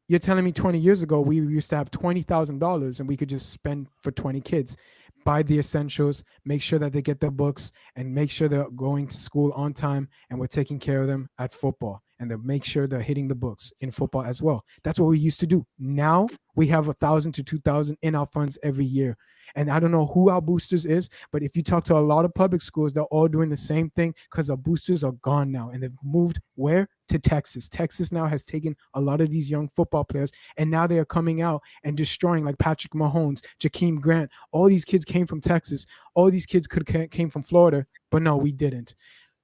you're telling me 20 years ago, we used to have $20,000 and we could just spend for 20 kids, buy the essentials, make sure that they get their books and make sure they're going to school on time and we're taking care of them at football and then make sure they're hitting the books in football as well. That's what we used to do. Now we have 1,000 to 2,000 in our funds every year. And I don't know who our boosters is, but if you talk to a lot of public schools, they're all doing the same thing because our boosters are gone now. And they've moved where? To Texas. Texas now has taken a lot of these young football players, and now they are coming out and destroying, like Patrick Mahomes, Jakeem Grant. All these kids came from Texas. All these kids came from Florida, but no, we didn't.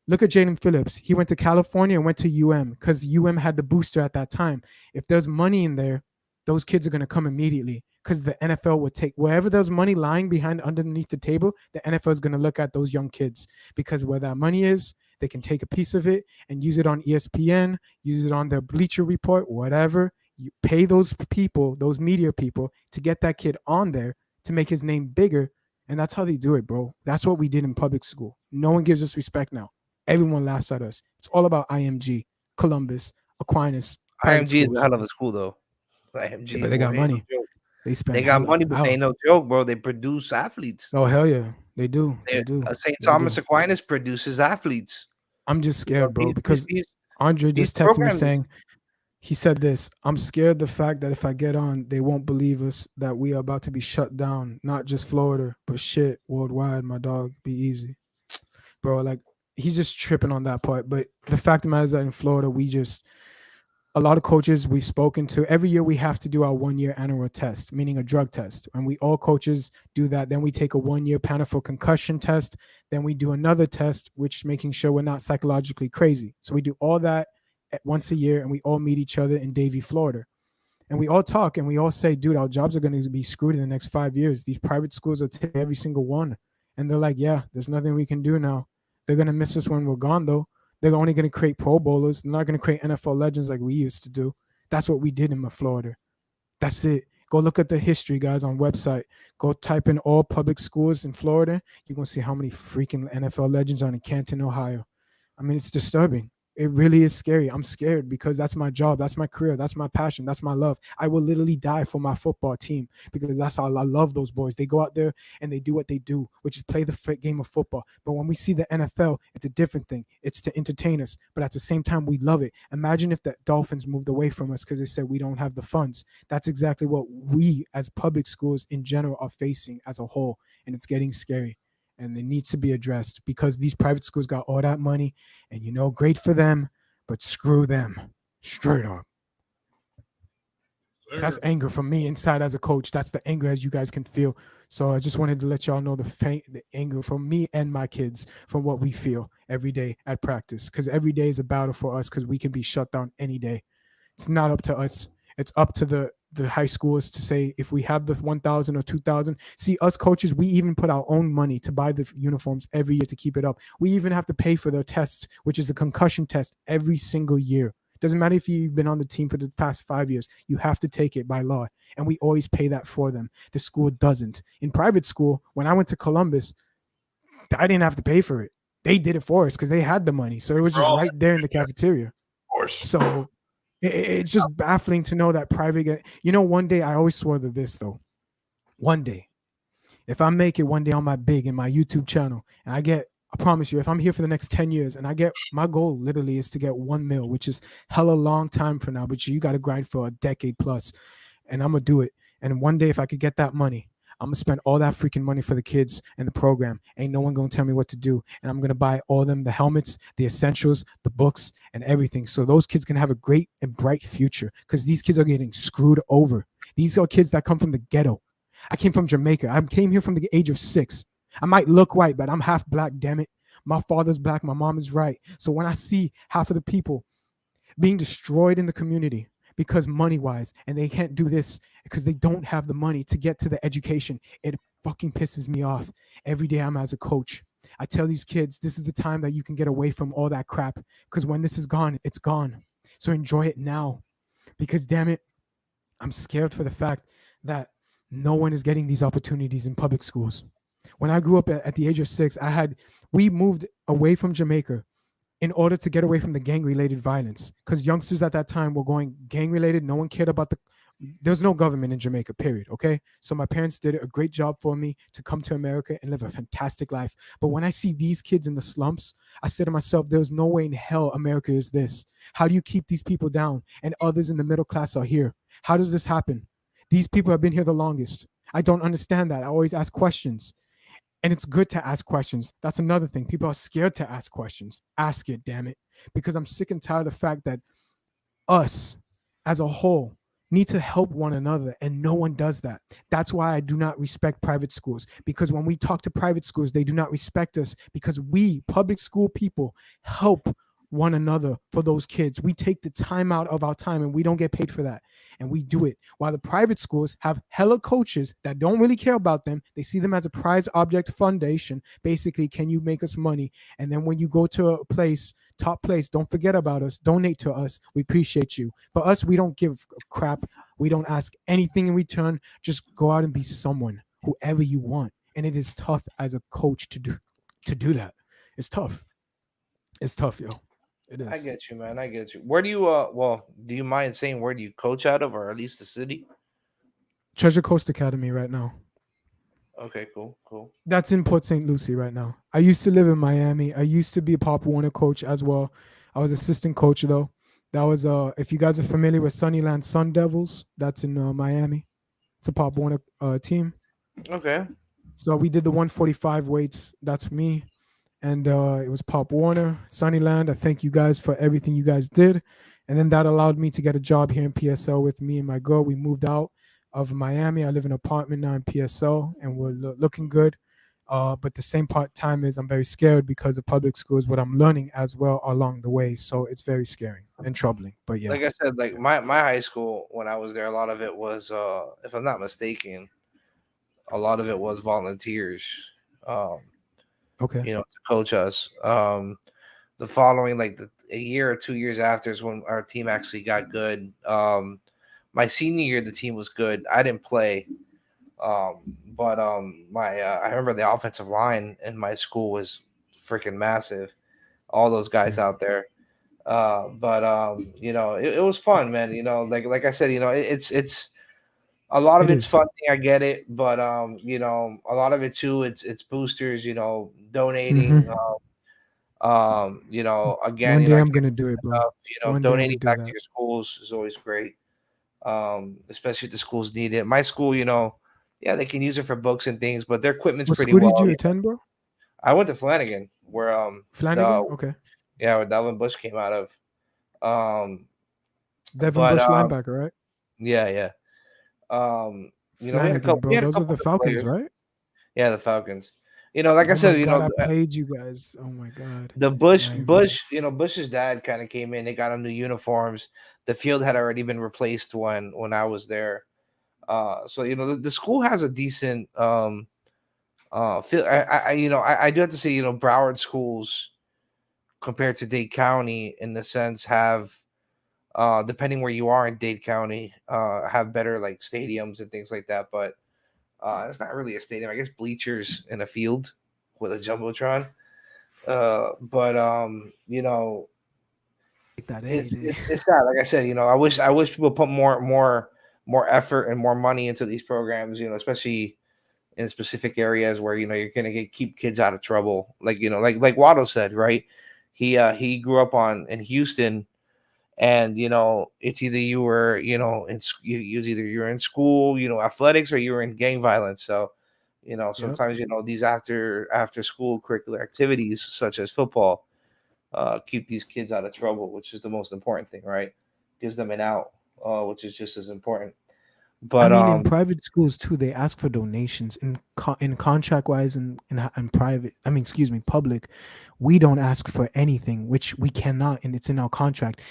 Look at Jaden Phillips. He went to California and went to UM because UM had the booster at that time. If there's money in there, those kids are going to come immediately because the NFL would take wherever there's money lying behind underneath the table, the NFL is going to look at those young kids because where that money is, they can take a piece of it and use it on ESPN, use it on their Bleacher Report, whatever. You pay those people, those media people, to get that kid on there to make his name bigger. And that's how they do it, bro. That's what we did in public school. No one gives us respect now. Everyone laughs at us. It's all about IMG, Columbus, Aquinas. IMG is a hell of a school, though. IMG, Yeah, but they got money. They got money, but they ain't no joke, bro. They produce athletes. Oh, hell yeah. They do. They do. St. Thomas Aquinas produces athletes. I'm just scared, bro, because Andre just texted me saying, he said this, I'm scared the fact that if I get on, they won't believe us, that we are about to be shut down, not just Florida, but shit, worldwide, my dog, be easy. Bro, like, he's just tripping on that part. But the fact of the matter is that in Florida, a lot of coaches we've spoken to, every year we have to do our 1-year annual test, meaning a drug test. And we all coaches do that. Then we take a 1-year panel for concussion test. Then we do another test, which is making sure we're not psychologically crazy. So we do all that once a year, and we all meet each other in Davie, Florida. And we all talk and we all say, dude, our jobs are going to be screwed in the next 5 years. These private schools are taking every single one. And they're like, yeah, there's nothing we can do now. They're going to miss us when we're gone, though. They're only going to create Pro Bowlers. They're not going to create NFL legends like we used to do. That's what we did in Florida. That's it. Go look at the history, guys, on website. Go type in all public schools in Florida. You're going to see how many freaking NFL legends are in Canton, Ohio. I mean, it's disturbing. It really is scary. I'm scared because that's my job. That's my career. That's my passion. That's my love. I will literally die for my football team because that's how I love those boys. They go out there and they do what they do, which is play the game of football. But when we see the NFL, it's a different thing. It's to entertain us. But at the same time, we love it. Imagine if the Dolphins moved away from us because they said we don't have the funds. That's exactly what we as public schools in general are facing as a whole. And it's getting scary. And it needs to be addressed because these private schools got all that money and, great for them, but screw them straight up. That's anger from me inside as a coach. That's the anger as you guys can feel. So I just wanted to let y'all know the anger from me and my kids from what we feel every day at practice, because every day is a battle for us because we can be shut down any day. It's not up to us. It's up to the high schools to say if we have the 1,000 or 2,000. See, us coaches, we even put our own money to buy the uniforms every year to keep it up. We even have to pay for their tests, which is a concussion test every single year. Doesn't matter if you've been on the team for the past 5 years. You have to take it by law, and we always pay that for them. The school doesn't. In private school, when I went to Columbus, I didn't have to pay for it. They did it for us because they had the money. So it was just right there in the cafeteria. Of course. So it's just baffling to know that private. One day I always swore to this, though. One day, if I make it one day on my YouTube channel, and I promise you, if I'm here for the next 10 years and my goal literally is to get 1 mil, which is hella long time for now, but you got to grind for a decade plus, and I'm going to do it. And one day, if I could get that money, I'm going to spend all that freaking money for the kids and the program. Ain't no one going to tell me what to do. And I'm going to buy all of them the helmets, the essentials, the books, and everything. So those kids can have a great and bright future because these kids are getting screwed over. These are kids that come from the ghetto. I came from Jamaica. I came here from the age of 6. I might look white, but I'm half black, damn it. My father's black. My mom is right. So when I see half of the people being destroyed in the community because money-wise, and they can't do this because they don't have the money to get to the education, it fucking pisses me off. Every day I'm as a coach, I tell these kids, this is the time that you can get away from all that crap because when this is gone, it's gone. So enjoy it now because, damn it, I'm scared for the fact that no one is getting these opportunities in public schools. When I grew up at the age of 6, we moved away from Jamaica in order to get away from the gang-related violence because youngsters at that time were going gang-related. No one cared about there's no government in Jamaica, period, okay? So my parents did a great job for me to come to America and live a fantastic life. But when I see these kids in the slums, I say to myself, there's no way in hell America is this. How do you keep these people down and others in the middle class are here? How does this happen? These people have been here the longest. I don't understand that. I always ask questions. And it's good to ask questions. That's another thing. People are scared to ask questions. Ask it, damn it. Because I'm sick and tired of the fact that us as a whole need to help one another, and no one does that. That's why I do not respect private schools, because when we talk to private schools, they do not respect us, because we public school people help one another for those kids. We take the time out of our time, and we don't get paid for that, and we do it. While the private schools have hella coaches that don't really care about them. They see them as a prize object foundation. Basically, can you make us money? And then when you go to a place, top place, don't forget about us. Donate to us. We appreciate you. For us, we don't give a crap. We don't ask anything in return. Just go out and be someone, whoever you want. And it is tough as a coach to do that. It's tough. It's tough, yo. It is. I get you, man. I get you. Where do you well, do you mind saying where do you coach out of, or at least the city? Treasure Coast Academy right now. Okay, cool. That's in Port St. Lucie right now. I used to live in Miami. I used to be a Pop Warner coach as well. I was assistant coach though. That was if you guys are familiar with Sunnyland Sun Devils, that's in Miami. It's a Pop Warner team. Okay. So we did the 145 weights. That's me. And it was Pop Warner, Sunnyland. I thank you guys for everything you guys did. And then that allowed me to get a job here in PSL with me and my girl. We moved out of Miami. I live in an apartment now in PSL, and we're looking good. But the same time is I'm very scared because of public schools, what I'm learning as well along the way. So it's very scary and troubling. But yeah. Like I said, like my high school, when I was there, a lot of it was, if I'm not mistaken, a lot of it was volunteers. Okay. You know, to coach us. The following, like a year or 2 years after, is when our team actually got good. My senior year, the team was good. I didn't play, but I remember the offensive line in my school was freaking massive. All those guys out there. But you know, it was fun, man. You know, like I said, you know, it's a lot of it's fun. I get it, but you know, a lot of it too. It's boosters. You know, donating. You know, again, one day I'm gonna do it, bro. You know, donating back to your schools is always great. Especially if the schools need it. My school, you know, yeah, they can use it for books and things, but their equipment's What pretty school well. did you attend, bro? I went to Flanagan, where Flanagan, okay. Yeah, where Devin Bush came out of. Devin Bush linebacker, right? Yeah. You know, Flanagan, bro. Those are the Falcons, players. right? Yeah, the Falcons. You know, like I said, you God, know, I played you guys. Oh my God. The Bush, you know, Bush's dad kind of came in. They got him new uniforms. The field had already been replaced when I was there. So you know, the school has a decent feel. You know, I do have to say, you know, Broward schools compared to Dade County in the sense have, depending where you are in Dade County, have better like stadiums and things like that. But it's not really a stadium. I guess bleachers in a field with a jumbotron. But you know, it's sad. Like I said, you know, I wish people put more effort and more money into these programs. You know, especially in specific areas where, you know, you're gonna keep kids out of trouble. Like, you know, like Waddle said, right? He grew up in Houston. And you know, it's either you were, you know, you're in school, you know, athletics, or you were in gang violence. So, you know, sometimes you know these after school curricular activities such as football keep these kids out of trouble, which is the most important thing, right? Gives them an out, which is just as important. But I mean, in private schools too, they ask for donations in contract wise, and in private. I mean, excuse me, public. We don't ask for anything, which we cannot, and it's in our contract.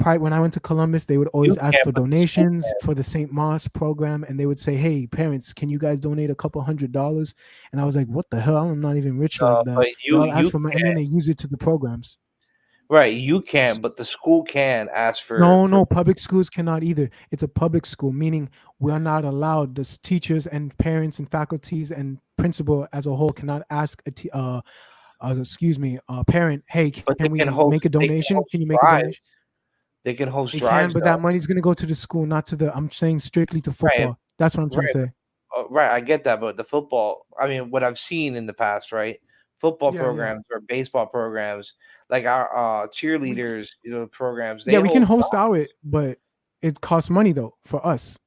When I went to Columbus, they would always ask for donations for the St. Moss program, and they would say, "Hey, parents, can you guys donate a couple $100?" And I was like, "What the hell? I'm not even rich like that." But you ask for and then they use it to the programs. Right, you can, but the school can ask for. No, public schools cannot either. It's a public school, meaning we are not allowed. The teachers and parents and faculties and principal as a whole cannot ask a parent, hey, can we make a donation? Can you make a donation? They can host drives. Can, but that money's going to go to the school, not to the. I'm saying strictly to football. Right. That's what I'm trying to say. Right, I get that, but the football. I mean, what I've seen in the past, right? Football programs or baseball programs, like our cheerleaders, you know, programs. We can host our it, but it costs money though for us.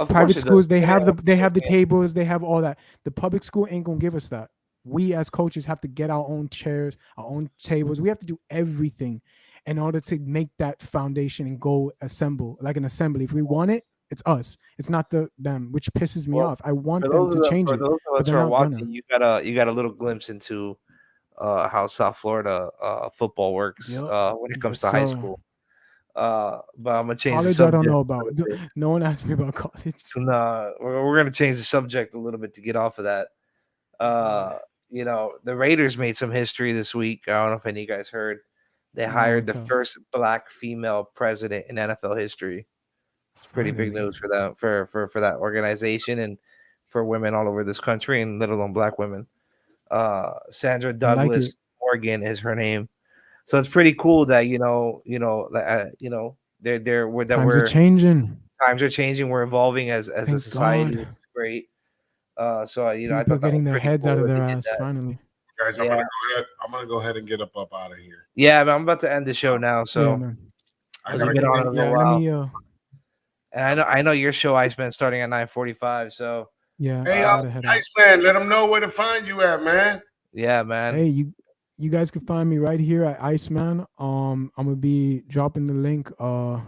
Private it schools, does. they have the tables, they have all that. The public school ain't gonna give us that. We as coaches have to get our own chairs, our own tables. We have to do everything in order to make that foundation and go assemble like an assembly. If we want it, it's us. It's not them, which pisses me off. I want them to change for it, those of but us they're who are not watching, gonna. you got a little glimpse into how South Florida football works when it comes to high school. But I'm gonna change the College. I don't subject. know about. No one asked me about college. No, we're gonna change the subject a little bit to get off of that. You know, the Raiders made some history this week. I don't know if any of you guys heard. They hired the first black female president in NFL history. It's pretty big news for that for that organization and for women all over this country, and let alone black women. Sandra Douglas Morgan is her name. So it's pretty cool that Times are changing. Times are changing. We're evolving as a society. Which is great. So people I thought getting that was their pretty heads cool out of that their they did ass that. finally. Guys, I'm gonna go ahead and get up out of here. Yeah, I'm about to end the show now. So man. We've been on it a little let while. me, and I know your show, Iceman, starting at 9:45. So yeah. Hey, Iceman, let them know where to find you at, man. Yeah, man. Hey, you guys can find me right here at Iceman. I'm gonna be dropping the link. How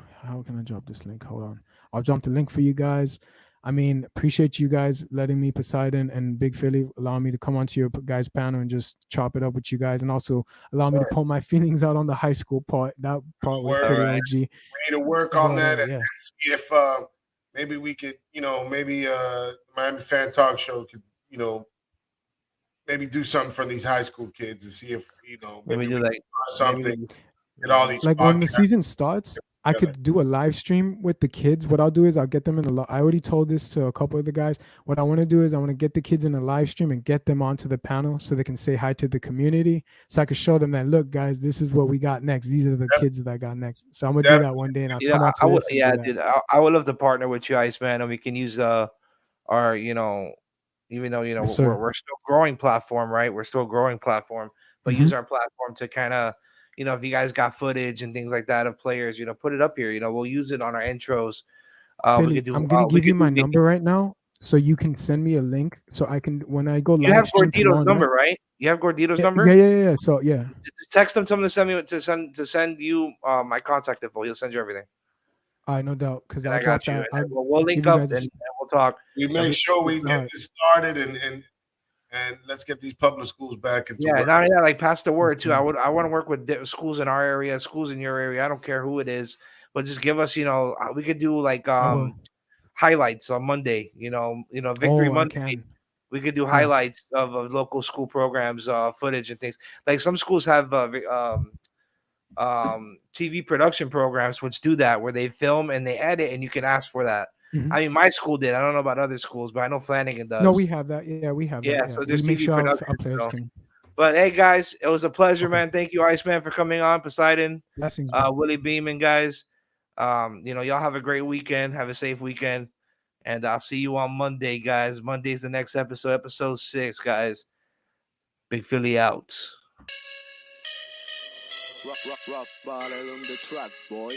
can I drop this link? Hold on. I'll drop the link for you guys. I mean, appreciate you guys letting me, Poseidon and Big Philly, allow me to come onto your guys' panel and just chop it up with you guys, and also allow me to pull my feelings out on the high school part. That part was pretty OG. We need to work on that and see if maybe we could, maybe Miami Fan Talk Show could, maybe do something for these high school kids and see if, maybe we do can something. Get all these like when the season starts, I could do a live stream with the kids. What I'll do is I'll get them in I already told this to a couple of the guys. What I want to do is I want to get the kids in a live stream and get them onto the panel so they can say hi to the community. So I can show them that, look, guys, this is what we got next. These are the kids that I got next. So I'm gonna do that one day, and I'll come on to this. Dude, I would love to partner with you, Iceman, and we can use our, even though Yes, we're still growing platform, right? We're still a growing platform, but use our platform to kind of. If you guys got footage and things like that of players, put it up here. We'll use it on our intros. Billy, I'm gonna give you my number right now, so you can send me a link, so I can when I go live. You have Gordito's number, right? You have Gordito's number. Yeah. So yeah, just text him, tell him to send you my contact info. He'll send you everything. All right, no doubt. Because I got you. We'll link up and we'll talk. We make sure we get this started and let's get these public schools back into work. Not only that, like pass the word too. I want to work with schools in our area, schools in your area. I don't care who it is, but just give us, we could do like highlights on Monday. Victory Monday. We could do highlights of local school programs, footage and things. Like some schools have TV production programs which do that, where they film and they edit, and you can ask for that. I mean, my school did. I don't know about other schools, but I know Flanagan does. No, we have that. Yeah, we have that. Yeah, so there's we make TV sure production. our players can. But hey, guys, it was a pleasure, man. Thank you, Iceman, for coming on. Poseidon, blessings, Willie Beeman, guys. Y'all have a great weekend. Have a safe weekend, and I'll see you on Monday, guys. Monday's the next episode 6, guys. Big Philly out. Rock, ball on the track, boy.